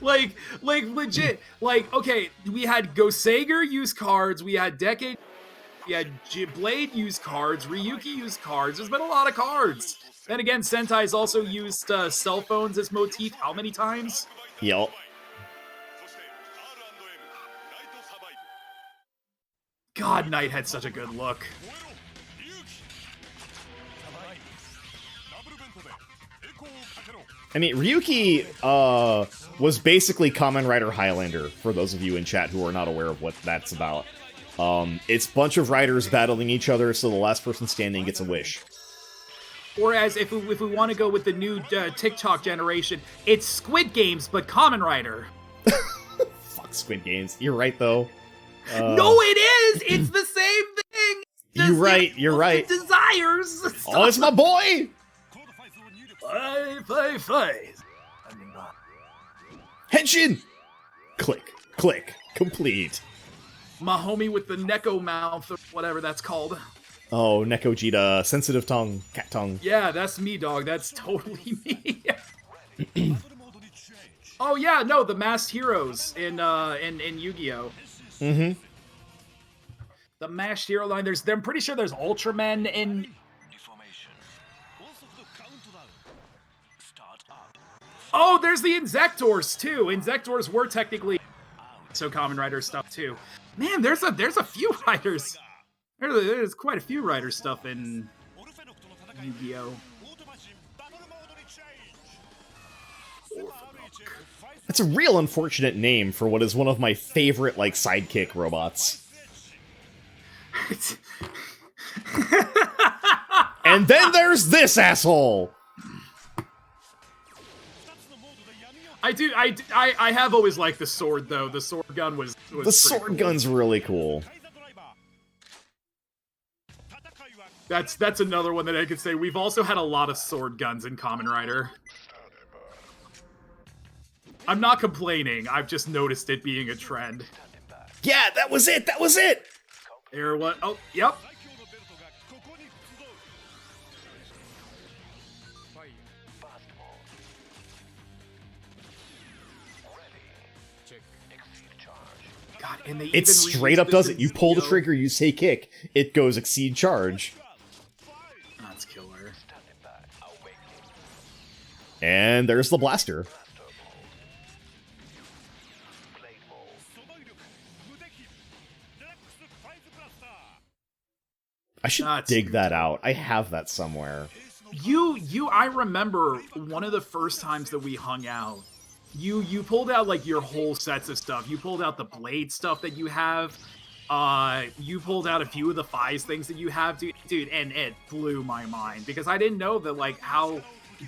like legit. Like, okay, we had Gosager use cards, we had Decade, we had Blade use cards, Ryuki use cards. There's been a lot of cards. Then again, Sentai's also used cell phones as motif. How many times? Yup. God, Knight had such a good look. I mean, Ryuki was basically Kamen Rider Highlander, for those of you in chat who are not aware of what that's about. It's a bunch of riders battling each other, so the last person standing gets a wish. Or as if we want to go with the new TikTok generation, it's Squid Games, but Kamen Rider. Fuck Squid Games. You're right, though. No, it is! It's the same thing! You're right, you're right. Desires! Oh, it's my boy! Five. Henshin! Click, click, complete. My homie with the Neko mouth, or whatever that's called. Oh, Nekojita, sensitive tongue, cat tongue. Yeah, that's me, dog. That's totally me. Oh yeah, no, the masked heroes in Yu-Gi-Oh. Mm-hmm. The masked hero line. I'm pretty sure there's Ultramen in. Oh, there's the Insectors too. Insectors were technically so Kamen Rider stuff too. Man, there's a few writers. There's quite a few writer stuff in Yu-Gi-Oh. That's a real unfortunate name for what is one of my favorite, like, sidekick robots. And then there's this asshole! I have always liked the sword, though. The sword gun was the sword cool. gun's really cool. That's another one that I could say. We've also had a lot of sword guns in Kamen Rider. I'm not complaining. I've just noticed it being a trend. Yeah, that was it! That was it! There what? Oh, yep. God, and they It straight up does it. You pull the trigger, you say kick, it goes exceed charge. That's killer. And there's the blaster. I should dig that out. I have that somewhere. I remember one of the first times that we hung out, you pulled out like your whole sets of stuff. You pulled out the blade stuff that you have. You pulled out a few of the Fies things that you have, dude, and it blew my mind because I didn't know that like how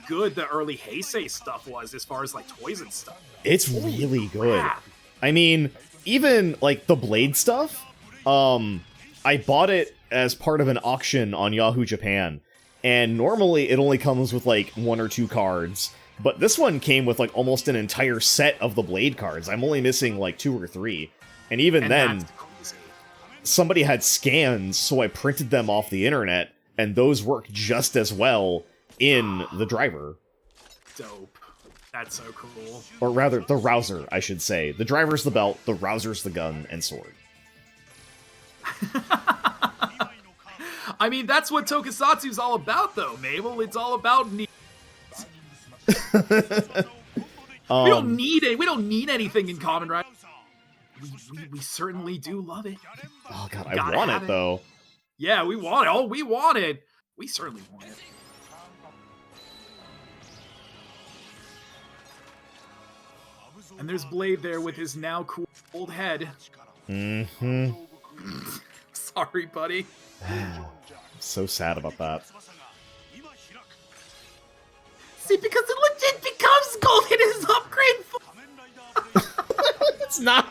good the early Heisei stuff was as far as like toys and stuff. It's really good. I mean, even like the blade stuff, I bought it as part of an auction on Yahoo Japan, and normally it only comes with like 1 or 2 cards, but this one came with like almost an entire set of the blade cards. I'm only missing like 2 or 3, and even then, somebody had scans, so I printed them off the internet, and those work just as well in the driver. Dope. That's so cool. Or rather, the rouser, I should say. The driver's the belt, the rouser's the gun and sword. I mean, that's what Tokusatsu's all about, though, Mabel. It's all about needs. We don't need anything in Kamen Rider. We certainly do love it. Oh god, I want it, though. Yeah, we want it. Oh, we want it. We certainly want it. And there's Blade there with his now cool old head. Mm-hmm. Sorry, buddy. I'm so sad about that. See, because it legit becomes gold in his upgrade. It's not.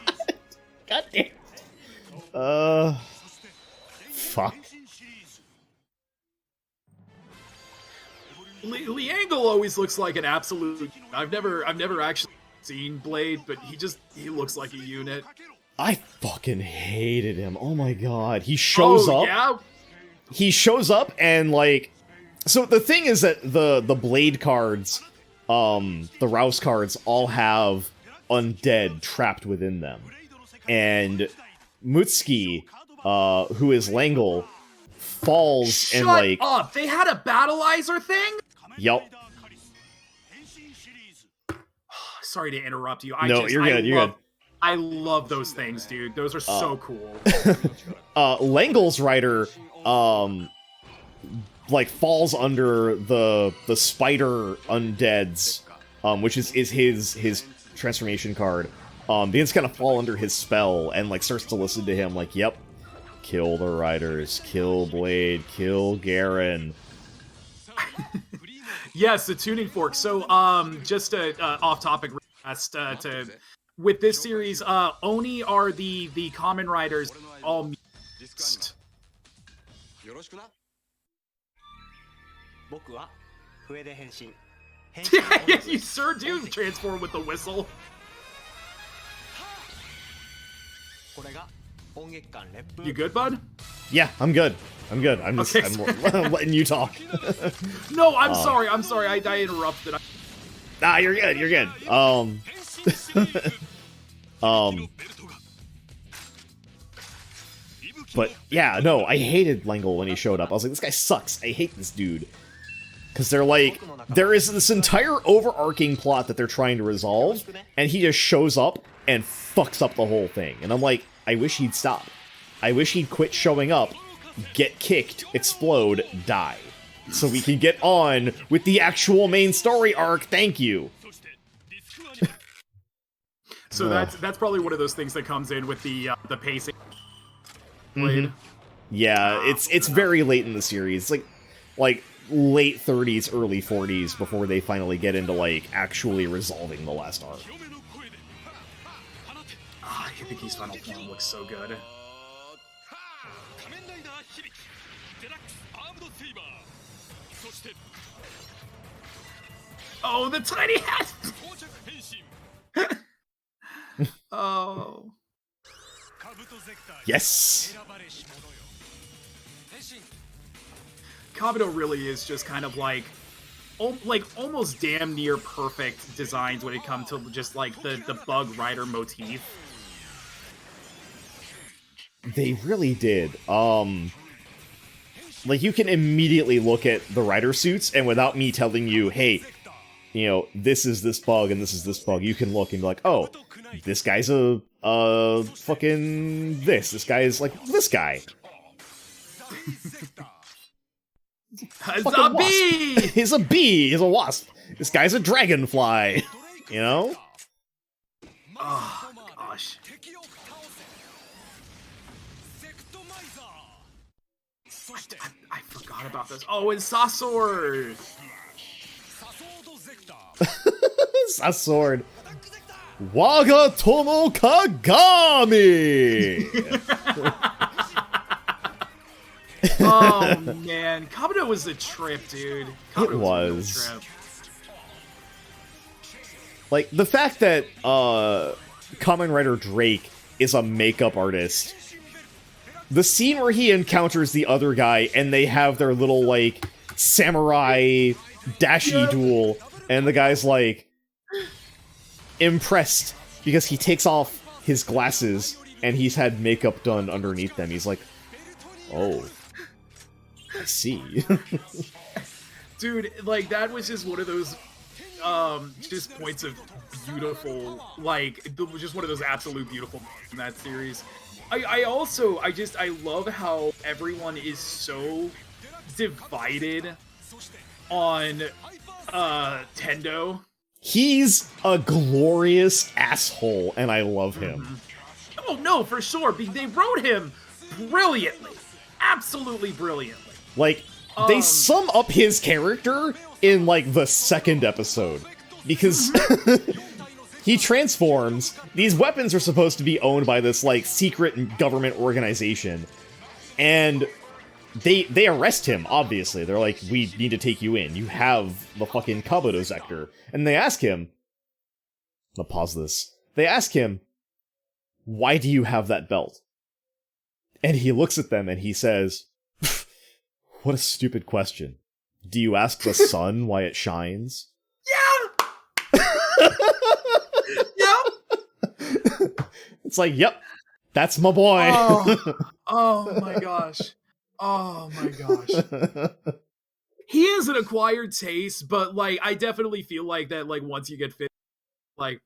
God damn. Fuck. Liangle always looks like an absolute. I've never actually seen Blade, but he looks like a unit. I fucking hated him. Oh my god. He shows up. Yeah? He shows up and like, so the thing is that the blade cards, the Rouse cards all have undead trapped within them. And Mutsuki, who is Langle, falls Shut and like... up! They had a battleizer thing? Yup. Sorry to interrupt you. You're good. I love those things, dude. Those are so cool. Langle's rider, like falls under the spider undeads, which is his transformation card. Begins to kind of fall under his spell and like starts to listen to him like, yep, kill the riders, kill Blade, kill Garen. Yes, the tuning fork. So, just a off-topic request with this series, Oni are the common riders, all mixed. Yeah, you sure do transform with the whistle. You good, bud? Yeah, I'm good. I'm just Okay, I'm letting you talk. No, I'm sorry. I interrupted. Nah, you're good. But yeah, no, I hated Langle when he showed up. I was like, this guy sucks. I hate this dude. Because they're like, there is this entire overarching plot that they're trying to resolve, and he just shows up and fucks up the whole thing. And I'm like, I wish he'd stop. I wish he'd quit showing up, get kicked, explode, die. So we can get on with the actual main story arc. Thank you. So that's probably one of those things that comes in with the pacing. Mm-hmm. Yeah, it's very late in the series. It's like late 30s, early 40s before they finally get into like actually resolving the last arc. Ah, Hibiki's final form looks so good. Oh, the tiny hat! Oh. Yes! Kabuto really is just kind of like almost damn near perfect designs when it comes to just like the bug rider motif. They really did. Like you can immediately look at the rider suits and without me telling you, hey, you know, this is this bug and this is this bug, you can look and be like, oh, this guy's a fucking this guy is like this guy. He's a bee! He's a bee! He's a wasp! This guy's a dragonfly! You know? Oh, gosh. I forgot about this. Oh, and Sasor! Sasor. Waga Tomo Kagami! Oh man, Kabuto was a trip, dude. Kabuto It was. a real trip. Like, the fact that Kamen Rider Drake is a makeup artist. The scene where he encounters the other guy and they have their little, like, samurai dashi duel, and the guy's, like, impressed because he takes off his glasses and he's had makeup done underneath them. He's like, oh. I see. Dude, like, that was just one of those, just points of beautiful, like, just one of those absolute beautiful in that series. I love how everyone is so divided on, Tendo. He's a glorious asshole, and I love him. Oh, no, for sure. They wrote him brilliantly. Absolutely brilliantly. Like, they sum up his character in, like, the second episode. Because he transforms. These weapons are supposed to be owned by this, like, secret government organization. And they arrest him, obviously. They're like, we need to take you in. You have the fucking Kabuto sector. And they ask him... I'll pause this. They ask him, why do you have that belt? And he looks at them and he says... What a stupid question. Do you ask the sun why it shines? Yeah! Yeah! It's like, yep, that's my boy. Oh my gosh. Oh my gosh. He is an acquired taste, but like I definitely feel like that like once you get fit, like,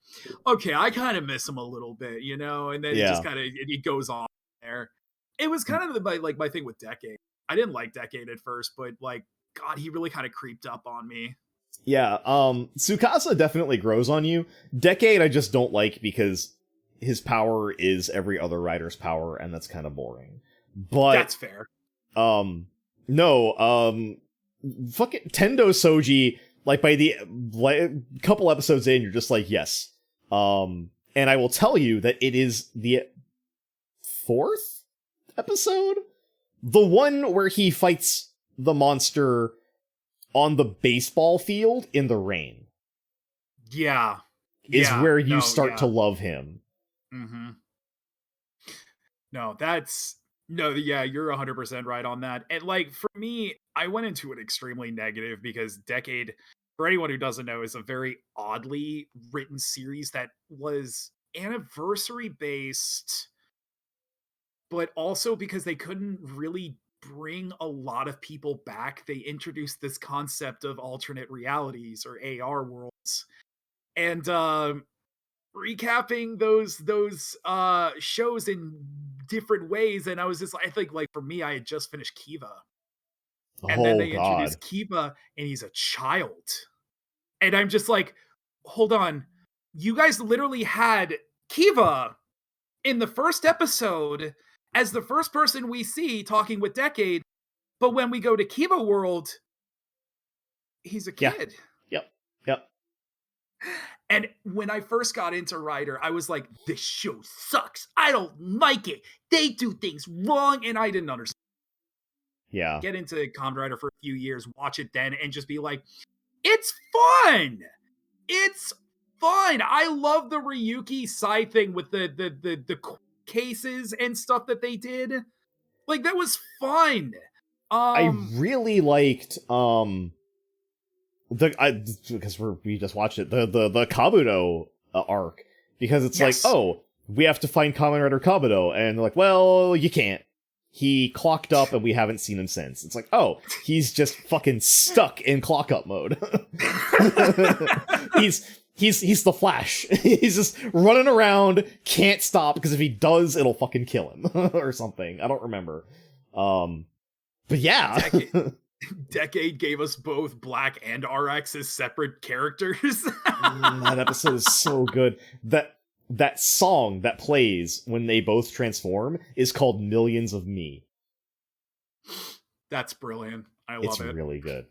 okay, I kind of miss him a little bit, you know, and then it just kind of it goes on there. It was kind of my thing with Decade. I didn't like Decade at first, but like God, he really kind of creeped up on me. Yeah, Tsukasa definitely grows on you. Decade I just don't like because his power is every other rider's power, and that's kind of boring. But that's fair. Fucking Tendo Soji, like by the couple episodes in, you're just like, yes. And I will tell you that it is the 4th episode? The one where he fights the monster on the baseball field in the rain. Yeah. Is where you start to love him. Mm-hmm. You're 100% right on that. And like for me, I went into it extremely negative because Decade, for anyone who doesn't know, is a very oddly written series that was anniversary based, but also because they couldn't really bring a lot of people back, they introduced this concept of alternate realities or AR worlds. And recapping those shows in different ways, and I was just, I think like for me, I had just finished Kiva, and then they introduced Kiva, and he's a child, and I'm just like, hold on, you guys literally had Kiva in the first episode as the first person we see talking with Decade, but when we go to Kiva World, he's a kid. Yep. And when I first got into Rider, I was like, this show sucks. I don't like it. They do things wrong, and I didn't understand. Yeah. Get into Kamen Rider for a few years, watch it then, and just be like, it's fun! It's fun! I love the Ryuki side thing with the cases and stuff that they did. Like, that was fun. I really liked because we just watched it, the Kabuto arc, because it's like, oh, we have to find Kamen Rider Kabuto, and they're like, well, you can't. He clocked up and we haven't seen him since. It's like, oh, he's just fucking stuck in clock up mode. He's the Flash. He's just running around, can't stop, because if he does, it'll fucking kill him or something. I don't remember. But yeah. Decade gave us both Black and RX as separate characters. That episode is so good. That song that plays when they both transform is called Millions of Me. That's brilliant. I love it. It's really good.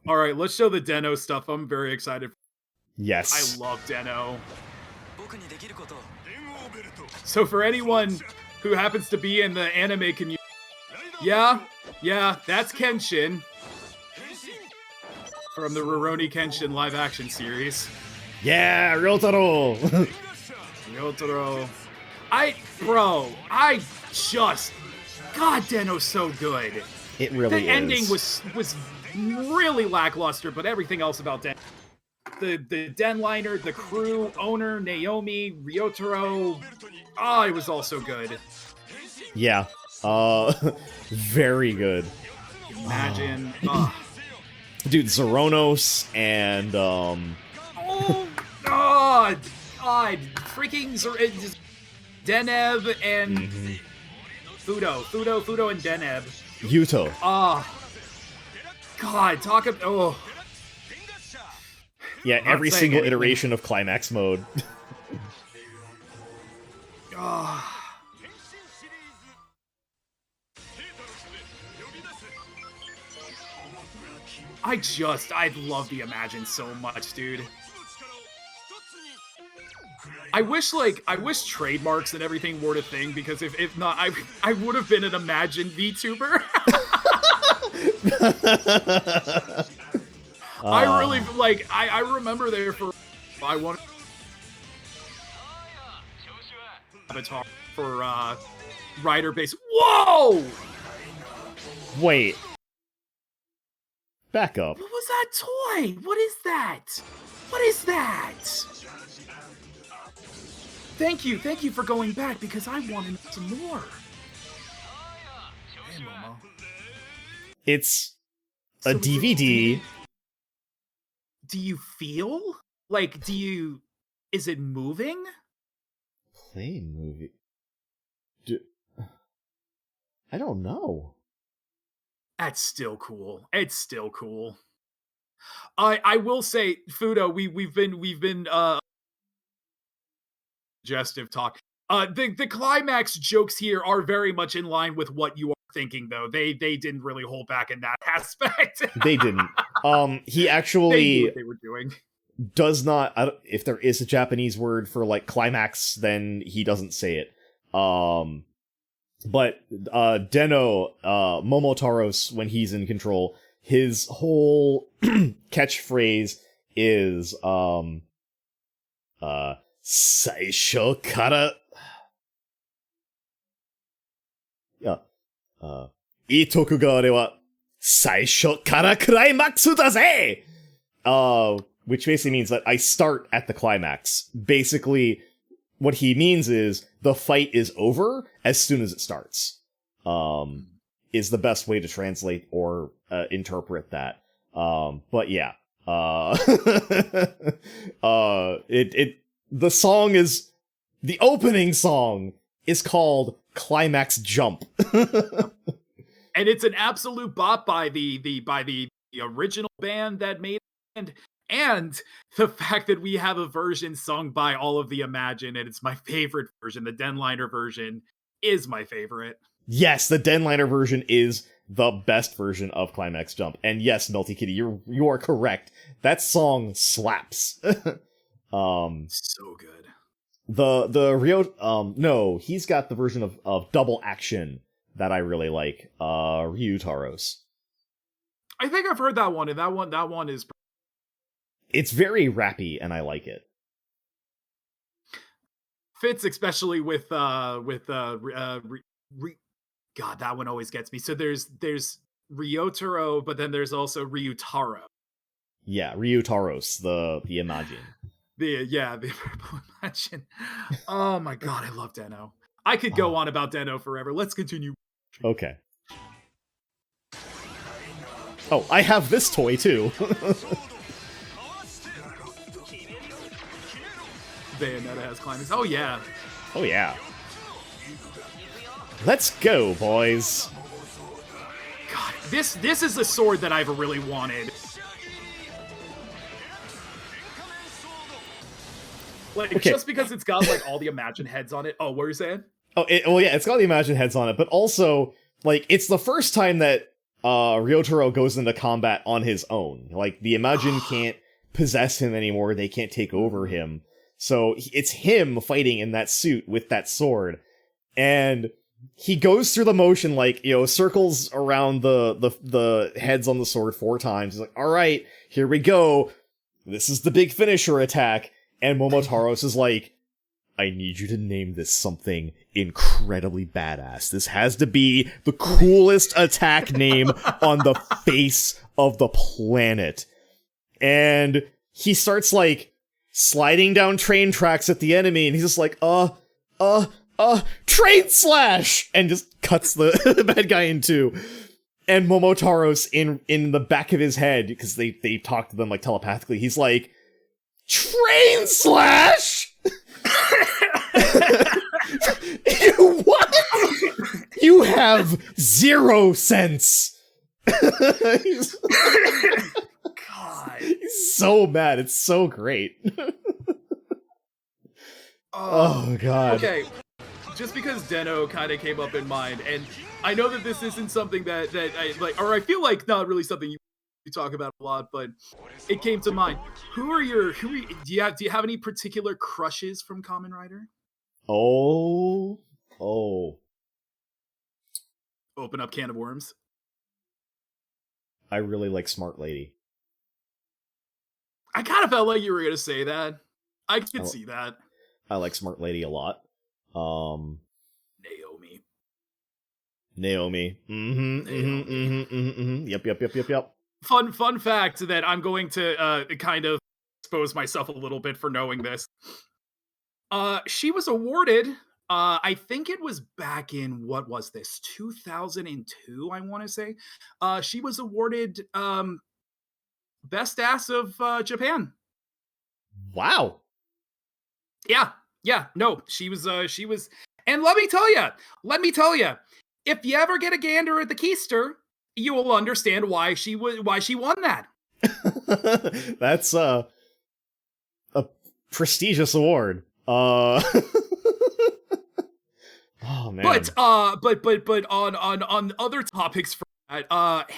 All right, let's show the Den-O stuff. I'm very excited. Yes. I love Den-O. So for anyone who happens to be in the anime community, yeah, that's Kenshin from the Rurouni Kenshin live action series. Yeah, Ryotaro! Ryotaro. God, Den-O's so good. It really is. The ending was really lackluster, but everything else about Den, the Denliner, the crew, owner, Naomi, Ryotaro, it was all so good. Yeah. Very good. Imagine. Dude, Zoronos and Oh God! Freaking Deneb and Fudo and Deneb. Yuto. God, talk about Yeah, every single iteration of Climax mode. I love the Imagine so much, dude. I wish trademarks and everything were a thing, because if not, I would have been an Imagine VTuber. I really I remember there I wanted avatar for rider base. Whoa! Wait. Back up. What was that toy? What is that? What is that? Thank you for going back because I want to know some more. Hey, Momo. It's a So DVD. Do you feel like is it moving? Play movie. I don't know. That's still cool. It's still cool. I will say, Fudo, we've been suggestive talk. The climax jokes here are very much in line with what you are thinking, though. They didn't really hold back in that aspect. They didn't. He They knew actually what they were doing. does not. If there is a Japanese word for like climax, then he doesn't say it. But Deno, Momotaros, when he's in control, his whole catchphrase is Saisho kara Itoku ga ore wa Saisho kara climaxu da ze! Which basically means that I start at the climax. Basically, what he means is the fight is over as soon as it starts. Is the best way to translate or interpret that. But yeah. The song is, the opening song is called Climax Jump. And it's an absolute bop by the original band that made it. And the fact that we have a version sung by all of the Imagine, and it's my favorite version. The Denliner version is my favorite. Yes, the Denliner version is the best version of Climax Jump. And yes, Melty Kitty, you are correct. That song slaps. So good. The Ryo, no, he's got the version of Double Action that I really like. Ryutaro's. I think I've heard that one, and that one is. It's very rappy, and I like it. Fits especially with God, that one always gets me. So there's Ryotaro, but then there's also Ryutaro. Yeah, Ryutaro's, the Imagine. The purple Imagine. Oh my god, I love Deno. I could go on about Deno forever. Let's continue. Okay. Oh, I have this toy too. Bayonetta has climax. Oh yeah. Oh yeah. Let's go, boys. God, this is a sword that I've really wanted. Like, okay. Just because it's got like all the Imagine heads on it. Oh, what were you saying? Oh, well, yeah, it's got the Imagine heads on it, but also, like, it's the first time that Ryotaro goes into combat on his own. Like, the Imagine can't possess him anymore, they can't take over him. So, it's him fighting in that suit with that sword. And he goes through the motion, like, circles around the heads on the sword 4 times. He's like, alright, here we go. This is the big finisher attack. And Momotaros is like, I need you to name this something incredibly badass. This has to be the coolest attack name on the face of the planet. And he starts, like, sliding down train tracks at the enemy, and he's just like, train slash! And just cuts the bad guy in two. And Momotaros, in the back of his head, because they talk to them, like, telepathically, he's like, train slash? What? You have 0 sense. God. He's so mad. It's so great. Oh, God. Okay. Just because Deno kind of came up in mind, and I know that this isn't something that I like, or I feel like not really something you talk about a lot, but it came to mind. Do you have any particular crushes from Kamen Rider? Oh. Open up can of worms. I really like Smart Lady. I kind of felt like you were going to say that. I could see that. I like Smart Lady a lot. Naomi. Yep. Fun fact that I'm going to kind of expose myself a little bit for knowing this. She was awarded, I think it was back in, what was this, 2002, I want to say. She was awarded Best Ass of Japan. Wow. Yeah, yeah, no, she was, and let me tell you, if you ever get a gander at the keister, you will understand why she won that. That's a prestigious award. Oh man. But on other topics for that,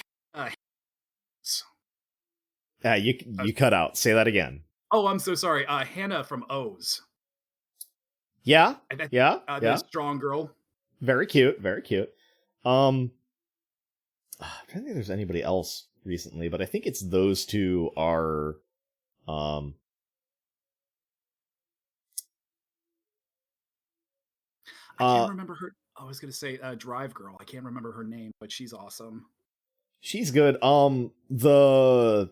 Yeah, you cut out. Say that again. oh, I'm so sorry. Hannah from O's. Yeah, The yeah. strong girl. Very cute, very cute. I don't think there's anybody else recently, but I think it's those two are. I can't remember her. I was gonna say Drive Girl. I can't remember her name, but she's awesome. She's good. The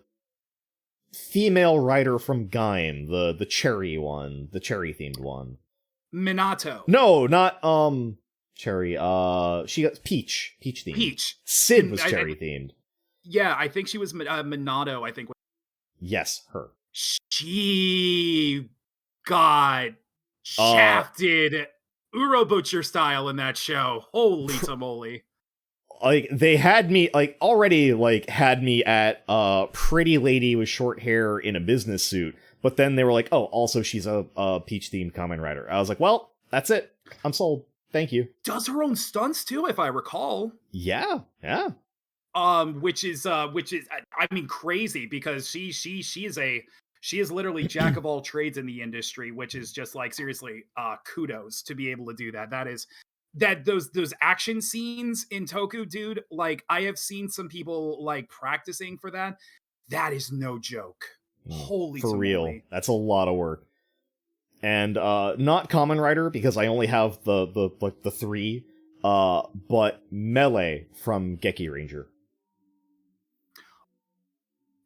female writer from Gaim, the cherry one, the cherry themed one. Minato. No, not cherry. She got Peach themed. Peach. Sid was cherry themed. Yeah, I think she was Minato. I think. Yes, her. She got shafted Uro Butcher style in that show. Holy tamale. Like they had me had me at pretty lady with short hair in a business suit, but then they were like, oh, also she's a Peach themed Kamen Rider. I was like, well, that's it. I'm sold. Thank you. Does her own stunts too, if I recall. Yeah. Which is I mean crazy, because she is literally jack of all trades in the industry, which is just like seriously kudos to be able to do that. Those action scenes in Toku, dude, like I have seen some people like practicing for that. That is no joke. Holy for tamale. real. That's a lot of work. And not Kamen Rider, because I only have the three, but Melee from Geki Ranger.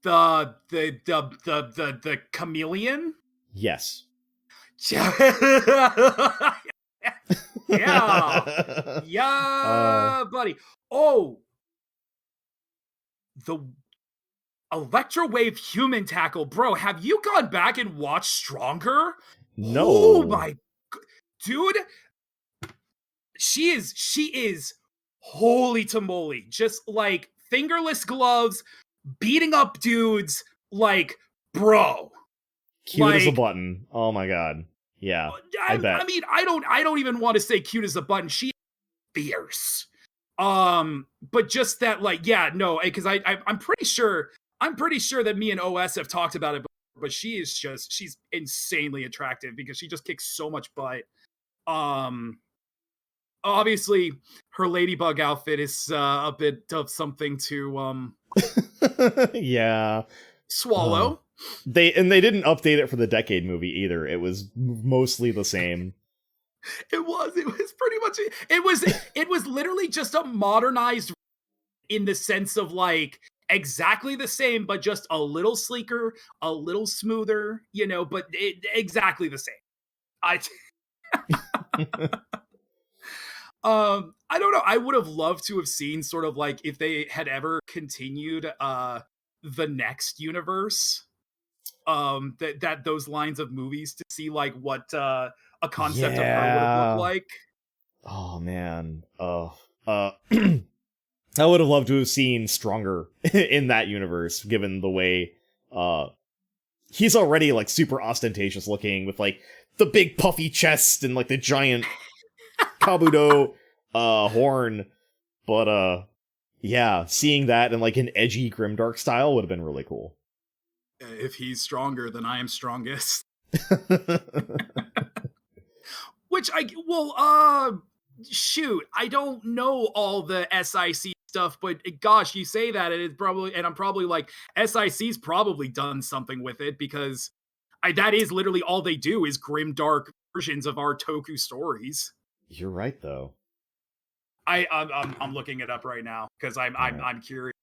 The chameleon? Yes. Yeah, buddy. Oh, the Electrowave human tackle, bro. Have you gone back and watched Stronger? No. Oh my, dude. She is holy tamale. Just like fingerless gloves, beating up dudes, like, bro. Cute as a button. Oh my god. Yeah, I bet. I mean, I don't even want to say cute as a button. She is fierce. But just that, like, yeah, no, because I'm pretty sure that me and OS have talked about it before, but she's insanely attractive because she just kicks so much butt. Obviously her ladybug outfit is a bit of something to yeah, swallow. They didn't update it for the Decade movie either. It was mostly the same. It was pretty much it was literally just a modernized in the sense of like exactly the same, but just a little sleeker, a little smoother, but exactly the same. I don't know. I would have loved to have seen sort of like if they had ever continued the next universe, that those lines of movies to see like what a concept of her would have looked like. Oh man. I would have loved to have seen Stronger in that universe, given the way he's already like super ostentatious looking with like the big puffy chest and like the giant Kabuto horn. But yeah, seeing that in like an edgy grimdark style would have been really cool. If he's stronger, then I am strongest. Which shoot, I don't know all the SIC stuff, but gosh, you say that, and I'm probably like, SIC's probably done something with it, because that is literally all they do is grimdark versions of our Toku stories. You're right, though. I'm looking it up right now because I'm curious.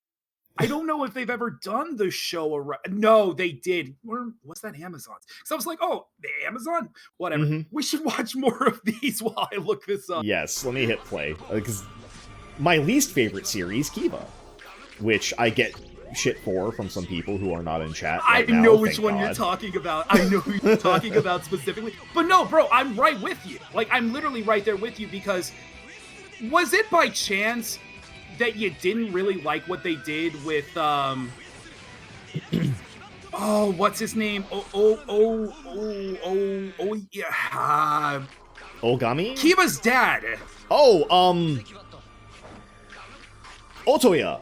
I don't know if they've ever done the show around. No, they did. Where was that Amazon's? So I was like, oh, the Amazon? Whatever. Mhm. We should watch more of these while I look this up. Yes, let me hit play. Because my least favorite series, Kiva, which I get shit for from some people who are not in chat right I now, know which thank one God. you're talking about. I know who you're talking about specifically. But no, bro, I'm right with you. Like, I'm literally right there with you because was it by chance that you didn't really like what they did with, oh, what's his name? Yeah. Ogami? Kiva's dad. Oh, Otoya.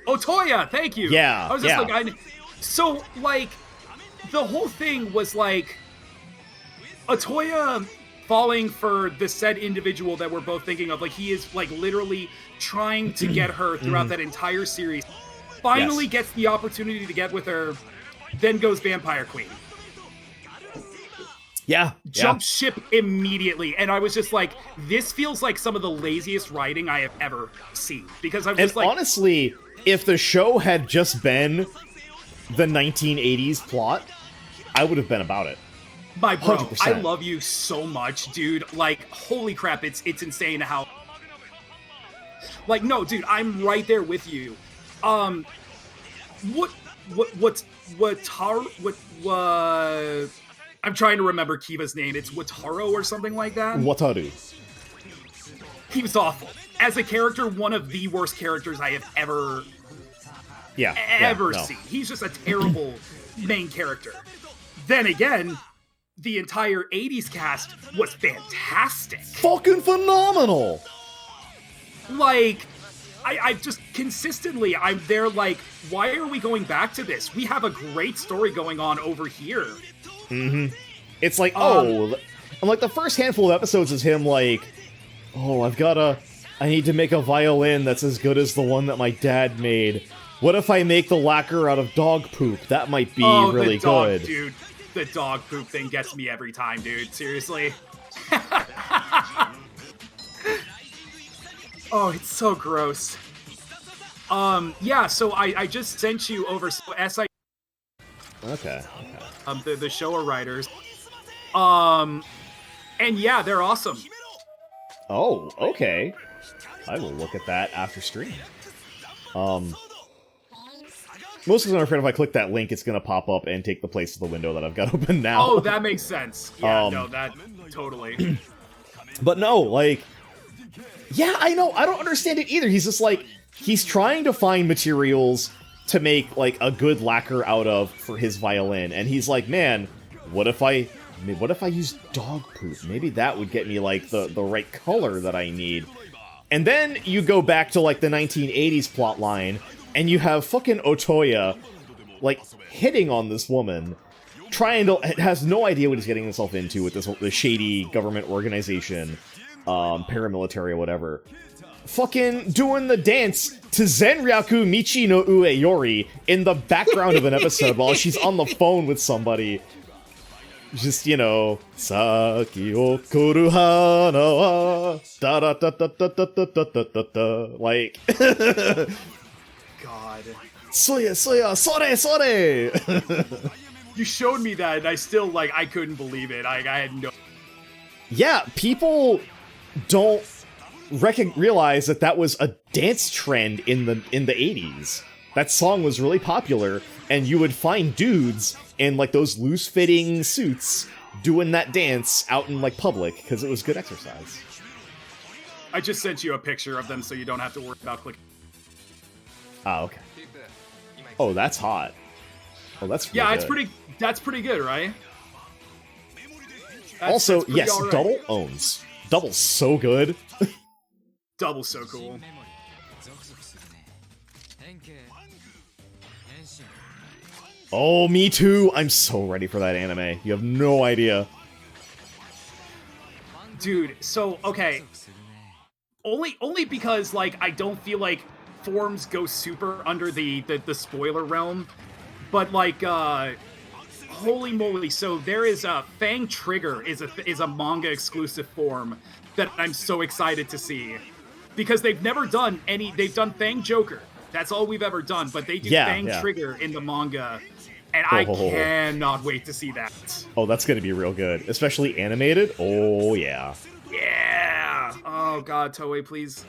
Otoya, thank you. Yeah, I was just yeah. so, like, the whole thing was, like, Otoya falling for the said individual that we're both thinking of. Like, he is, like, literally trying to get her throughout that entire series. Finally gets the opportunity to get with her, then goes Vampire Queen. Yeah. Jump ship immediately. And I was just like, this feels like some of the laziest writing I have ever seen. Because I'm just And like... honestly, if the show had just been the 1980s plot, I would have been about it. My bro, 100%. I love you so much, dude. Like, holy crap, it's insane how... Like, no, dude, I'm right there with you. I'm trying to remember Kiva's name. It's Wataru or something like that. Wataru. He was awful. As a character, one of the worst characters I have ever seen. He's just a terrible main character. Then again, the entire 80s cast was fantastic. Fucking phenomenal! Like, I just consistently, I'm there like, why are we going back to this? We have a great story going on over here. Mm-hmm. It's like, and like the first handful of episodes is him like, oh, I need to make a violin that's as good as the one that my dad made. What if I make the lacquer out of dog poop? That might be really the dog, good. Dude, the dog poop thing gets me every time, dude. Seriously. Oh, it's so gross. Yeah, so I just sent you over SI Okay. the Showa writers. And yeah, they're awesome. Oh, okay. I will look at that after stream. Mostly because I'm afraid if I click that link, it's gonna pop up and take the place of the window that I've got open now. Oh, that makes sense. Yeah, no, that totally. But no, like, yeah, I know. I don't understand it either. He's just like, he's trying to find materials to make like a good lacquer out of for his violin, and he's like, man, what if I use dog poop? Maybe that would get me like the right color that I need. And then you go back to like the 1980s plot line, and you have fucking Otoya like hitting on this woman, has no idea what he's getting himself into with this shady government organization, paramilitary or whatever. Fucking doing the dance to Zenryaku Michi no Ue Yori in the background of an episode while she's on the phone with somebody. Just, you know, Saki okoru hana wa da da da da da da da da da da, like, God. Soya, sore! You showed me that, and I still, like, I couldn't believe it. I had no... Yeah, people don't realize that was a dance trend in the 80s. That song was really popular, and you would find dudes in like those loose-fitting suits doing that dance out in like public because it was good exercise. I just sent you a picture of them so you don't have to worry about clicking. Oh, okay. Oh, that's hot. Oh, that's really Yeah, good. that's pretty good, right? Also, that's pretty yes, all right. Double owns. Double's so good. Double's so cool. Oh, me too. I'm so ready for that anime. You have no idea. Dude, so, okay. Only because, like, I don't feel like forms go super under the spoiler realm. But, like, holy moly. So there is a Fang Trigger is a manga exclusive form that I'm so excited to see. Because they've never done they've done Fang Joker, That's all we've ever done. But they do Yeah, Fang yeah. Trigger in the manga, and I cannot wait to see that. Oh, that's gonna be real good, especially animated. Oh yeah. Yeah. Oh God, Toei, please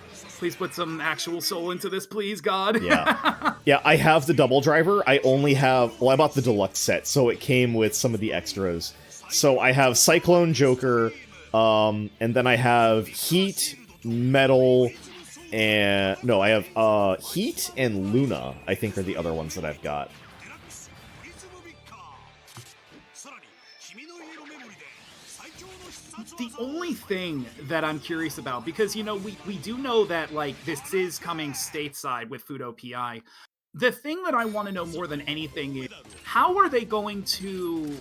put some actual soul into this, please, God. Yeah. Yeah, I have the double driver. I only have... Well, I bought the deluxe set, so it came with some of the extras. So I have Cyclone Joker, and then I have Heat, Metal, and... No, I have Heat and Luna, I think are the other ones that I've got. The only thing that I'm curious about, because, you know, we do know that, like, this is coming stateside with Fudo PI. The thing that I want to know more than anything is, how are they going to...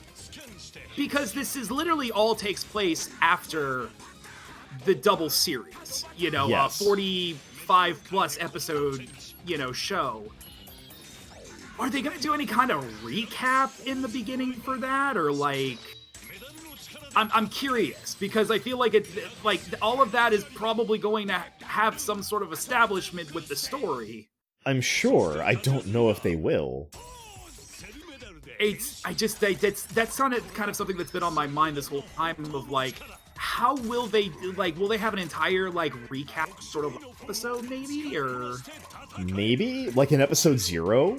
Because this is literally all takes place after the double series, you know, Yes. 45-plus episode, you know, show. Are they going to do any kind of recap in the beginning for that, or, like... I'm curious, because I feel like all of that is probably going to have some sort of establishment with the story. I'm sure. I don't know if they will. That's sounded kind of something that's been on my mind this whole time of, like, how will they, like, will they have an entire, like, recap sort of episode, maybe, or... Maybe? Like in episode 0?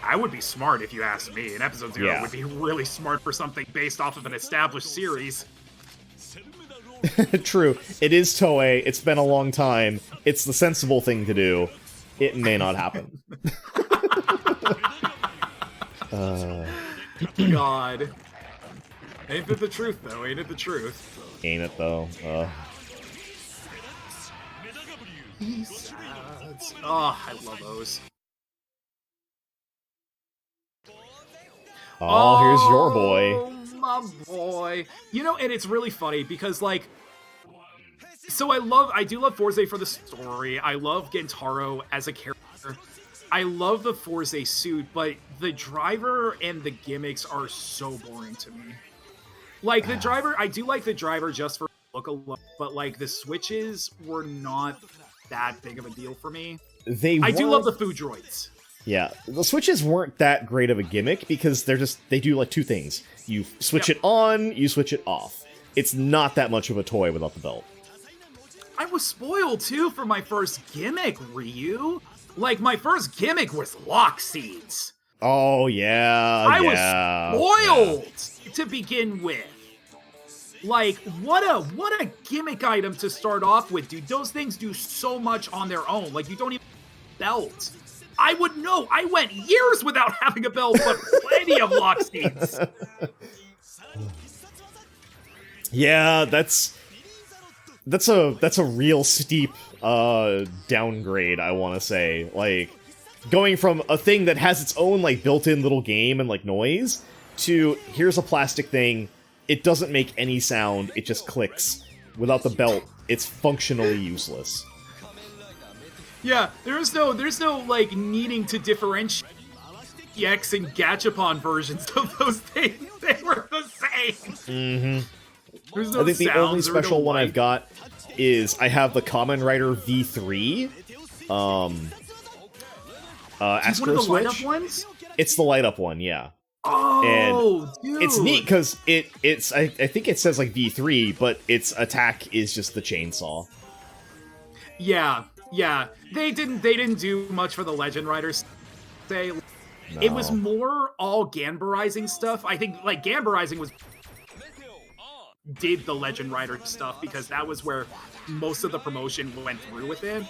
I would be smart if you asked me. An episode 0 would be really smart for something based off of an established series. True. It is Toei. It's been a long time. It's the sensible thing to do. It may not happen. God. Ain't it the truth, though? Ain't it the truth? Ain't it, though? Oh, I love those. Oh, here's your boy. Oh, my boy. You know, and it's really funny because, like, so I do love Forze for the story. I love Gentaro as a character. I love the Forze suit, but the driver and the gimmicks are so boring to me. Like, the driver, I do like the driver just for look alone, but, like, the switches were not that big of a deal for me. I do love the food droids. Yeah, the switches weren't that great of a gimmick because they do like two things. You switch it on, you switch it off. It's not that much of a toy without the belt. I was spoiled too for my first gimmick, Ryu. Like, my first gimmick was lock seeds. Oh yeah, I was spoiled to begin with. Like, what a gimmick item to start off with, dude. Those things do so much on their own. Like, you don't even belt. I would know. I went years without having a belt, but plenty of lock seeds. Yeah, that's a real steep downgrade, I want to say. Like, going from a thing that has its own, like, built-in little game and, like, noise to here's a plastic thing. It doesn't make any sound. It just clicks. Without the belt, it's functionally useless. Yeah, there's no like needing to differentiate EX and Gachapon versions of those things. They were the same. Mm-hmm. There's no I think the only sounds or special no one light. I've got is I have the Kamen Rider V3. It's one of the light up ones? It's the light up one, yeah. Oh, and dude. it's neat because it's I think it says like V3, but its attack is just the chainsaw. Yeah. They didn't do much for the Legend Riders. It was more all Ganbarizing stuff. I think like Ganbarizing did the Legend Rider stuff because that was where most of the promotion went through with it.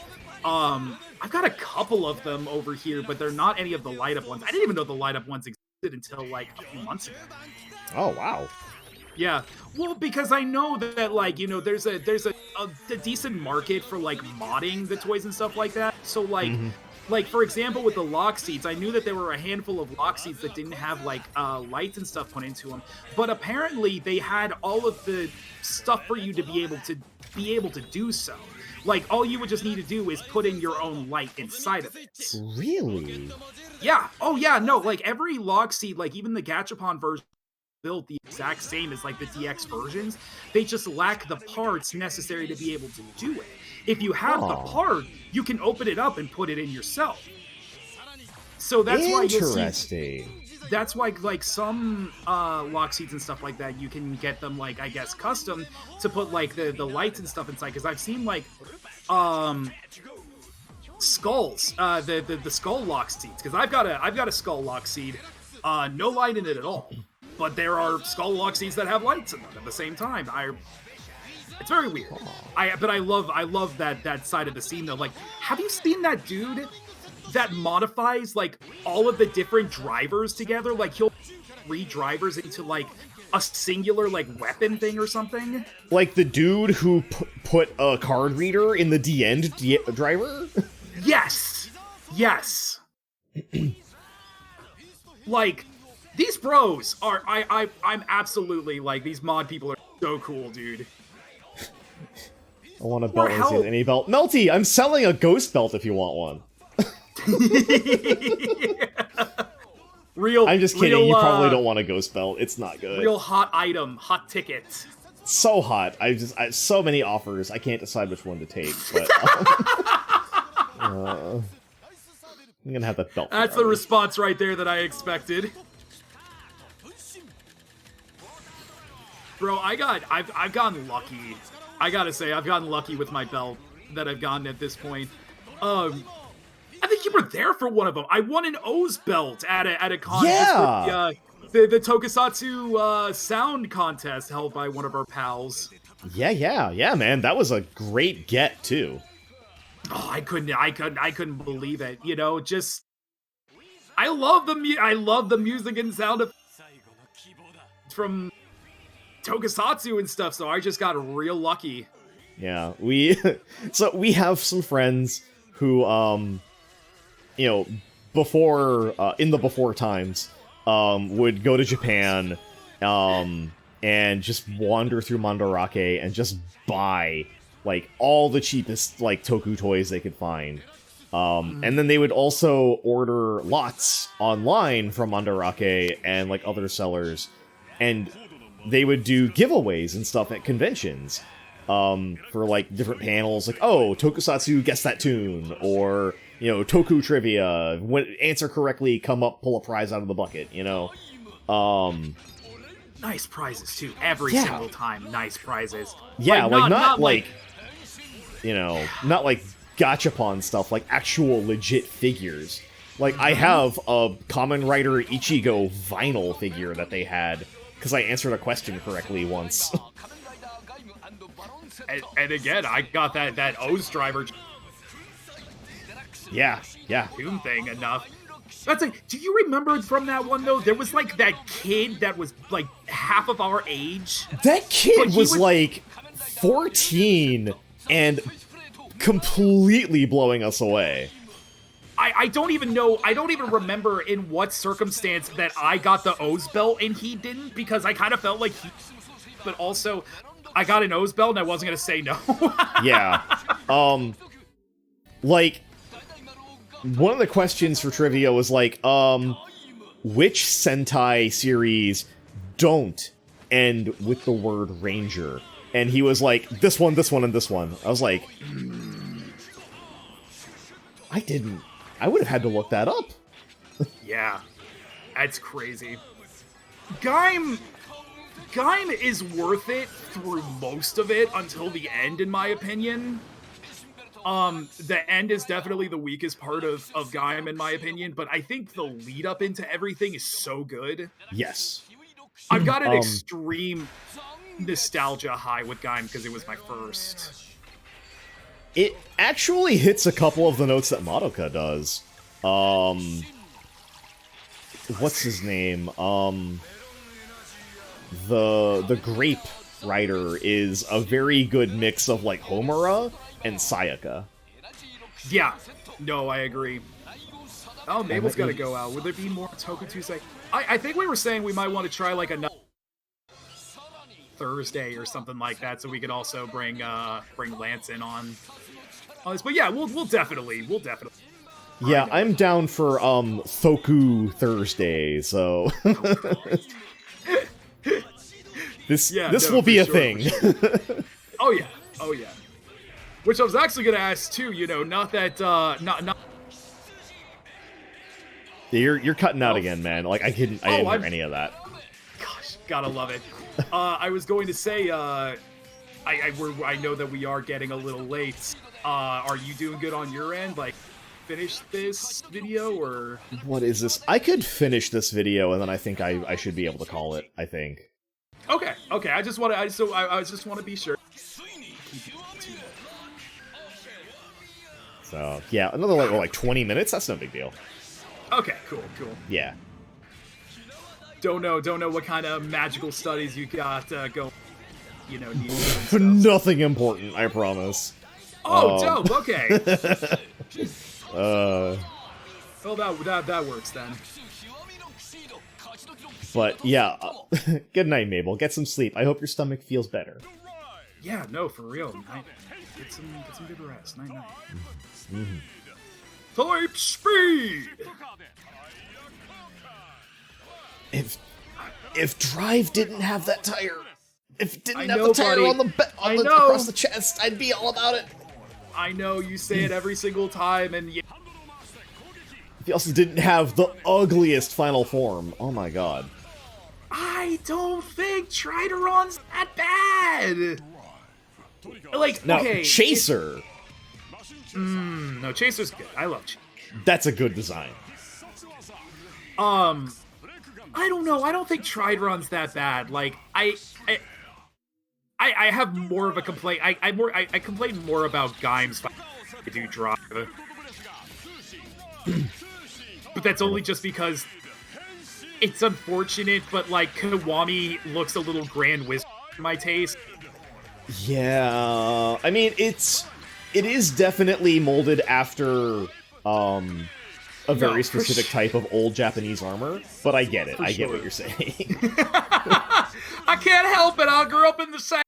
I've got a couple of them over here, but they're not any of the light up ones. I didn't even know the light up ones existed until like a few months ago. Oh wow. Yeah, well, because I know that, like, you know, there's a decent market for, like, modding the toys and stuff like that. So, like, like, for example, with the lock seats, I knew that there were a handful of lock seats that didn't have, like, lights and stuff put into them. But apparently they had all of the stuff for you to be able to do so. Like, all you would just need to do is put in your own light inside of it. Really? Yeah. Oh, yeah, no, like, every lock seat, like, even the Gachapon version, built the exact same as like the DX versions. They just lack the parts necessary to be able to do it. If you have the part, you can open it up and put it in yourself. So that's why you'll see. That's why like some lock seats and stuff like that, you can get them like I guess custom to put like the lights and stuff inside. Because I've seen like skulls, the skull lock seats. Because I've got a skull lock seat, no light in it at all. But there are skull lock seats that have lights in them at the same time. It's very weird. But I love that side of the scene though. Like, have you seen that dude that modifies like all of the different drivers together? Like he'll three drivers into like a singular like weapon thing or something. Like the dude who put a card reader in the D-end driver? Yes. Like these bros are I'm absolutely like these mod people are so cool, dude. I want a belt and any belt. Melty, I'm selling a ghost belt if you want one. I'm just kidding. You probably don't want a ghost belt. It's not good. Real hot item, hot ticket. So hot. I so many offers. I can't decide which one to take. But I'm gonna have that belt. That's the response right there that I expected. Bro, I've gotten lucky. I gotta say, I've gotten lucky with my belt that I've gotten at this point. I think you were there for one of them. I won an O's belt at a contest. Yeah. With the Tokusatsu sound contest held by one of our pals. Yeah, man. That was a great get too. Oh, I couldn't believe it. You know, just I love the music and sound of from Tokusatsu and stuff. So I just got real lucky. Yeah, we have some friends who you know, before in the before times, would go to Japan, and just wander through Mandarake and just buy like all the cheapest like Toku toys they could find. And then they would also order lots online from Mandarake and like other sellers, and they would do giveaways and stuff at conventions. For like different panels, like, oh, Tokusatsu, guess that tune, or, you know, Toku trivia, when answer correctly, pull a prize out of the bucket, you know. Nice prizes too, every single time, nice prizes. Yeah, like not like, you know, not like gachapon stuff, like actual legit figures. Like, I have a Kamen Rider Ichigo vinyl figure that they had, because I answered a question correctly once. And again, I got that O's driver. Yeah. Tune thing enough. That's like, do you remember from that one though? There was like that kid that was like half of our age. That kid was like 14 and completely blowing us away. I don't even know. I don't even remember in what circumstance that I got the O's belt and he didn't, because I kind of felt like he. But also, I got an O's belt and I wasn't gonna say no. Yeah. Like, one of the questions for trivia was like, which Sentai series don't end with the word Ranger? And he was like, this one, and this one. I was like, I didn't. I would have had to look that up. Yeah. That's crazy. Gaim is worth it through most of it until the end, in my opinion. The end is definitely the weakest part of Gaim, in my opinion, but I think the lead up into everything is so good. Yes. I've got an extreme nostalgia high with Gaim because it was my first. It actually hits a couple of the notes that Madoka does. What's his name? The Grape Rider is a very good mix of like Homura and Sayaka. Yeah, no, I agree. Oh, Mabel's got to go out. Would there be more Toku Tuesday? I think we were saying we might want to try like another Thursday or something like that, so we could also bring Lance in on this. But yeah, we'll definitely. Yeah, I'm down for Thoku Thursday. So This Yeah, this no, will be for a sure, thing. for Oh yeah, oh yeah. Which I was actually gonna ask too. You know, not that not. You're cutting out Oh. again, man. Like I didn't hear I'm- any of that. Gosh, gotta love it. I was going to say, I know that we are getting a little late. Are you doing good on your end? Like, finish this video or? What is this? I could finish this video and then I think I should be able to call it. I think. Okay. I just want to. I just want to be sure. So yeah, another like 20 minutes. That's no big deal. Okay. Cool. Yeah. Don't know what kind of magical studies you got going. You know, needed and stuff. Nothing important, I promise. Oh, dope. Okay. Well, that works then. But yeah, good night, Mabel. Get some sleep. I hope your stomach feels better. Yeah, no, for real. Get some good rest. Night. Type speed. If Drive didn't have that tire, if it didn't I have know, the tire buddy. on the I know. across the chest, I'd be all about it. I know you say it every single time, and yeah, If he also didn't have the ugliest final form, oh my god. I don't think Trideron's that bad. Like, Now, okay, Chaser, no, Chaser's good. I love Chaser. that's a good design. I don't know. I don't think Trideron's that bad. Like, I have more of a complaint. I complain more about Gaim's I do Drive. But that's only just because it's unfortunate, but like Kiwami looks a little Grand Wizard in my taste. Yeah, I mean it is definitely molded after a very for specific type of old Japanese armor, but I get it. For I get sure. what you're saying. I can't help it. I grew up in the same.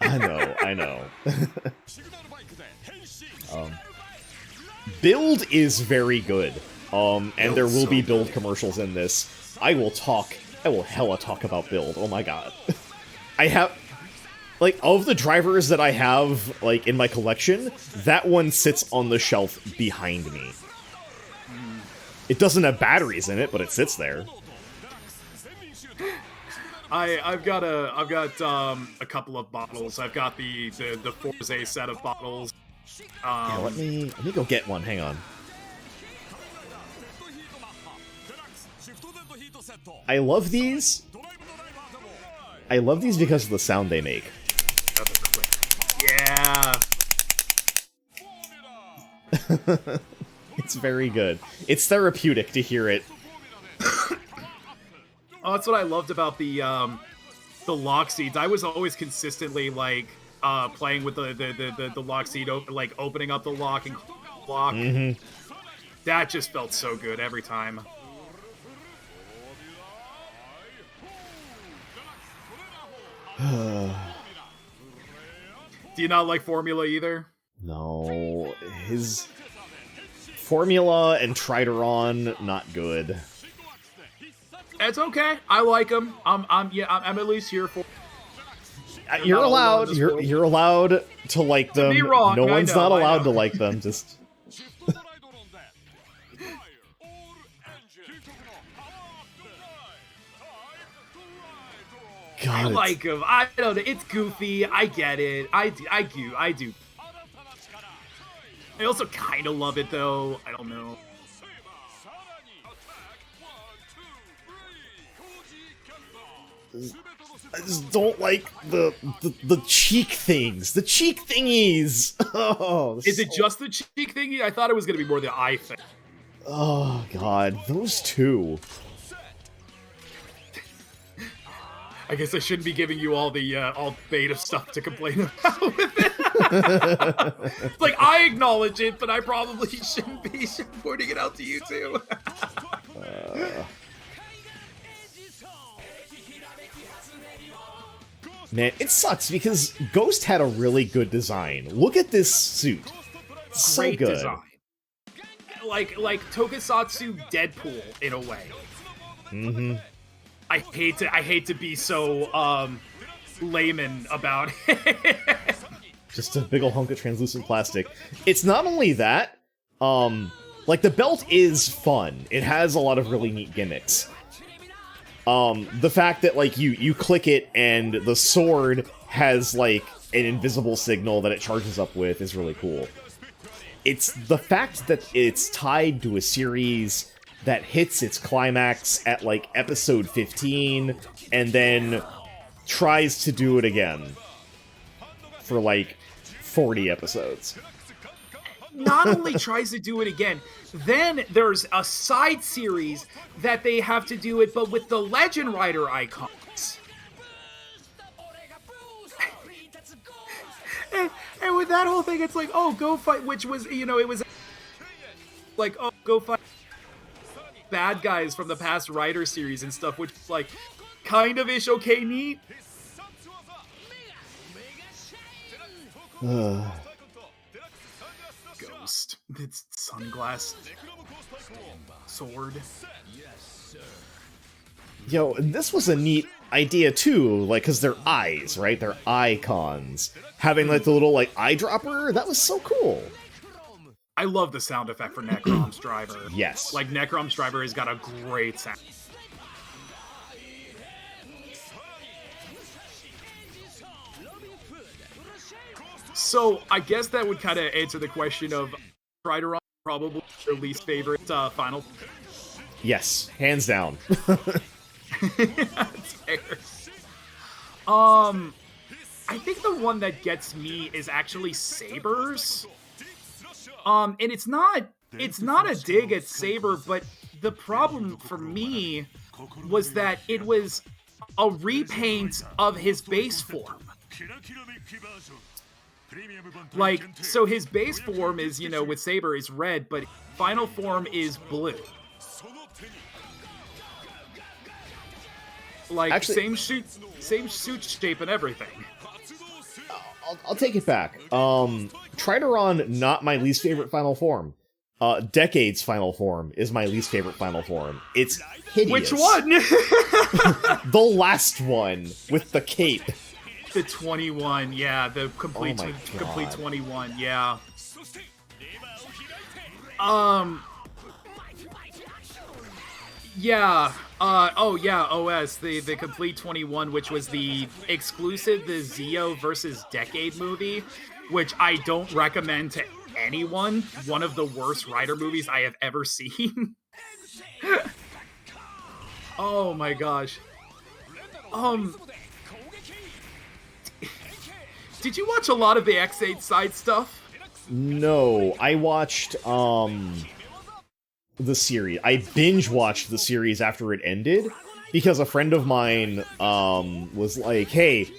I know. Build is very good. And there will be build commercials in this. I will hella talk about build. Oh my god. I have, like, of the drivers that I have, like, in my collection, that one sits on the shelf behind me. It doesn't have batteries in it, but it sits there. I've got a couple of bottles. I've got the Forze set of bottles. Yeah, let me go get one. Hang on. I love these. I love these because of the sound they make. Yeah. It's very good. It's therapeutic to hear it. Oh, that's what I loved about the lock seeds. I was always consistently like playing with the lock seed, like opening up the lock and lock. Mm-hmm. That just felt so good every time. Do you not like Formula either? No, his Formula and Trideron not good. It's okay. I like him. I'm at least here for. You're not alone allowed. in this You're world. you're allowed to like them. be wrong, No I one's know, not I allowed know. to like them. Just. God, I it's- like him. I don't know. It's goofy. I get it. I do. I also kind of love it though. I don't know. I just don't like the cheek things. The cheek thingies. Oh, Is it just the cheek thingy? I thought it was gonna be more the eye thing. Oh god, those two. I guess I shouldn't be giving you all the all beta stuff to complain about with it. Like, I acknowledge it, but I probably shouldn't be pointing it out to you too. Man, it sucks because Ghost had a really good design. Look at this suit. It's so Great good. design. Like Tokusatsu Deadpool in a way. Mm-hmm. I hate to be so layman about it. Just a big ol' hunk of translucent plastic. It's not only that, like, the belt is fun. It has a lot of really neat gimmicks. The fact that, like, you click it and the sword has, like, an invisible signal that it charges up with is really cool. It's the fact that it's tied to a series that hits its climax at, like, episode 15, and then tries to do it again for, like, 40 episodes. Not only tries to do it again, then there's a side series that they have to do it, but with the Legend Rider icons. and with that whole thing, it's like, oh, go fight, which was, you know, it was like, oh, go fight bad guys from the past Rider series and stuff, which is like, kind of ish okay neat. Ghost. It's sunglass. Sword. Yo, this was a neat idea too, like, because they're eyes, right? They're icons. Having, like, the little, like, eyedropper, that was so cool. I love the sound effect for Necrom's Driver. Yes. Like, Necrom's Driver has got a great sound. So, I guess that would kind of answer the question of Strider probably your least favorite final. Yes, hands down. That's fair. I think the one that gets me is actually Saber's. And it's not a dig at Saber, but the problem for me was that it was a repaint of his base form. Like, so his base form is, you know, with Saber is red, but final form is blue. Like, actually, same suit shape and everything. I'll take it back. Trideron, not my least favorite final form. Decade's final form is my least favorite final form. It's hideous. Which one? The last one with the cape. The 21, yeah, the complete 21, yeah. Yeah. OS, the complete 21, which was the exclusive, the Zeo versus Decade movie, which I don't recommend to anyone. One of the worst Rider movies I have ever seen. Oh my gosh. Did you watch a lot of the X8 side stuff? No, I watched, the series. I binge watched the series after it ended because a friend of mine was like, "Hey,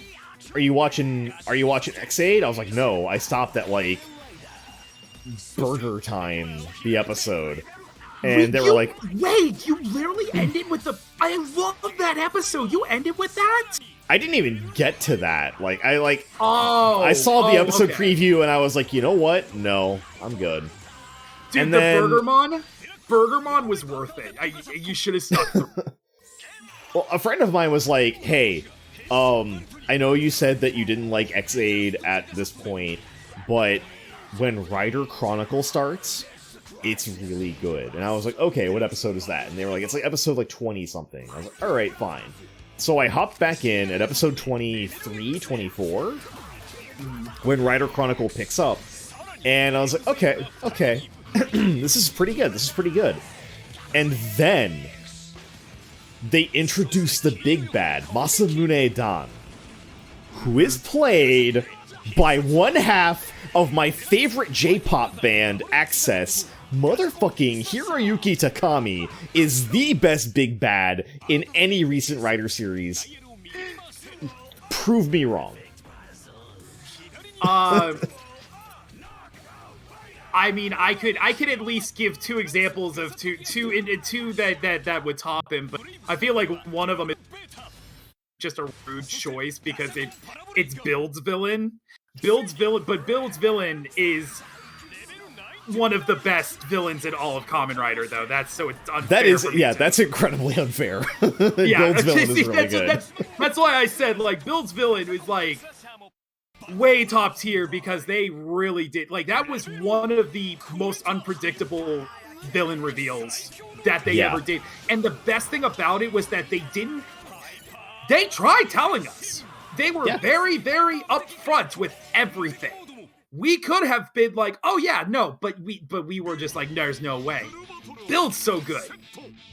are you watching X8?" I was like, "No, I stopped at like Burger Time, the episode." And they were like, "Wait, you literally ended with the I love that episode. You ended with that?" I didn't even get to that. Like I saw the okay. episode preview and I was like, "You know what? No, I'm good." Dude, and the then Burgermon was worth it. You should have stuck through. Well, a friend of mine was like, "Hey, I know you said that you didn't like X8 at this point, but when Rider Chronicle starts, it's really good." And I was like, "Okay, what episode is that?" And they were like, "It's like episode like 20-something." I was like, "Alright, fine." So I hopped back in at episode 23, 24, when Rider Chronicle picks up, and I was like, okay. This is pretty good. And then they introduced the big bad, Masamune Dan, who is played by one half of my favorite J-pop band, Access. Motherfucking Hiroyuki Takami is the best big bad in any recent Rider series. Prove me wrong. I mean, I could at least give two examples of two that would top him, but I feel like one of them is just a rude choice because it's Build's villain. Build's villain is one of the best villains in all of Kamen Rider, though. That's so it's unfair. That is, for me yeah, to- that's incredibly unfair. Yeah, Build's villain is see, really good. that's why I said, like, Build's villain was, like, way top tier because they really did. Like, that was one of the most unpredictable villain reveals that they ever did. And the best thing about it was that they tried telling us. They were very, very upfront with everything. We could have been like, oh yeah, no, but we were just like, there's no way. Build's so good.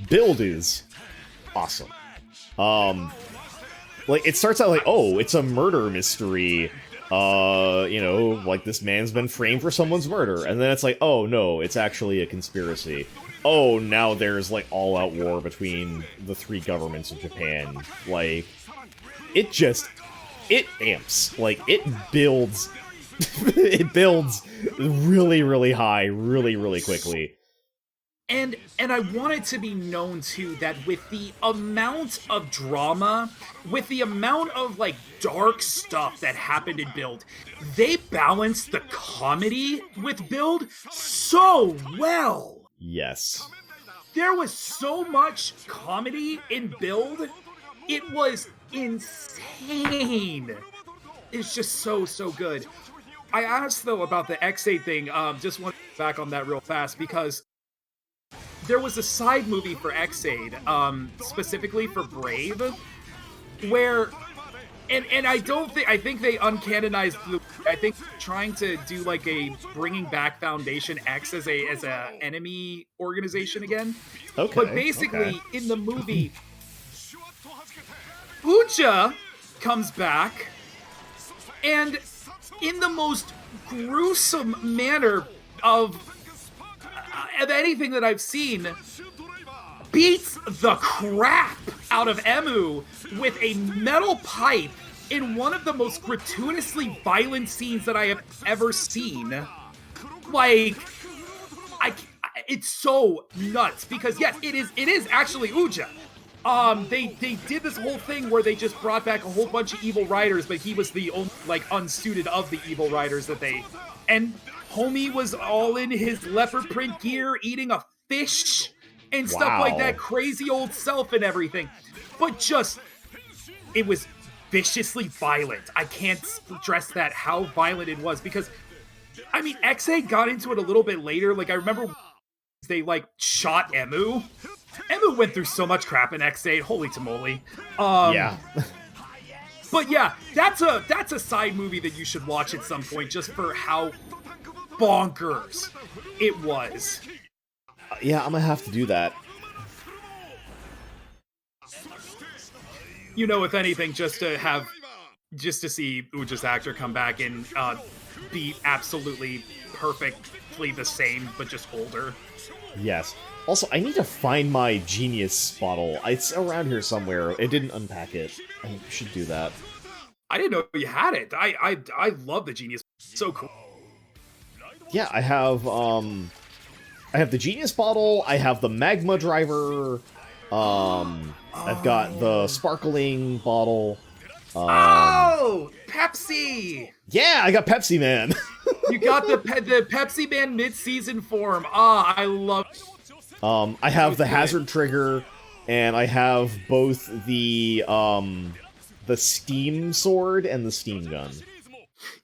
Build is awesome. Like, it starts out like, oh, it's a murder mystery. You know, like, this man's been framed for someone's murder. And then it's like, oh no, it's actually a conspiracy. Oh, now there's, like, all-out war between the three governments of Japan. Like, it amps. Like, it builds... it builds really, really high, really, really quickly. And I want it to be known, too, that with the amount of drama, with the amount of, like, dark stuff that happened in Build, they balanced the comedy with Build so well. Yes. There was so much comedy in Build. It was insane. It's just so good. I asked, though, about the X8 thing, just want to get back on that real fast, because there was a side movie for X8, specifically for Brave, where, and I think they uncanonized, I think trying to do like a bringing back Foundation X as a enemy organization again. Okay. But basically, in the movie, Ucha comes back, and in the most gruesome manner of anything that I've seen, beats the crap out of Emu with a metal pipe in one of the most gratuitously violent scenes that I have ever seen. Like, it's so nuts because yes, it is actually Uja. They did this whole thing where they just brought back a whole bunch of evil riders, but he was the only, like, unsuited of the evil riders that they... And homie was all in his leopard print gear, eating a fish and stuff like that, crazy old self and everything. But just... It was viciously violent. I can't stress that, how violent it was, because... I mean, XA got into it a little bit later. Like, I remember they, like, shot Emu. Emu went through so much crap in X8, holy tamale. Yeah. But yeah, that's a side movie that you should watch at some point, just for how bonkers it was. Yeah, I'm gonna have to do that. You know, if anything, just to see Uja's actor come back and be absolutely perfectly the same, but just older. Yes. Also, I need to find my Genius bottle. It's around here somewhere. It didn't unpack it. I should do that. I didn't know you had it. I love the Genius. So cool. Yeah, I have the Genius bottle, I have the Magma driver, I've got the Sparkling bottle. Oh! Pepsi! Yeah, I got Pepsi Man. You got the Pepsi Man mid-season form. Ah, I love it. I have the Hazard Trigger, and I have both the Steam Sword and the Steam Gun.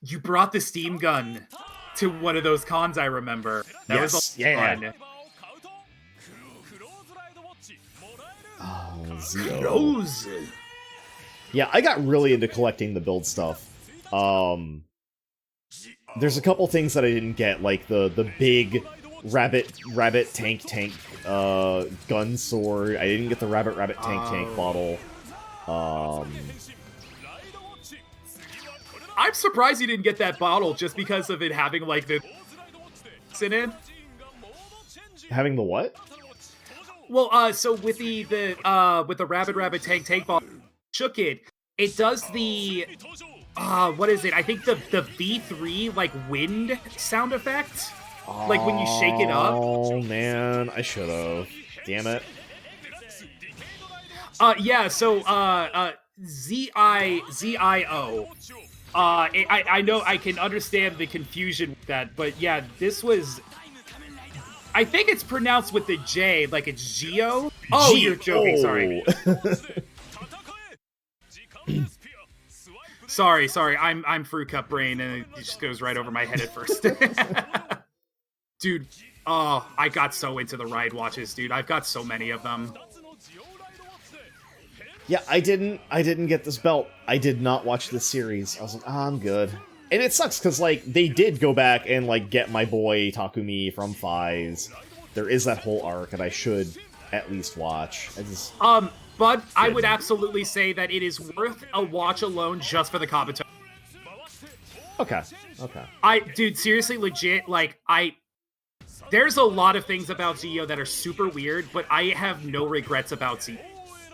You brought the Steam Gun to one of those cons, I remember. That was fun. Oh, Zio. Rose. Yeah, I got really into collecting the build stuff. There's a couple things that I didn't get, like the big rabbit tank gun sword. I didn't get the rabbit tank bottle. I'm surprised you didn't get that bottle just because of it having like the in it. Having the what? Well, so with the rabbit tank bottle, shook it. It does the what is it? I think the V3 like wind sound effect. Like when you shake it up. Oh man, I should have. Damn it. Yeah, so ZIO. I know I can understand the confusion with that, but yeah, this was I think it's pronounced with the J, like it's Geo. Oh, you're joking. Sorry. sorry. I'm fruit cup brain, and it just goes right over my head at first. Dude, oh, I got so into the ride watches, dude. I've got so many of them. Yeah, I didn't get this belt. I did not watch this series. I was like, I'm good. And it sucks, because, like, they did go back and, like, get my boy Takumi from Fives. There is that whole arc that I should at least watch. But I would absolutely say that it is worth a watch alone just for the Kabuto. Okay. Dude, seriously, legit, like, there's a lot of things about Zio that are super weird, but I have no regrets about Zio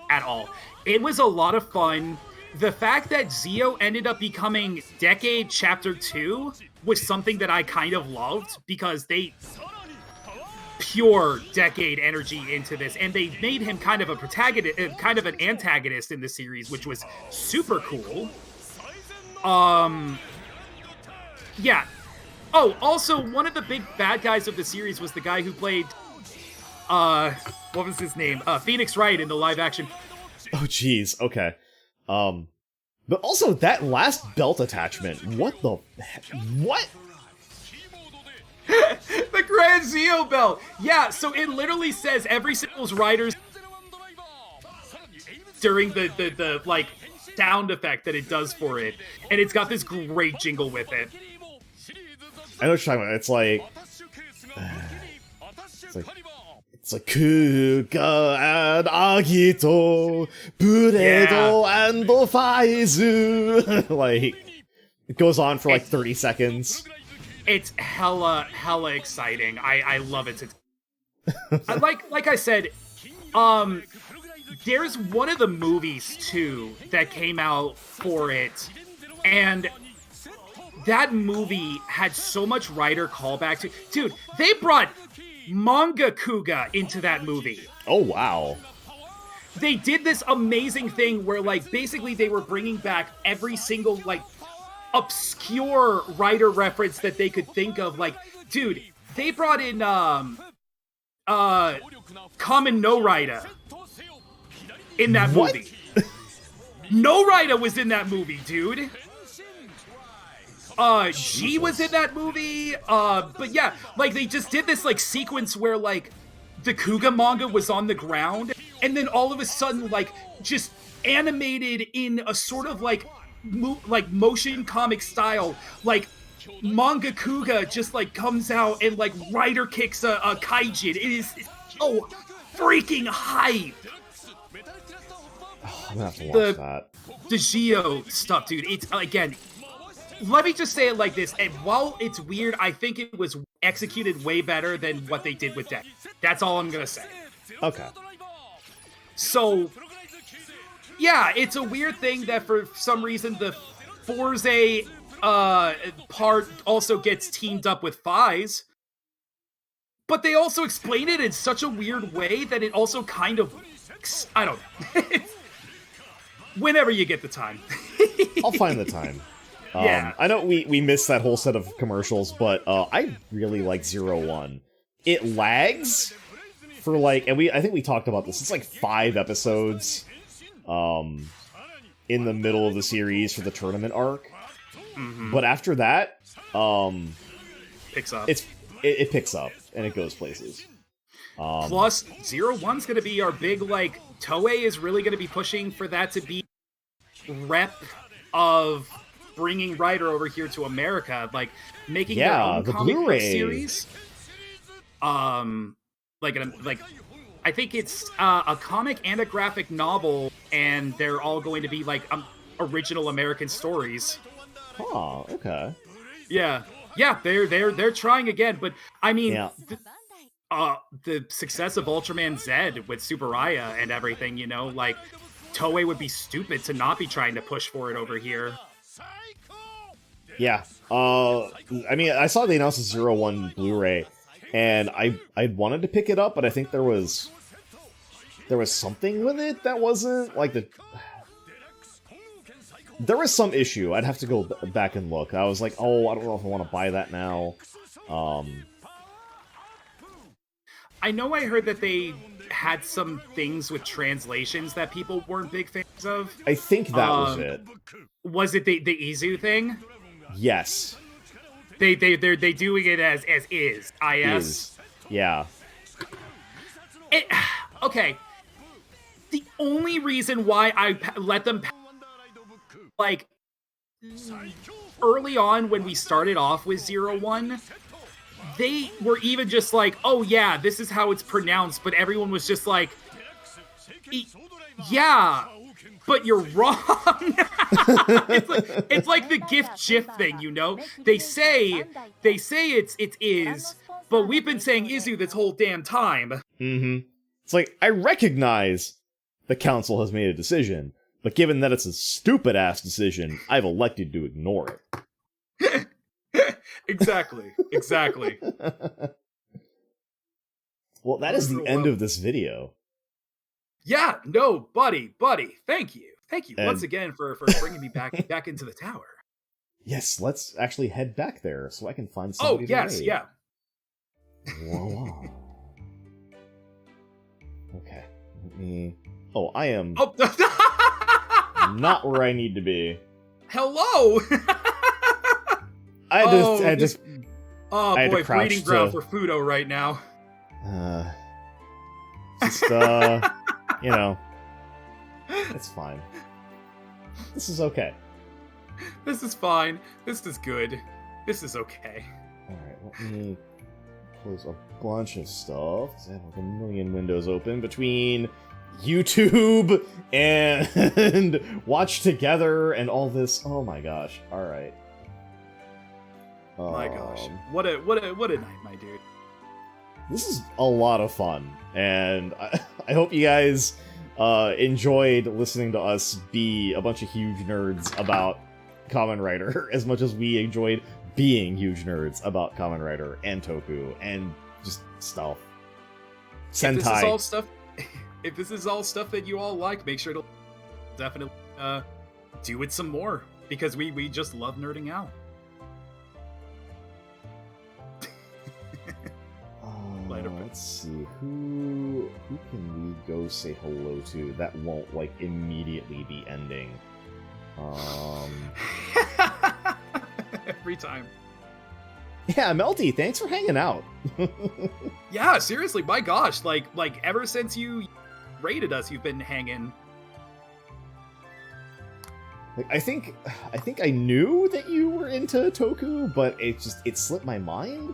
at all. It was a lot of fun. The fact that Zio ended up becoming Decade Chapter 2 was something that I kind of loved, because they pure Decade energy into this, and they made him kind of a protagonist, kind of an antagonist in the series, which was super cool. Yeah. Oh, also, one of the big bad guys of the series was the guy who played, what was his name? Phoenix Wright in the live-action. Oh, jeez. Okay. But also, that last belt attachment, what the heck? What? The Grand Zio belt! Yeah, so it literally says every single rider's during the like, sound effect that it does for it. And it's got this great jingle with it. I know what you're talking about. It's like Kuga and Agito, Buredo and Faizu. Like, it goes on for like 30 seconds. It's hella exciting. I love it. Like I said, there's one of the movies too that came out for it, and that movie had so much writer callback to. Dude, they brought Manga Kuga into that movie. Oh, wow. They did this amazing thing where, like, basically they were bringing back every single, like, obscure writer reference that they could think of. Like, dude, they brought in, Kamen No Rider in that movie. No Rider was in that movie, dude. She was in that movie, but yeah, like, they just did this, like, sequence where, like, the Kuga manga was on the ground, and then all of a sudden, like, just animated in a sort of, like, motion comic style, like, Manga Kuga just, like, comes out and, like, rider kicks a kaijin. It is so freaking hype! Oh, I'm gonna have to watch that. The Geo stuff, dude, it's, again, let me just say it like this, and while it's weird, I think it was executed way better than what they did with Deck. That's all I'm gonna say. Okay. So, yeah, it's a weird thing that for some reason the Forze part also gets teamed up with Fies, but they also explain it in such a weird way that it also kind of, I don't know. Whenever you get the time. I'll find the time. Yeah. I know we missed that whole set of commercials, but I really like 01. It lags for, like, and I think we talked about this. It's like 5 episodes in the middle of the series for the tournament arc. Mm-hmm. But after that, picks up. It picks up and it goes places. Plus, 01's going to be our big, like, Toei is really going to be pushing for that to be rep of bringing Rider over here to America, like, making their own the comic book Blu-ray series. I think it's a comic and a graphic novel, and they're all going to be, like, original American stories. Oh, okay. Yeah, they're trying again, but I mean, the success of Ultraman Z with Tsuburaya and everything, you know, like, Toei would be stupid to not be trying to push for it over here. Yeah. I mean, I saw they announced the 01 Blu-ray, and I wanted to pick it up, but I think there was something with it that wasn't, like, there was some issue. I'd have to go back and look. I was like, oh, I don't know if I want to buy that now. I know I heard that they had some things with translations that people weren't big fans of. I think that was it. Was it the Izu thing? Yes. They're doing it as is. Is. Yeah. Okay. The only reason why I let them, like, early on when we started off with 01, they were even just like, oh yeah, this is how it's pronounced, but everyone was just like, yeah, but you're wrong. it's like the GIF thing, you know? They say it is, but we've been saying Izu this whole damn time. Mm-hmm. It's like, I recognize the council has made a decision, but given that it's a stupid-ass decision, I've elected to ignore it. Exactly. Well, that is the end of this video. Yeah, no, buddy, thank you. And once again for bringing me back into the tower. Yes, let's actually head back there so I can find somebody to raid. Yeah. Voila. Okay, let me... Oh, I am not where I need to be. Hello! I just oh I had boy, to crouch breeding ground for Fudo right now. You know, it's fine. This is okay. This is fine. This is good. This is okay. Alright, let me close a bunch of stuff, because I have like a million windows open between YouTube and Watch Together and all this. Oh my gosh. Alright. My gosh. What a night, my dude. This is a lot of fun, and I hope you guys enjoyed listening to us be a bunch of huge nerds about Kamen Rider as much as we enjoyed being huge nerds about Kamen Rider and Toku and just stuff. Sentai. If this is all stuff that you all like, make sure to definitely do it some more, because we just love nerding out. Let's see, who can we go say hello to that won't, like, immediately be ending? Every time. Yeah, Melty, thanks for hanging out. Yeah, seriously, my gosh, like ever since you rated us, you've been hanging. Like, I think I knew that you were into Toku, but it slipped my mind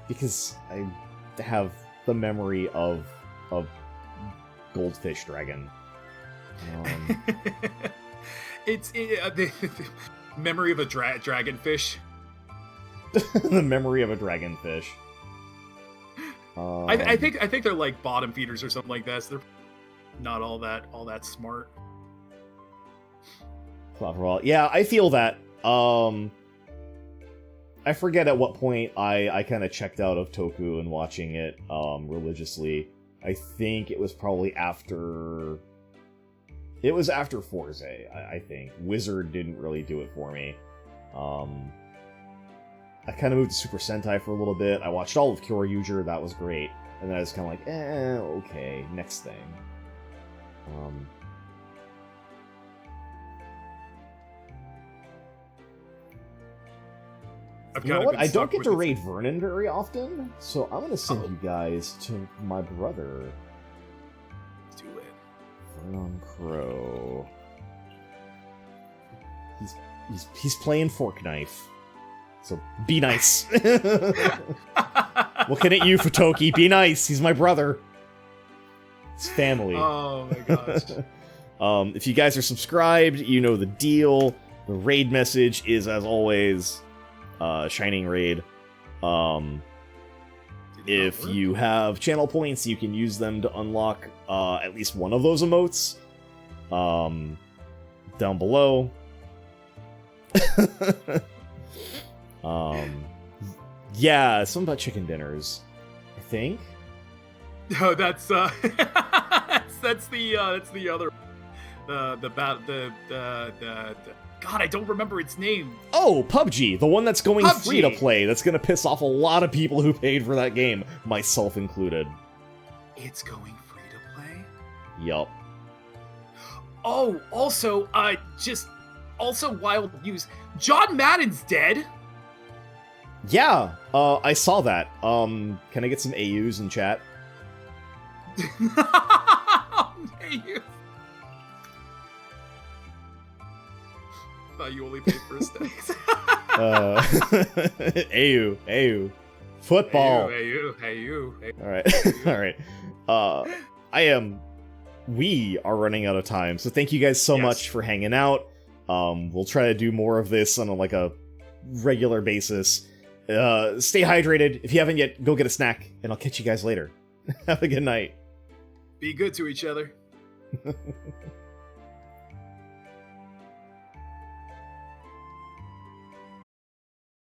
because I have the memory of Goldfish Dragon. The memory of a dragonfish. The memory of a dragonfish. I think they're like bottom feeders or something like that. So they're not all that smart. Yeah, I feel that. I forget at what point I kind of checked out of Toku and watching it religiously. I think it was probably after... It was after Forze, I think. Wizard didn't really do it for me. I kind of moved to Super Sentai for a little bit. I watched all of Kyoryuger, that was great. And then I was kind of like, okay, next thing. You know what? I don't get to raid Vernon very often, so I'm gonna send you guys to my brother. Do it. Vernon Crow. He's playing Fork Knife. So be nice. Looking at you, Futoki. Be nice. He's my brother. It's family. Oh my gosh. If you guys are subscribed, you know the deal. The raid message is, as always, Shining Raid. If you have channel points, you can use them to unlock at least one of those emotes. Down below. Yeah, something about chicken dinners, I think. No, that's the other God, I don't remember its name. Oh, PUBG, the one that's going PUBG. free to play. That's gonna piss off a lot of people who paid for that game, myself included. it's going free to play. Yup. Oh, also, wild news. John Madden's dead. Yeah, I saw that. Can I get some AUs in chat? Hey, you. Thought you only paid for his stakes. AU. Football. Hey, you. Alright. We are running out of time, so thank you guys so much for hanging out. We'll try to do more of this on a regular basis. Stay hydrated. If you haven't yet, go get a snack, and I'll catch you guys later. Have a good night. Be good to each other.